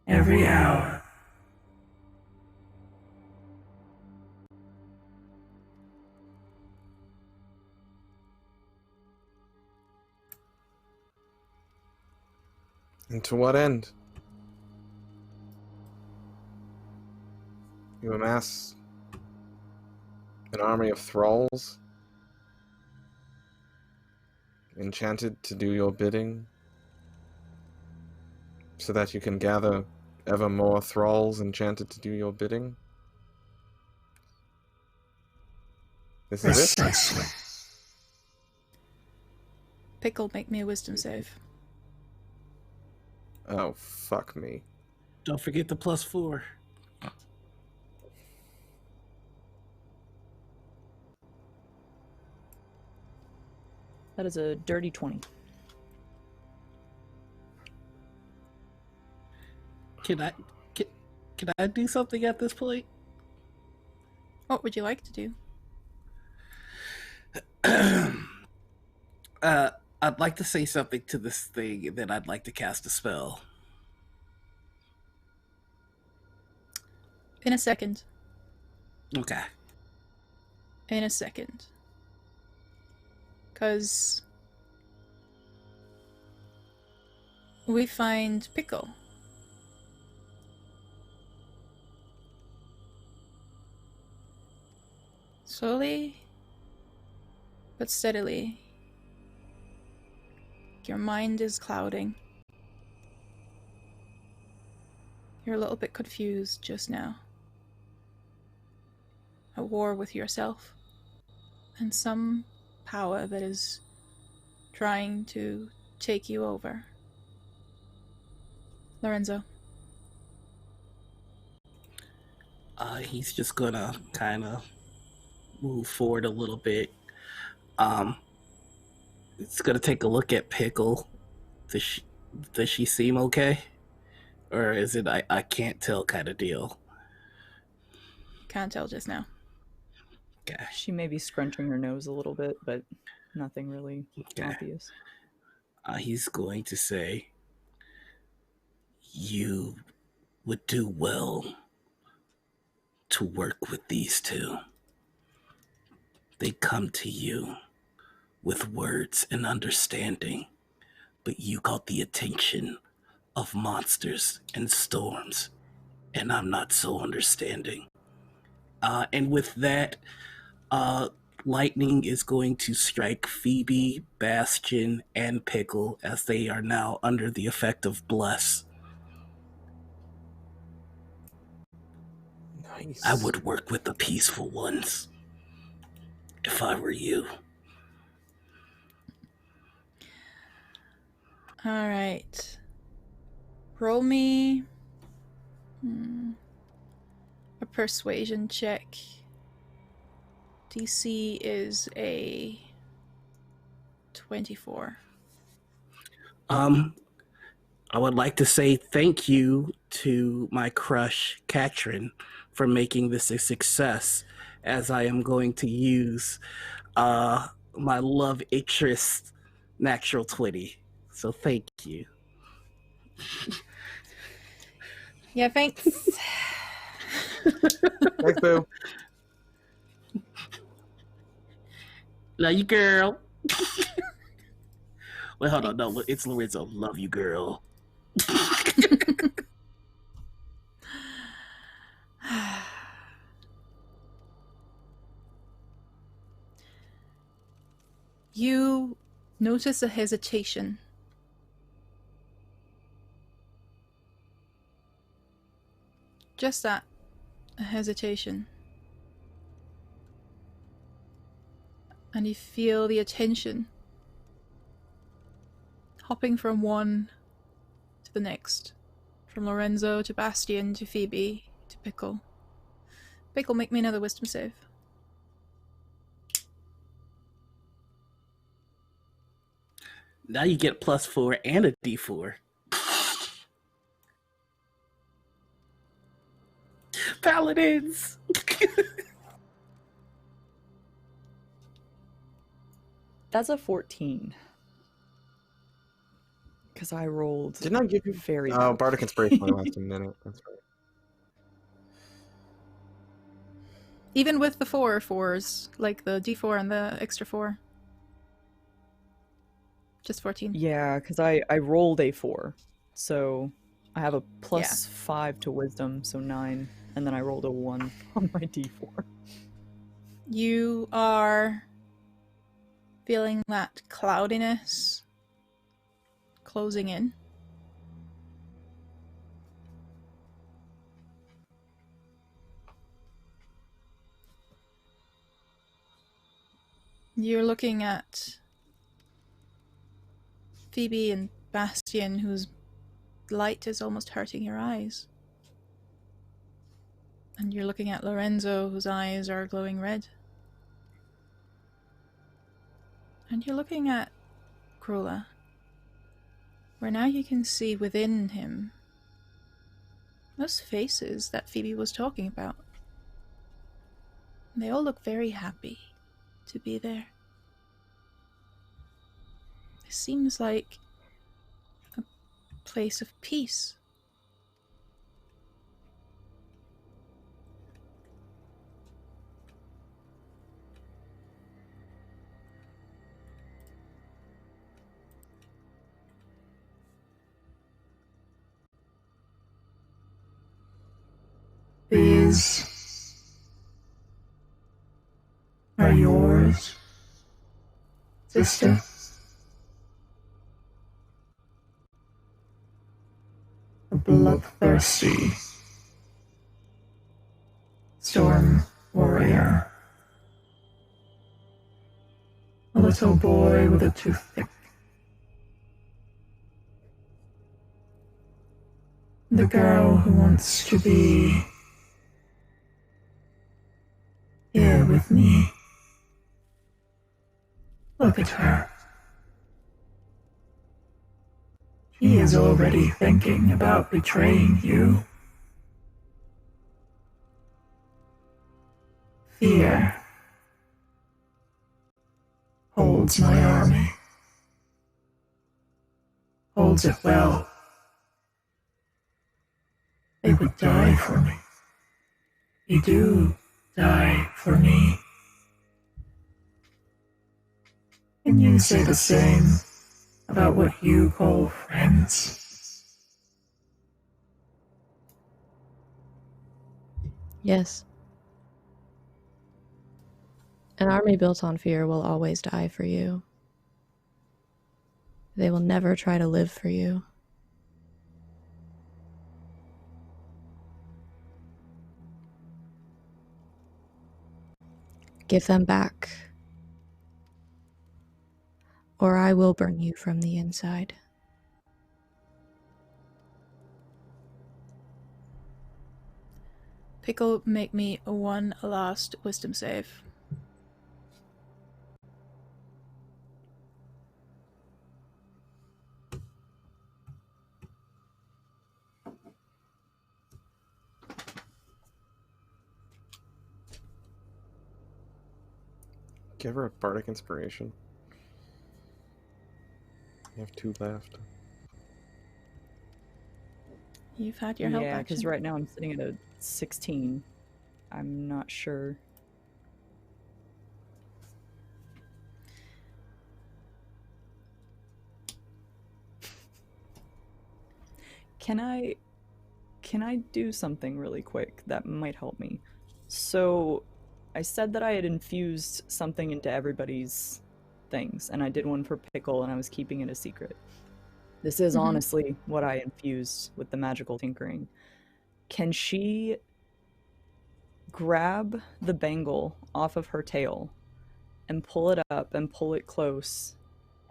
every hour. And to what end? You amass an army of thralls, enchanted to do your bidding, so that you can gather ever more thralls enchanted to do your bidding? This is it? Precisely. Pickle, make me a wisdom save. Oh, fuck me. Don't forget the +4. That is a dirty 20. Can I do something at this point? What would you like to do? I'd like to say something to this thing, and then I'd like to cast a spell. In a second. Okay. In a second. Because we find Pickle. Slowly, but steadily, your mind is clouding. You're a little bit confused just now. At war with yourself and some power that is trying to take you over. Lorenzo. He's just gonna kind of move forward a little bit. It's gonna take a look at Pickle. Does she seem okay? Or is it I can't tell kind of deal? Can't tell just now. Okay. She may be scrunching her nose a little bit, but nothing really obvious. He's going to say, you would do well to work with these two. They come to you with words and understanding, but you got the attention of monsters and storms, and I'm not so understanding. And with that, lightning is going to strike Phoebe, Bastion, and Pickle as they are now under the effect of Bless. Nice. I would work with the peaceful ones if I were you. Alright. Roll me a persuasion check. DC is a 24. I would like to say thank you to my crush, Katrin, for making this a success, as I am going to use my love interest natural 20. So thank you. Yeah, thanks. Thanks, Boo. Love you, girl. Wait, hold on. No, it's Lorenzo. Love you, girl. You notice a hesitation. Just that, a hesitation. And you feel the attention hopping from one to the next. From Lorenzo to Bastion to Phoebe to Pickle. Pickle, make me another wisdom save. Now you get +4 and a D4. Paladins! That's a 14. Because I rolled. Didn't I give you very Oh, low. Bardic Inspiration only lasts a minute. That's right. Even with the 4s, like the D4 and the extra 4. Just 14. Yeah, because I rolled a 4. So I have a +5 to wisdom, so 9. And then I rolled a 1 on my d4. You are feeling that cloudiness closing in. You're looking at Phoebe and Bastion, whose light is almost hurting your eyes. And you're looking at Lorenzo, whose eyes are glowing red. And you're looking at Gruulah, where now you can see within him those faces that Phoebe was talking about. They all look very happy to be there. It seems like a place of peace. These are yours, sister. A bloodthirsty storm warrior. A little boy with a toothpick. The girl who wants to be here with me. Look at her. She is already thinking about betraying you. Fear holds my army. Holds it well. They would die for me. They do die for me. Can you say the same about what you call friends? Yes. An army built on fear will always die for you. They will never try to live for you. Give them back, or I will burn you from the inside. Pickle, make me one last wisdom save. Give her a bardic inspiration. You have 2 left. You've had your help Yeah, action. because right now I'm sitting at a 16. I'm not sure. Can I do something really quick that might help me? So I said that I had infused something into everybody's things, and I did one for Pickle, and I was keeping it a secret. This is honestly what I infused with the magical tinkering. Can she grab the bangle off of her tail and pull it up and pull it close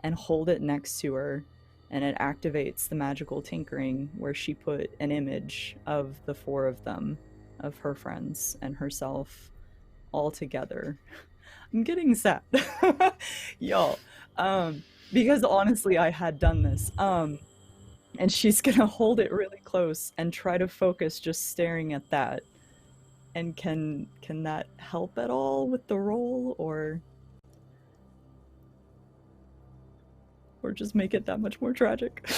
and hold it next to her, and it activates the magical tinkering where she put an image of the 4 of them, of her friends and herself, all together. I'm getting sad. Y'all. Because honestly, I had done this. And she's gonna hold it really close and try to focus just staring at that. And can that help at all with the roll, or just make it that much more tragic?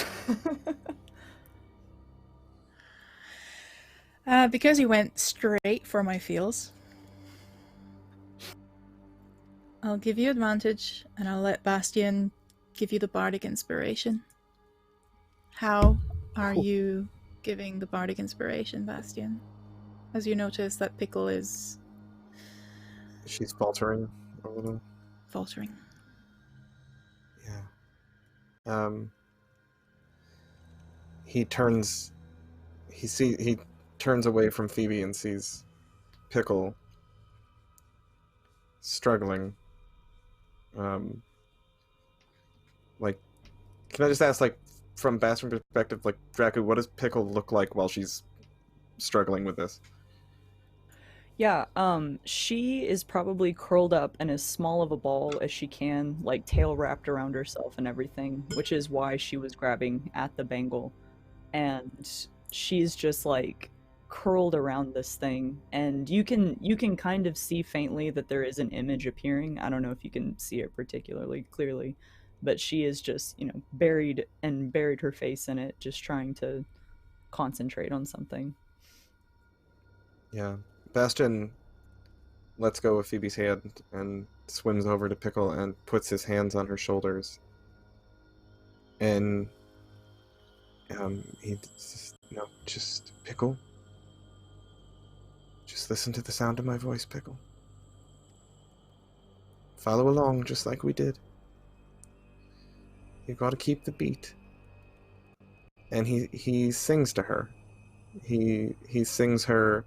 Because you went straight for my feels, I'll give you advantage, and I'll let Bastian give you the bardic inspiration. How are you giving the bardic inspiration, Bastian? As you notice that Pickle is... She's faltering a little. faltering. Yeah. He turns away from Phoebe and sees Pickle struggling. Like, can I just ask, like, from Bastion's perspective, like, Dracu, what does Pickle look like while she's struggling with this? Yeah, she is probably curled up in as small of a ball as she can, like tail wrapped around herself and everything, which is why she was grabbing at the bangle. And she's just like curled around this thing, and you can kind of see faintly that there is an image appearing. I don't know if you can see it particularly clearly, but she is just, buried her face in it, just trying to concentrate on something. Yeah. Bastion lets go of Phoebe's hand and swims over to Pickle and puts his hands on her shoulders. And he says, just Pickle. Just listen to the sound of my voice, Pickle. Follow along just like we did. You gotta keep the beat. And he sings to her. He sings her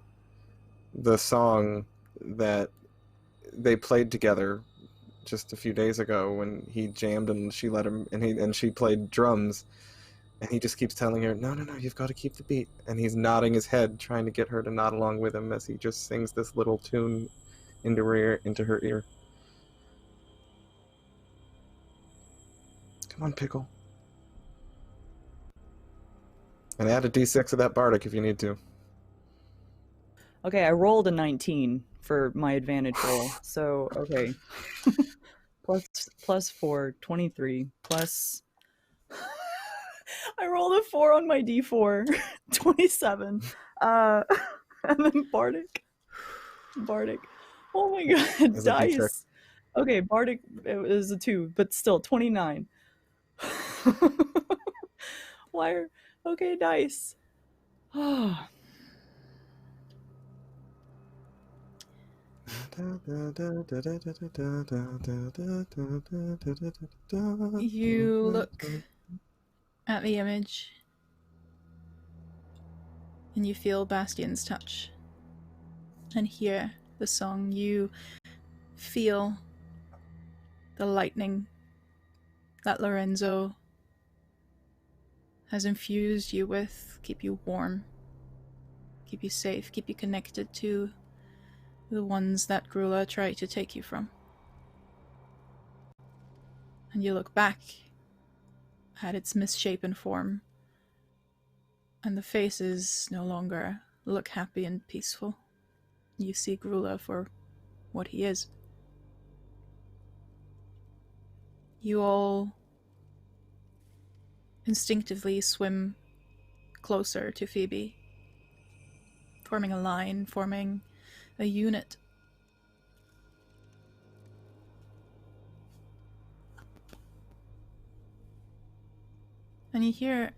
the song that they played together just a few days ago when he jammed and she let him, and she played drums, and he just keeps telling her, no, you've got to keep the beat, and he's nodding his head trying to get her to nod along with him as he just sings this little tune into her ear. Come on, Pickle. And add a d6 of that bardic if you need to. Okay, I rolled a 19 for my advantage roll. So, okay. plus 4, 23, plus... I rolled a 4 on my d4, 27. And then Bardic. Oh my god, As dice. Okay, Bardic, it was a 2, but still, 29. Why are... Okay, dice. You look at the image and you feel Bastion's touch and hear the song. You feel the lightning that Lorenzo has infused you with, keep you warm, keep you safe, keep you connected to the ones that Gruulah tried to take you from. And you look back at its misshapen form, and the faces no longer look happy and peaceful. You see Gruulah for what he is. You all instinctively swim closer to Phoebe, forming a line, forming a unit. And you hear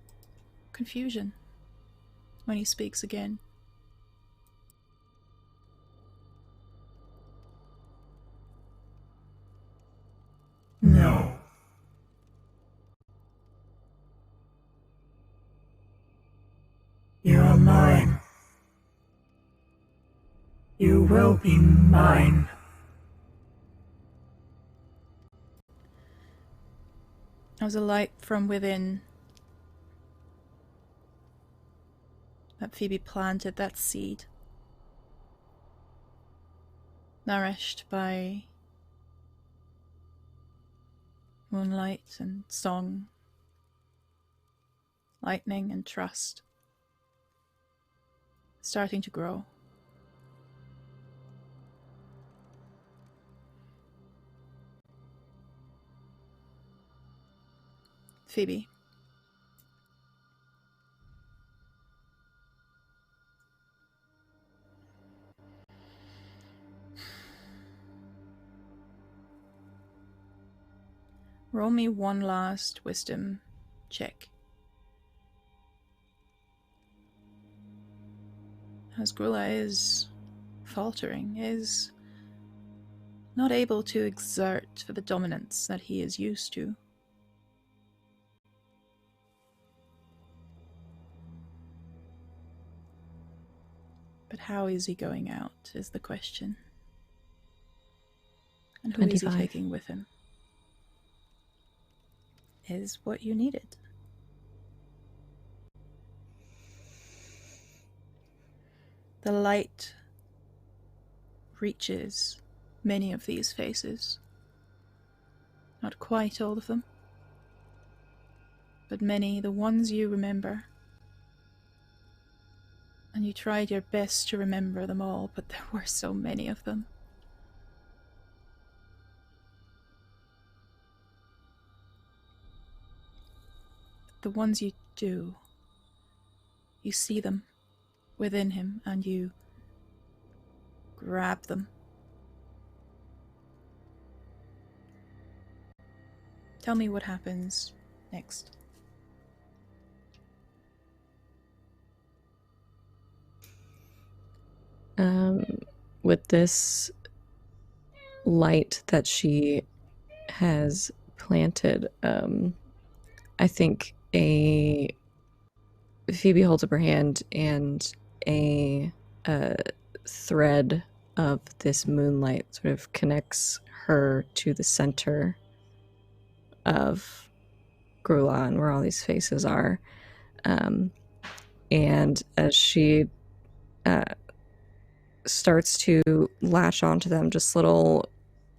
confusion when he speaks again. No. You are mine. You will be mine. As a light from within that Phoebe planted that seed, nourished by moonlight and song, lightning and trust, starting to grow. Phoebe. Roll me one last wisdom check. As Gruulah is faltering, is not able to exert the dominance that he is used to. But how is he going out is the question. And who is he 25. taking with him? Is what you needed. The light reaches many of these faces. Not quite all of them, but many, the ones you remember. And you tried your best to remember them all, but there were so many of them. the ones you do, you see them within him and you grab them. Tell me what happens next. With this light that she has planted, I think Phoebe holds up her hand and a thread of this moonlight sort of connects her to the center of Gruulah and where all these faces are. And as she starts to latch onto them, just little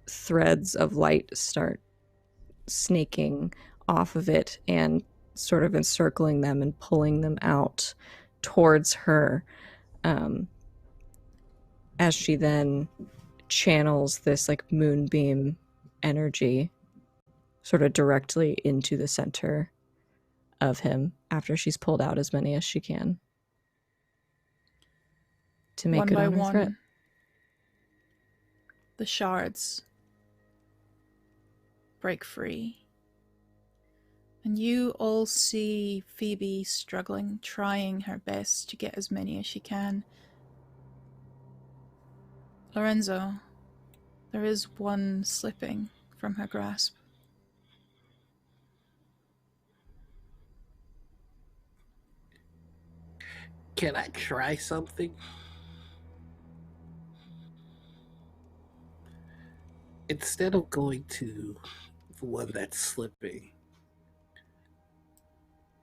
threads of light start snaking off of it and sort of encircling them and pulling them out towards her, as she then channels this like moonbeam energy sort of directly into the center of him after she's pulled out as many as she can to make One good by on her one, threat. the shards break free. And you all see Phoebe struggling, trying her best to get as many as she can. Lorenzo, there is one slipping from her grasp. Can I try something? Instead of going to the one that's slipping,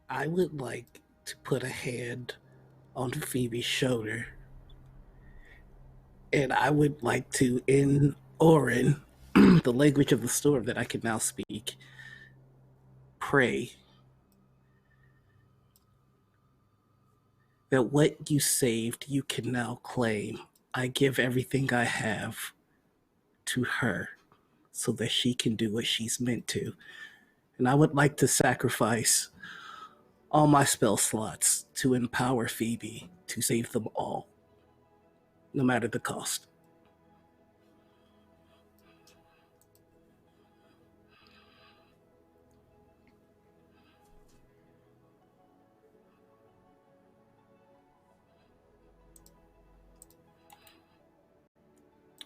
I would like to put a hand on Phoebe's shoulder. And I would like to, in Orin, the language of the storm that I can now speak, pray that what you saved, you can now claim. I give everything I have to her so that she can do what she's meant to. And I would like to sacrifice all my spell slots to empower Phoebe to save them all, no matter the cost.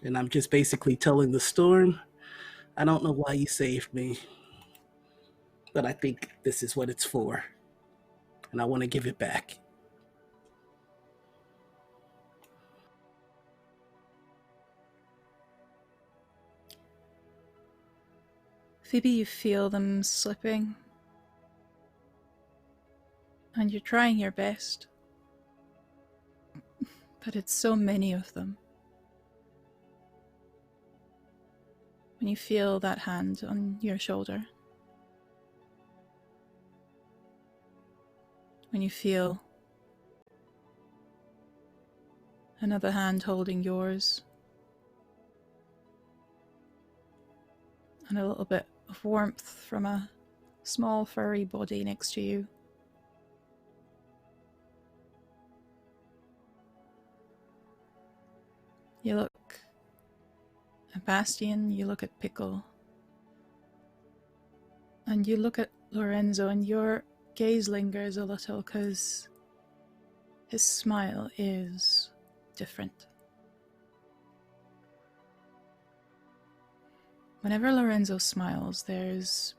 And I'm just basically telling the storm, I don't know why you saved me, but I think this is what it's for. And I want to give it back. Phoebe, you feel them slipping. And you're trying your best. But it's so many of them. When you feel that hand on your shoulder. When you feel another hand holding yours. And a little bit of warmth from a small furry body next to you. You look at Bastian, you look at Pickle, and you look at Lorenzo, and your gaze lingers a little because his smile is different. Whenever Lorenzo smiles, there's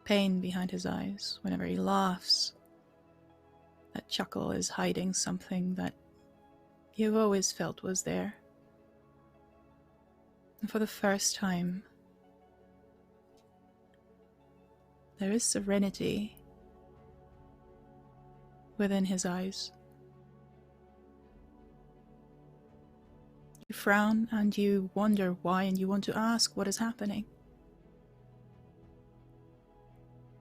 pain behind his eyes. Whenever he laughs, that chuckle is hiding something that you've always felt was there. And for the first time, there is serenity within his eyes. You frown and you wonder why, and you want to ask what is happening.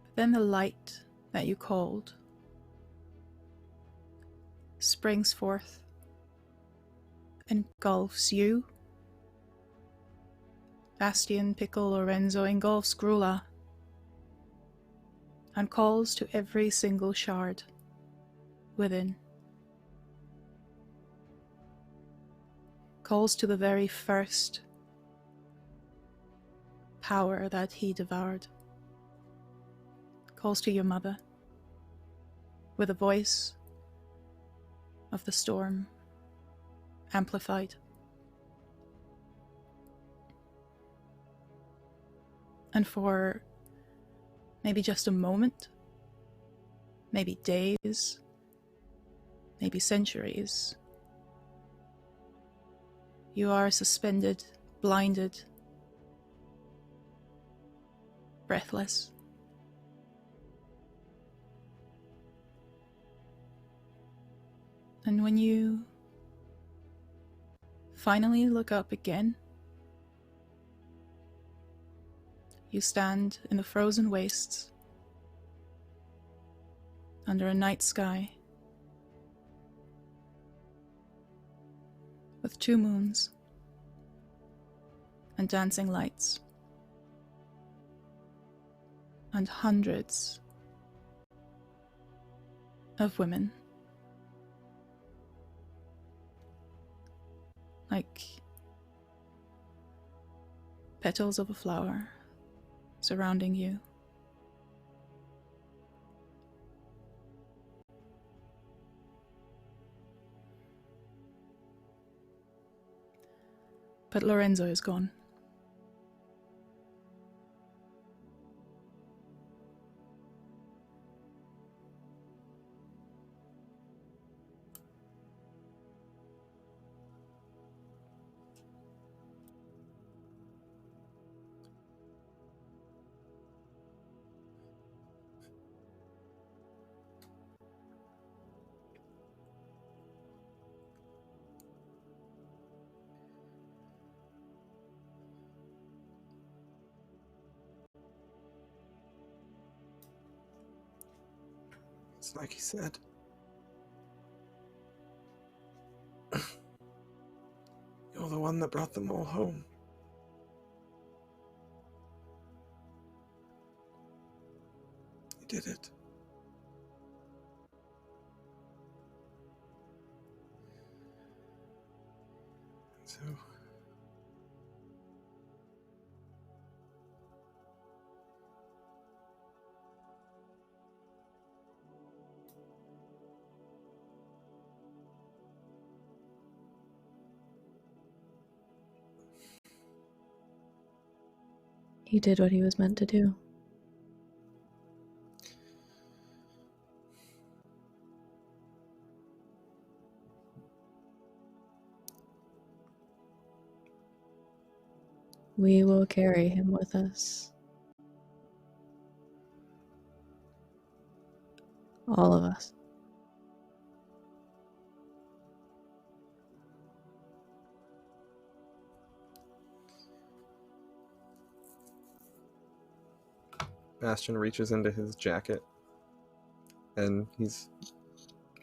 But then the light that you called springs forth, engulfs you, Bastian, Pickle, Lorenzo, engulfs Gruulah. and calls to every single shard within. Calls to the very first power that he devoured. Calls to your mother with a voice of the storm amplified. And for maybe just a moment, maybe days, maybe centuries, you are suspended, blinded, breathless. And when you finally look up again, you stand in the frozen wastes under a night sky with 2 moons and dancing lights and hundreds of women, like petals of a flower surrounding you. But Lorenzo is gone. It's like he said. You're the one that brought them all home. You did it. So... He did what he was meant to do. We will carry him with us. All of us. Bastion reaches into his jacket, and he's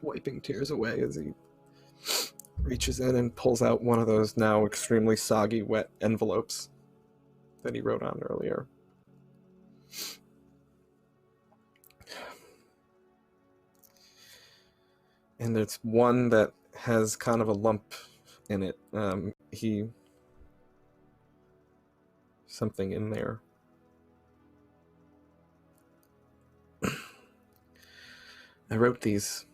wiping tears away as he reaches in and pulls out one of those now extremely soggy, wet envelopes that he wrote on earlier. And it's one that has kind of a lump in it. Something in there. I wrote these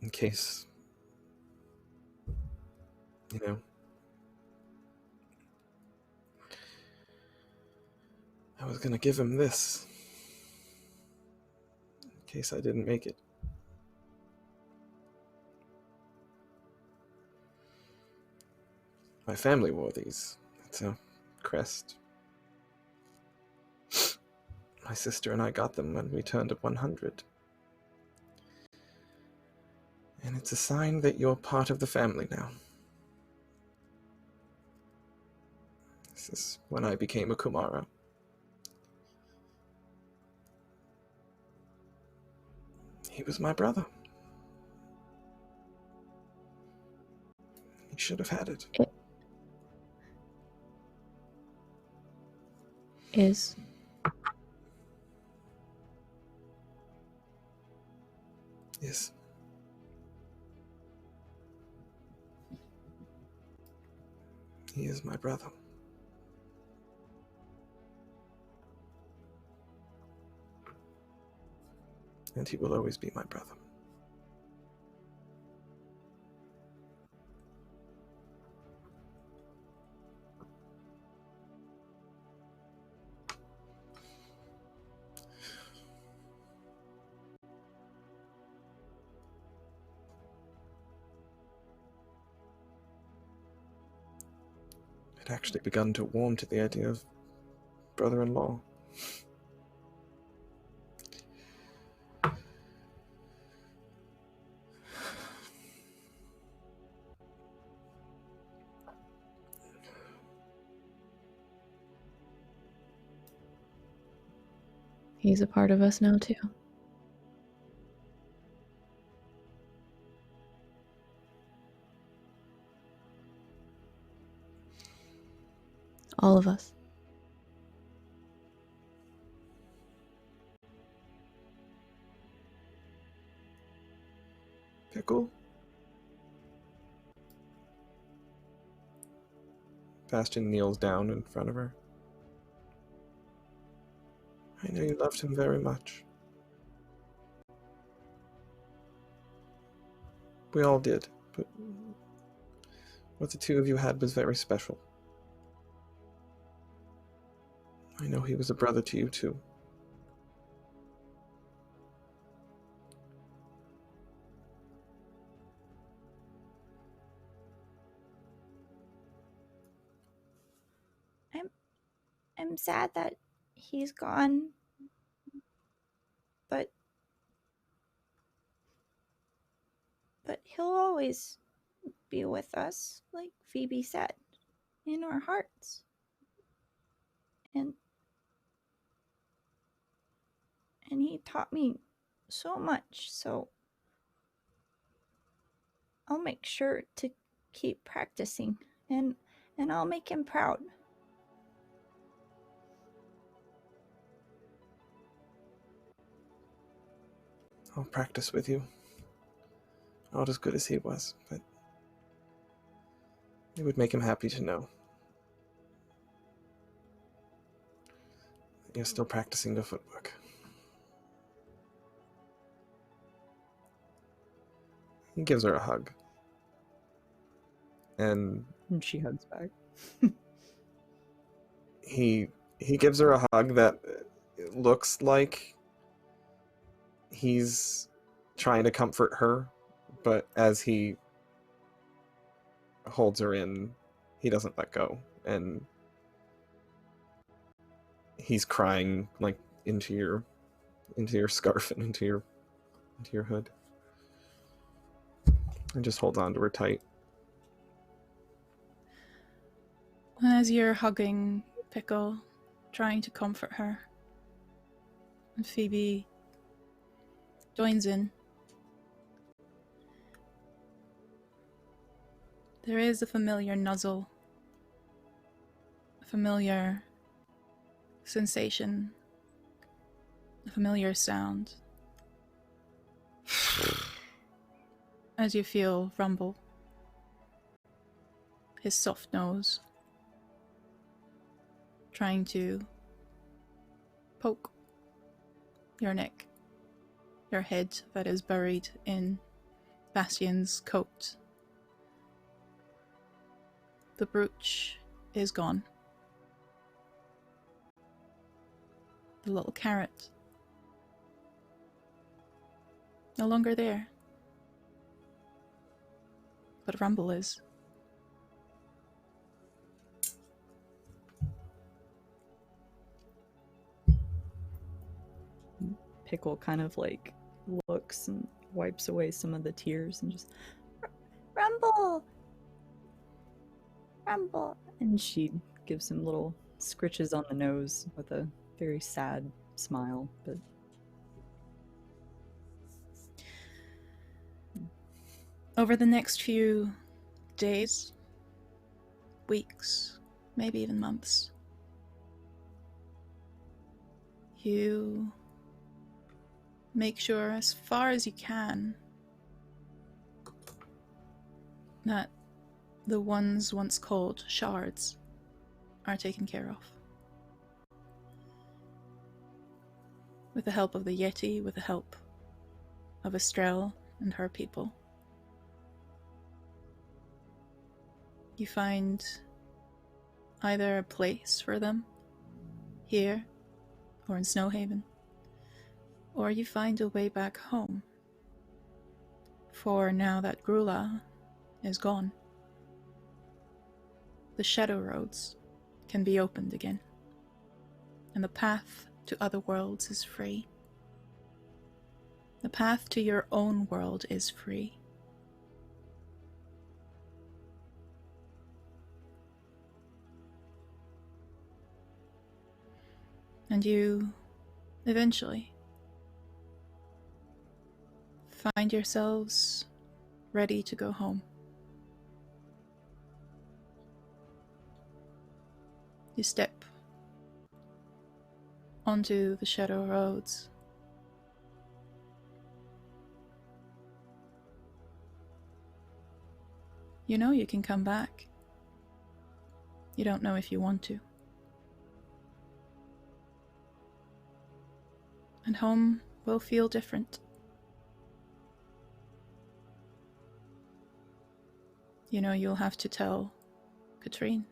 in case, I was gonna give him this in case I didn't make it. My family wore these. It's a crest. My sister and I got them when we turned 100. And it's a sign that you're part of the family now. This is when I became a Kumara. He was my brother. He should have had it. Is Yes. He is my brother. And he will always be my brother. I'd actually begun to warm to the idea of brother-in-law. He's a part of us now, too. All of us. Pickle? Bastion kneels down in front of her. I know you loved him very much. We all did, but what the two of you had was very special. I know he was a brother to you, too. I'm sad that he's gone, but he'll always be with us, like Phoebe said, in our hearts. And he taught me so much, so I'll make sure to keep practicing, and I'll make him proud. I'll practice with you. Not as good as he was, but it would make him happy to know that you're still practicing the footwork. He gives her a hug. And she hugs back. he gives her a hug that looks like he's trying to comfort her, but as he holds her in, he doesn't let go, and he's crying like into your scarf and into your hood, and just holds on to her tight. And as you're hugging Pickle, trying to comfort her, and Phoebe joins in, there is a familiar nuzzle, a familiar sensation, a familiar sound. As you feel Rumble, his soft nose, trying to poke your neck, your head that is buried in Bastion's coat. The brooch is gone. The little carrot, no longer there. But Rumble is. Pickle kind of like looks and wipes away some of the tears and just, Rumble! Rumble! and she gives him little scritches on the nose with a very sad smile, but Over the next few days, weeks, maybe even months, you make sure as far as you can that the ones once called shards are taken care of. With the help of the Yeti, with the help of Estrelle and her people. You find either a place for them here or in Snowhaven, or you find a way back home. For now that Gruulah is gone, the Shadow Roads can be opened again, and the path to other worlds is free. The path to your own world is free. And you, eventually, find yourselves ready to go home. You step onto the Shadow Roads. You know you can come back. You don't know if you want to. And home will feel different. You know you'll have to tell Katrine.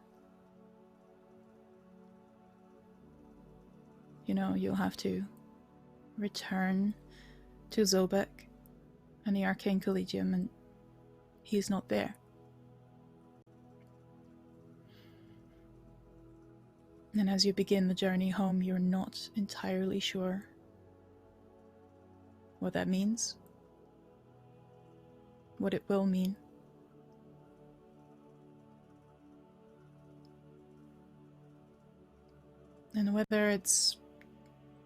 You know you'll have to return to Zobek and the Arcane Collegium, and he's not there. And as you begin the journey home, you're not entirely sure what that means, what it will mean. And whether it's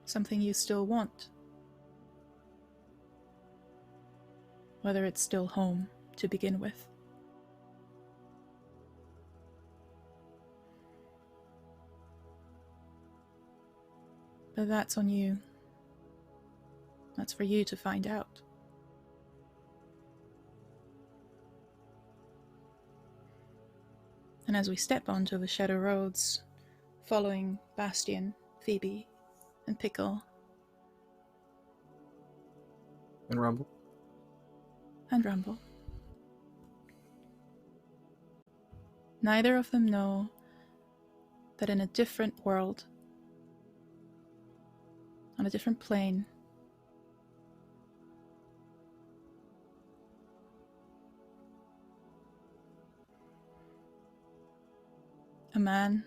something you still want, whether it's still home to begin with. But that's on you. That's for you to find out. And as we step onto the Shadow Roads, following Bastion, Phoebe, and Pickle, And Rumble. and Rumble, neither of them know that in a different world, on a different plane, a man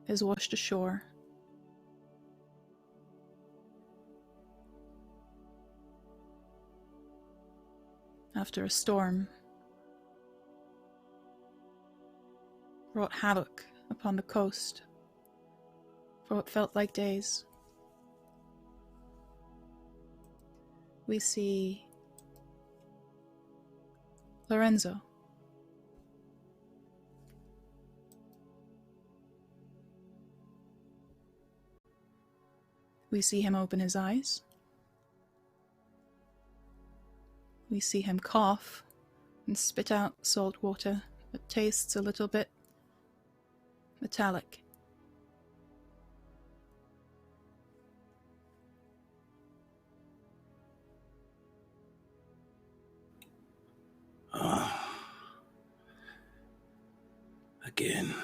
is washed ashore after a storm wrought havoc upon the coast for what felt like days. We see Lorenzo. We see him open his eyes. We see him cough and spit out salt water that tastes a little bit metallic. Again.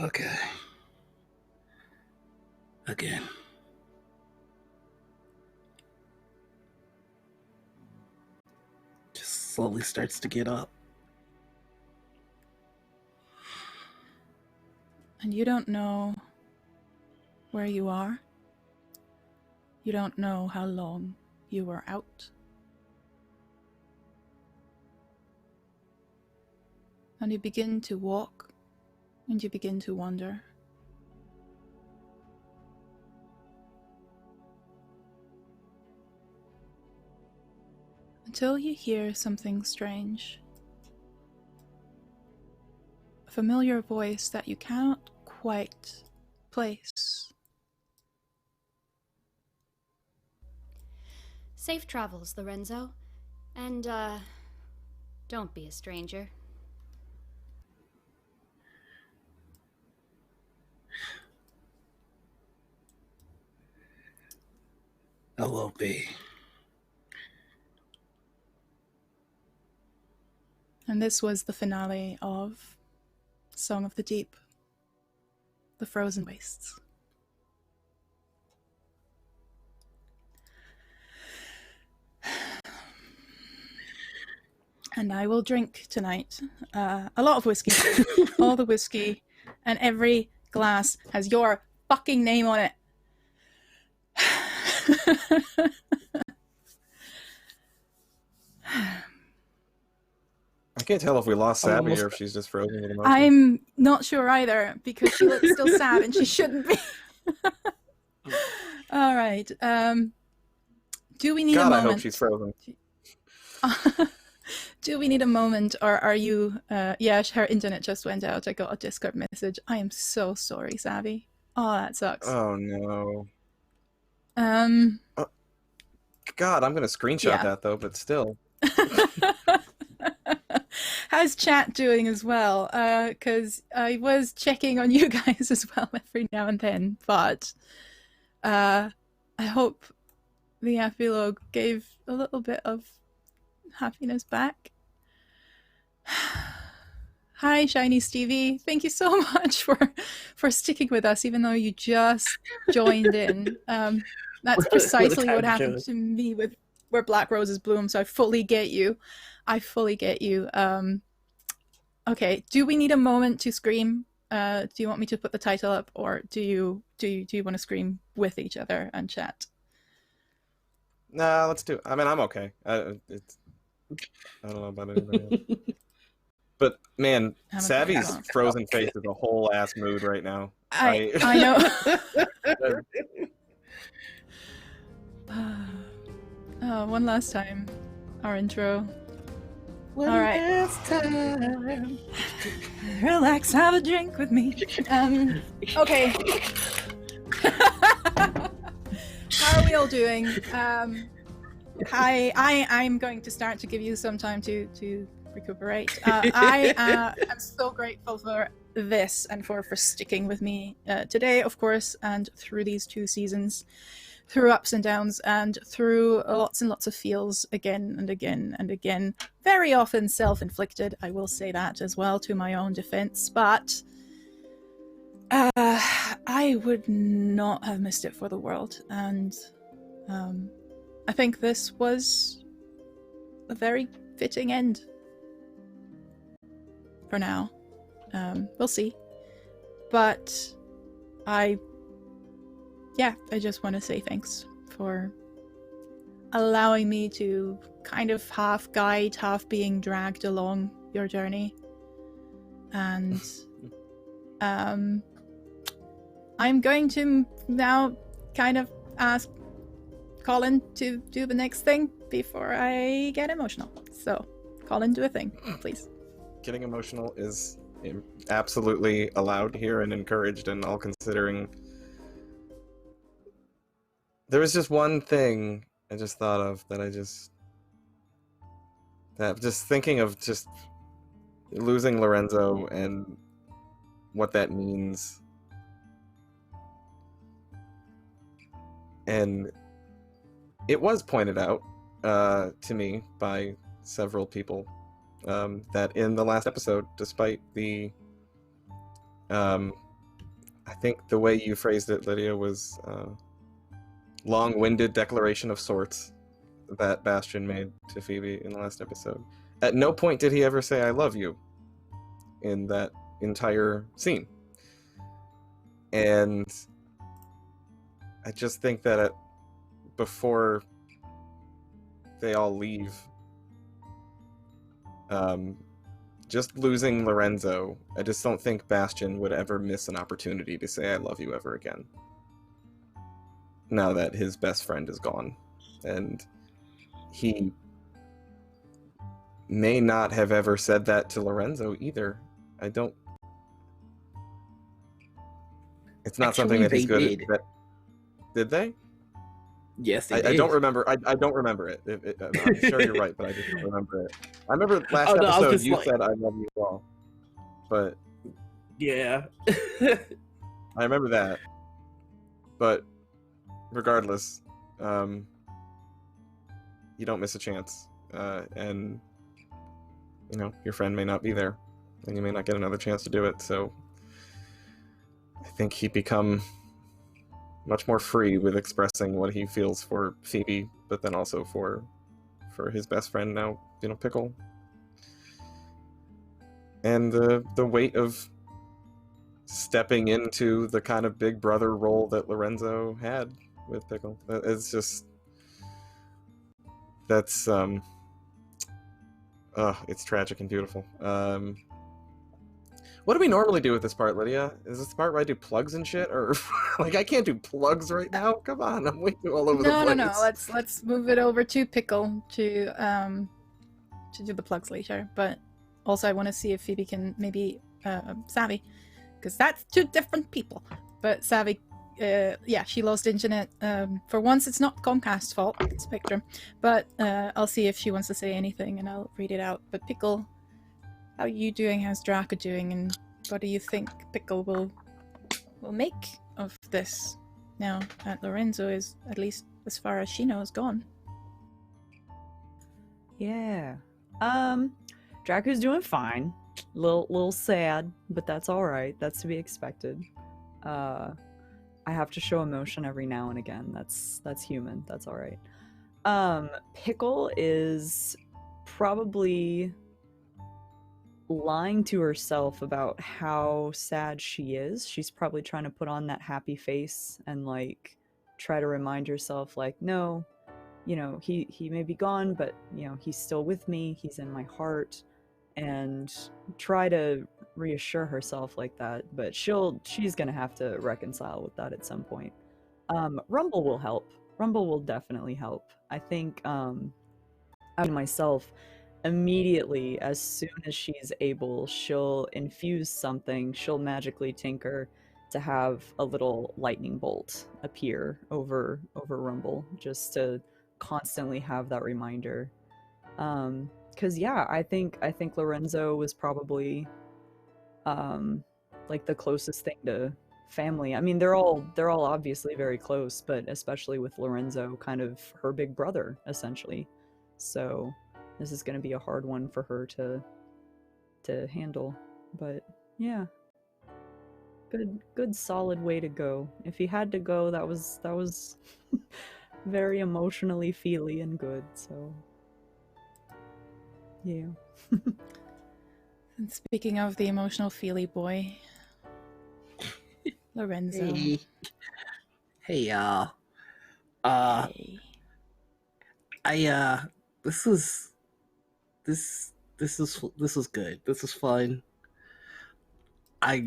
Okay. Again. Just slowly starts to get up. And you don't know where you are. You don't know how long you were out. And you begin to walk, and you begin to wonder. Until you hear something strange. A familiar voice that you cannot quite place. Safe travels, Lorenzo. And, don't be a stranger. I won't be. And this was the finale of Song of the Deep, The Frozen Wastes. And I will drink tonight a lot of whiskey, all the whiskey, and every glass has your fucking name on it. I can't tell if we lost Sabby or if she's just frozen with emotion. I'm not sure either, because she looks still sad and she shouldn't be. All right. Do we need a God, moment? I hope she's frozen. Do we need a moment, or are you... yeah, her internet just went out. I got a Discord message. I am so sorry, Savvy. Oh, that sucks. Oh, no. Oh, God, I'm going to screenshot that, though, but still. How's chat doing as well? Because I was checking on you guys as well every now and then, but I hope the epilogue gave a little bit of happiness back. Hi, Shiny Stevie. Thank you so much for sticking with us, even though you just joined in. That's precisely what happened to me with Where Black Roses Bloom, so I fully get you. Okay, do we need a moment to scream? Do you want me to put the title up, or do you want to scream with each other and chat? Nah, let's do it. I mean, I'm okay. I don't know about anybody else. But man, Savvy's frozen face is a whole ass mood right now. I know. Oh, one last time. Our intro. All right. Last time. Relax, have a drink with me. Okay. How are we all doing? I'm going to start to give you some time to recuperate. I am so grateful for this and for sticking with me today, of course, and through these 2 seasons, through ups and downs, and through lots and lots of feels again and again and again. Very often self-inflicted, I will say that as well, to my own defense, but I would not have missed it for the world, and I think this was a very fitting end for now. We'll see. But I just want to say thanks for allowing me to kind of half guide, half being dragged along your journey. And I'm going to now kind of ask Colin to do the next thing before I get emotional. So, Colin, do a thing, please. Getting emotional is absolutely allowed here and encouraged, and all considering. There was just one thing I just thought of that just thinking of just losing Lorenzo and what that means. And it was pointed out to me by several people that in the last episode, despite the I think the way you phrased it, Lydia, was long-winded declaration of sorts that Bastion made to Phoebe in the last episode. At no point did he ever say "I love you" in that entire scene. And I just think that before they all leave, just losing Lorenzo, I just don't think Bastion would ever miss an opportunity to say "I love you" ever again. Now that his best friend is gone. And he may not have ever said that to Lorenzo either. I don't It's not Actually, something that he's they good did. at. Did they? Yes, they I did. don't remember. I don't remember it. I'm sure you're right, but I just don't remember it. I remember last Oh, no, I was episode just you like- said I love you all, but Yeah. I remember that. But regardless, you don't miss a chance, and you know your friend may not be there, and you may not get another chance to do it. So I think he'd become much more free with expressing what he feels for Phoebe, but then also for his best friend now, you know, Pickle. And the weight of stepping into the kind of big brother role that Lorenzo had with Pickle. It's just that's it's tragic and beautiful. What do we normally do with this part, Lydia? Is this the part where I do plugs and shit, or like I can't do plugs right now? Come on, I'm way too all over the place. No. Let's move it over to Pickle to do the plugs later. But also, I want to see if Phoebe can maybe Savvy, because that's two different people. But Savvy, yeah, she lost internet. For once, it's not Comcast's fault, it's Spectrum. But I'll see if she wants to say anything, and I'll read it out. But Pickle, how are you doing? How's Draco doing? And what do you think Pickle will make of this now that Lorenzo is, at least as far as she knows, gone? Yeah. Draco's doing fine. Little sad, but that's all right. That's to be expected. I have to show emotion every now and again. That's human. That's all right. Pickle is probably lying to herself about how sad she is. She's probably trying to put on that happy face and like try to remind herself like, no, you know, he may be gone, but you know, he's still with me, he's in my heart, and try to reassure herself like that. But she's gonna have to reconcile with that at some point. Rumble will help. Rumble will definitely help. I think I myself, immediately as soon as she's able, she'll infuse something, she'll magically tinker to have a little lightning bolt appear over Rumble, just to constantly have that reminder. Because yeah, I think Lorenzo was probably like the closest thing to family. I mean, they're all obviously very close, but especially with Lorenzo, kind of her big brother essentially. So this is going to be a hard one for her to handle. But yeah, good solid way to go. If he had to go, that was very emotionally feely and good. So yeah. And speaking of the emotional feely boy, Lorenzo. Hey y'all. Hey. This was good. This was fun. This was good. I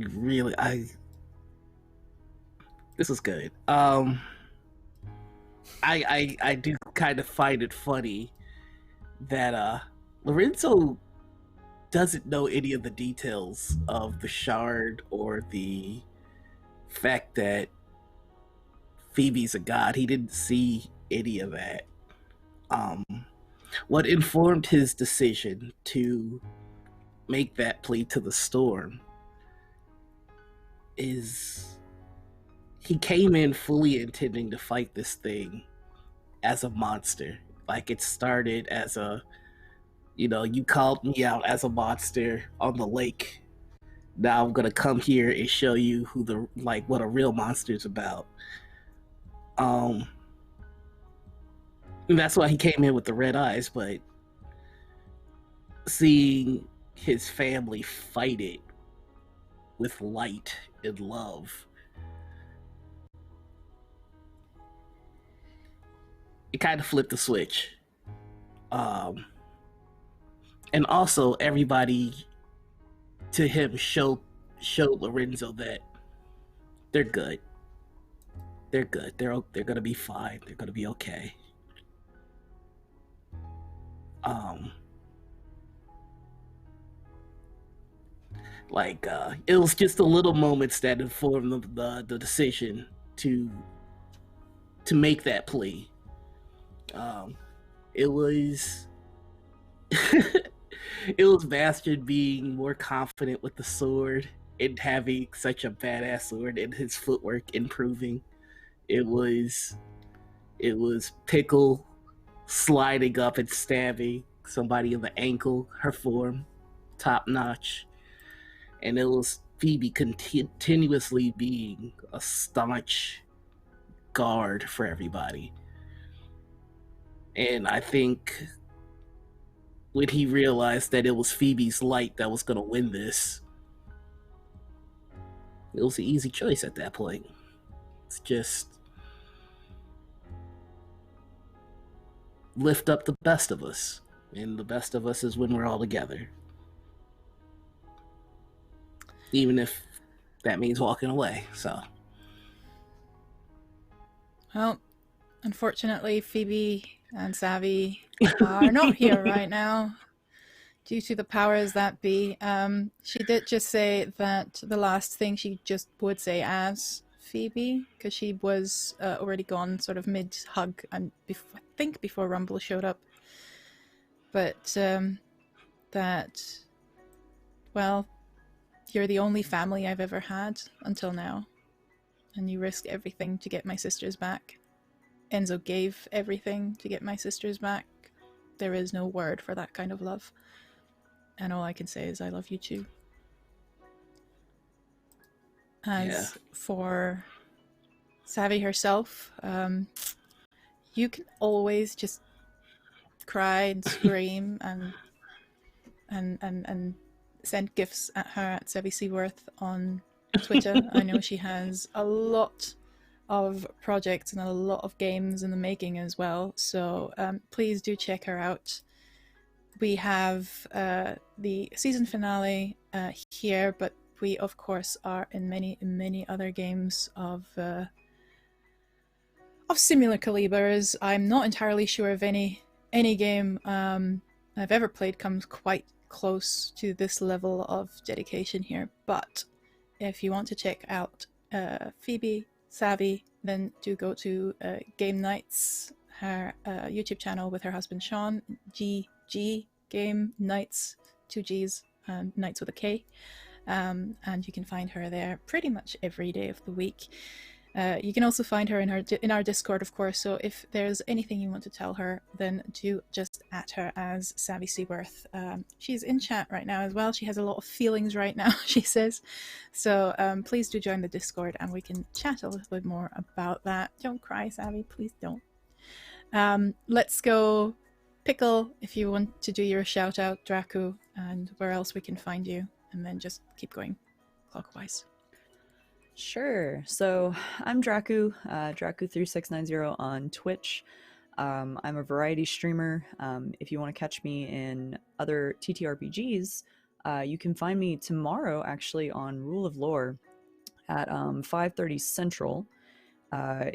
do kind of find it funny that Lorenzo doesn't know any of the details of the shard or the fact that Phoebe's a god. He didn't see any of that. What informed his decision to make that plea to the storm is he came in fully intending to fight this thing as a monster. Like, it started as a, you know, you called me out as a monster on the lake. Now I'm gonna come here and show you what a real monster's about. And that's why he came in with the red eyes, but seeing his family fight it with light and love, it kind of flipped the switch. And also everybody to him showed Lorenzo that they're good. They're good. They're gonna be fine. They're gonna be okay. Like it was just the little moments that informed the decision to make that plea. It was it was Bastard being more confident with the sword and having such a badass sword and his footwork improving. It was Pickle sliding up and stabbing somebody in the ankle, her form, top notch. And it was Phoebe continuously being a staunch guard for everybody. And I think when he realized that it was Phoebe's light that was going to win this, it was an easy choice at that point. It's just lift up the best of us. And the best of us is when we're all together. Even if that means walking away, so. Well, unfortunately, Phoebe and Savvy are not here right now due to the powers that be. She did just say that the last thing she just would say as Phoebe, because she was already gone sort of mid-hug, and I think before Rumble showed up. But that, well, you're the only family I've ever had until now. And you risked everything to get my sisters back. Enzo gave everything to get my sisters back. There is no word for that kind of love. And all I can say is I love you too. As for Savvy herself, you can always just cry and scream and send gifts at her at Savvy Seaworth on Twitter. I know she has a lot of projects and a lot of games in the making as well, so please do check her out. We have the season finale here, but we of course are in many other games of similar calibers. I'm not entirely sure if any game I've ever played comes quite close to this level of dedication here, but if you want to check out Phoebe Savvy, then do go to Game Nights, her YouTube channel with her husband Sean, GG Game Nights, 2 G's and Nights with a K, and you can find her there pretty much every day of the week. You can also find her in our Discord, of course, so if there's anything you want to tell her, then do just at her as Savvy Seaworth. She's in chat right now as well. She has a lot of feelings right now, she says. So please do join the Discord and we can chat a little bit more about that. Don't cry, Savvy, please don't. Let's go Pickle, if you want to do your shout out, Draku, and where else we can find you, and then just keep going clockwise. Sure. So I'm Draku, Draku3690 on Twitch. I'm a variety streamer. If you want to catch me in other TTRPGs, you can find me tomorrow actually on Rule of Lore at 5:30 Central.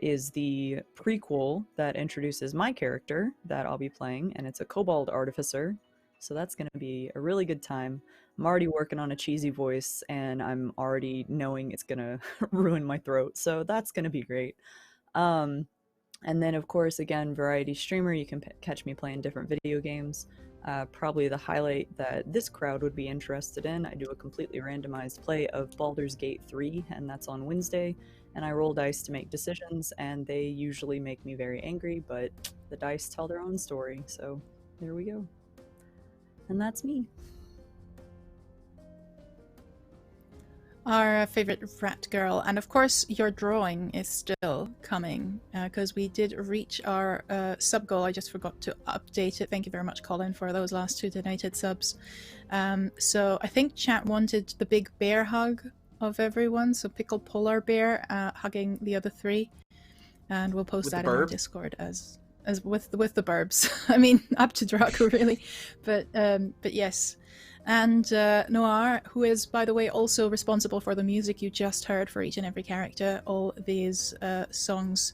Is the prequel that introduces my character that I'll be playing, and it's a Kobold Artificer. So that's going to be a really good time. I'm already working on a cheesy voice, and I'm already knowing it's going to ruin my throat, so that's going to be great. And then, of course, again, variety streamer, you can catch me playing different video games. Probably the highlight that this crowd would be interested in, I do a completely randomized play of Baldur's Gate 3, and that's on Wednesday. And I roll dice to make decisions, and they usually make me very angry, but the dice tell their own story, so there we go. And that's me. Our favorite rat girl, and of course your drawing is still coming, because we did reach our sub goal. I just forgot to update it. Thank you very much, Colin, for those last 2 donated subs. So I think chat wanted the big bear hug of everyone, so Pickle Polar Bear hugging the other 3, and we'll post that in our Discord as with the burbs. I mean, up to Draco really, but yes. And Noir, who is, by the way, also responsible for the music you just heard for each and every character. All these songs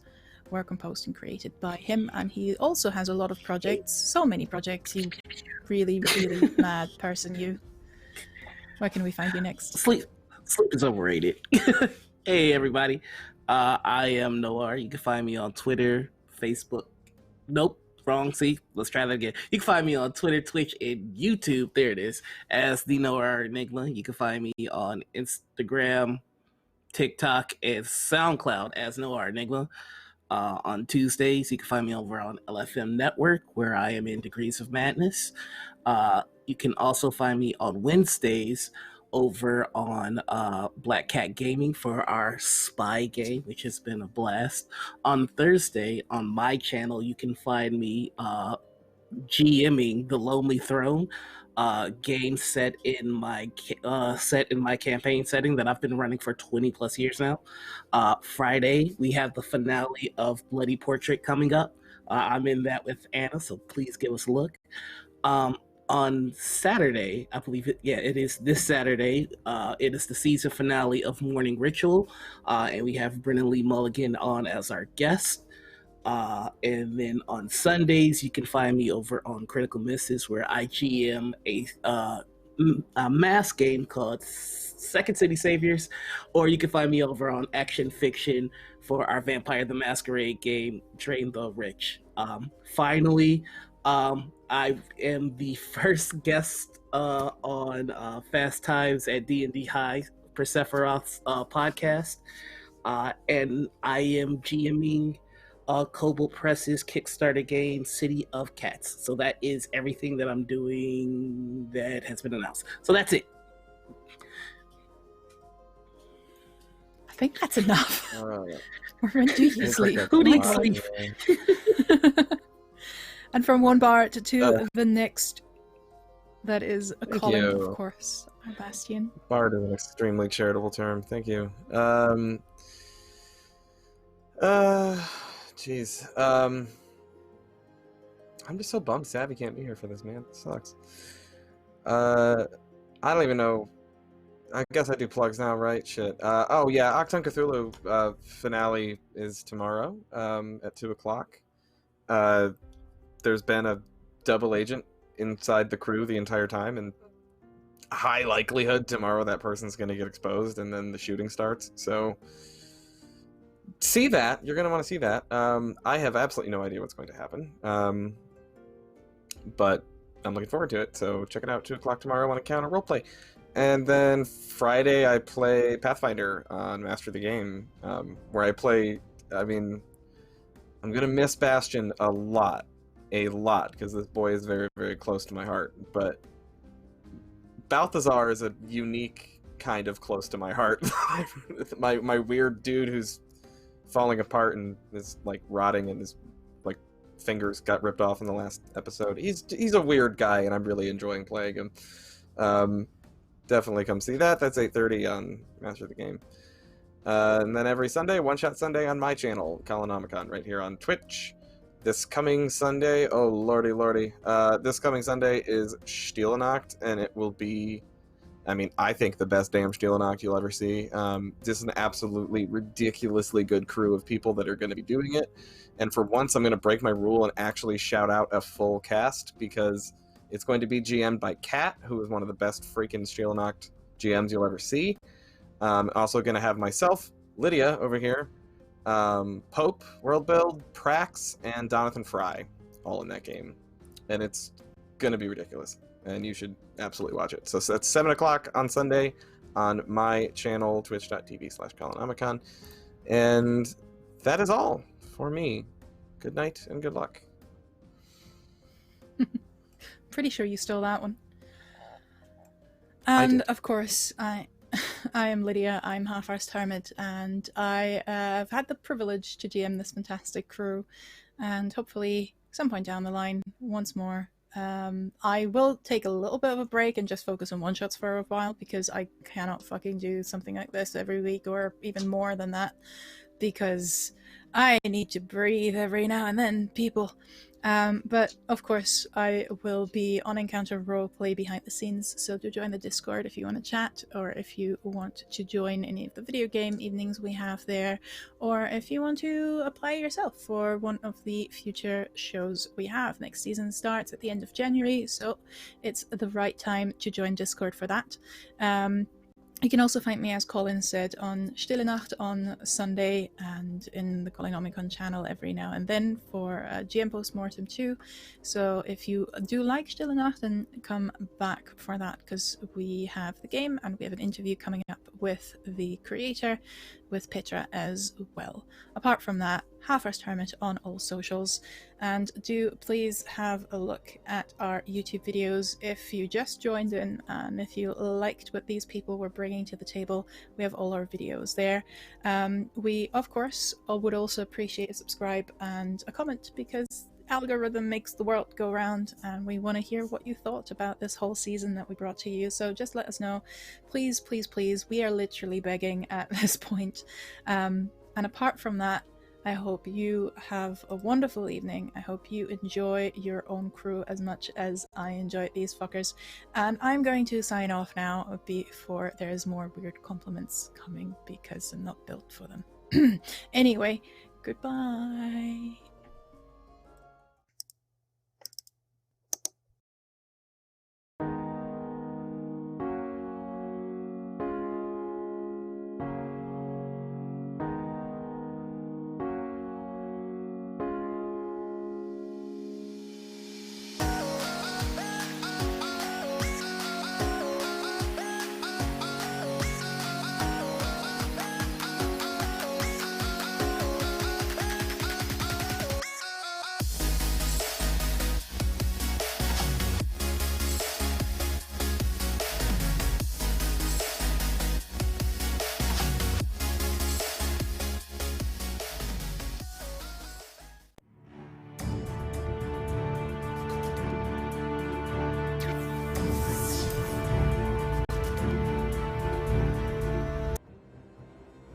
were composed and created by him, and he also has a lot of projects. So many projects, you really mad person, you. Where can we find you next? Sleep is overrated. Hey everybody, I am Noir. You can find me on Twitter, Facebook. Nope, wrong. See, let's try that again. You can find me on Twitter, Twitch, and YouTube. There it is, as the Noir Enigma. You can find me on Instagram, TikTok, and SoundCloud as Noir Enigma. On Tuesdays, you can find me over on LFM Network, where I am in Degrees of Madness. You can also find me on Wednesdays over on Black Cat Gaming for our spy game, which has been a blast. On Thursday, on my channel, you can find me GMing The Lonely Throne, game set in my campaign setting that I've been running for 20 plus years now. Friday, we have the finale of Bloody Portrait coming up. I'm in that with Anna, so please give us a look. On Saturday, I believe it is this Saturday, it is the season finale of Morning Ritual, and we have Brennan Lee Mulligan on as our guest. And then on Sundays, you can find me over on Critical Misses, where I GM a mass game called Second City Saviors, or you can find me over on Action Fiction for our Vampire the Masquerade game, Drain the Rich. Finally, I am the first guest on Fast Times at D&D High, Persephoros podcast, and I am GMing Cobalt Press's Kickstarter game, City of Cats. So that is everything that I'm doing that has been announced. So that's it. I think that's enough. Alright. We're in do you sleep. Who needs Oh my sleep? God. And from one bar to the next, that is a Thank Colin, you. of course. Our Bastion. Bard is an extremely charitable term. Thank you. Jeez. I'm just so bummed Savvy can't be here for this, man. It sucks. I don't even know. I guess I do plugs now, right? Shit. Oh yeah, Octon Cthulhu finale is tomorrow at 2 o'clock. There's been a double agent inside the crew the entire time, and high likelihood tomorrow that person's going to get exposed, and then the shooting starts. So see that. You're going to want to see that. I have absolutely no idea what's going to happen, but I'm looking forward to it. So check it out, 2 o'clock tomorrow on Encounter Roleplay. And then Friday I play Pathfinder on Master the Game, where I play, I mean, I'm going to miss Bastion a lot, because this boy is very, very close to my heart. But Balthazar is a unique kind of close to my heart. my weird dude who's falling apart and is like rotting, and his like fingers got ripped off in the last episode. He's a weird guy, and I'm really enjoying playing him. Definitely come see that. That's 8:30 on Master of the Game. And then every Sunday, One Shot Sunday on my channel, Kalinomicon, right here on Twitch. This coming Sunday, oh lordy, this coming Sunday is Steelanacht, and it will be, I mean, I think the best damn Steelanacht you'll ever see. This is an absolutely ridiculously good crew of people that are going to be doing it, and for once I'm going to break my rule and actually shout out a full cast, because it's going to be GM'd by Kat, who is one of the best freaking Steelanacht GMs you'll ever see. Also going to have myself, Lydia, over here, Pope, World Build, Prax, and Donathan Fry, all in that game. And it's going to be ridiculous, and you should absolutely watch it. So that's 7 o'clock on Sunday on my channel, twitch.tv/Kalinomicon. And that is all for me. Good night and good luck. Pretty sure you stole that one. I And did. of course, I am Lydia. I'm Half-Arsed Hermit, and I have had the privilege to GM this fantastic crew, and hopefully some point down the line once more. I will take a little bit of a break and just focus on one-shots for a while, because I cannot fucking do something like this every week, or even more than that. because I need to breathe every now and then, people. But of course, I will be on Encounter Roleplay behind the scenes, so do join the Discord if you want to chat, or if you want to join any of the video game evenings we have there, or if you want to apply yourself for one of the future shows we have. Next season starts at the end of January, so it's the right time to join Discord for that. You can also find me, as Colin said, on Stille Nacht on Sunday and in the Colinomicon channel every now and then for GM Postmortem too. So if you do like Stille Nacht, then come back for that, because we have the game and we have an interview coming up with the creator, with Petra as well. Apart from that, Half-Hour's Hermit on all socials, and do please have a look at our YouTube videos if you just joined in, and if you liked what these people were bringing to the table. We have all our videos there. We of course would also appreciate a subscribe and a comment, because algorithm makes the world go round, and we want to hear what you thought about this whole season that we brought to you. So just let us know, please, please, please. We are literally begging at this point. And apart from that, I hope you have a wonderful evening. I hope you enjoy your own crew as much as I enjoy these fuckers. And I'm going to sign off now before there's more weird compliments coming, because I'm not built for them. Anyway, goodbye.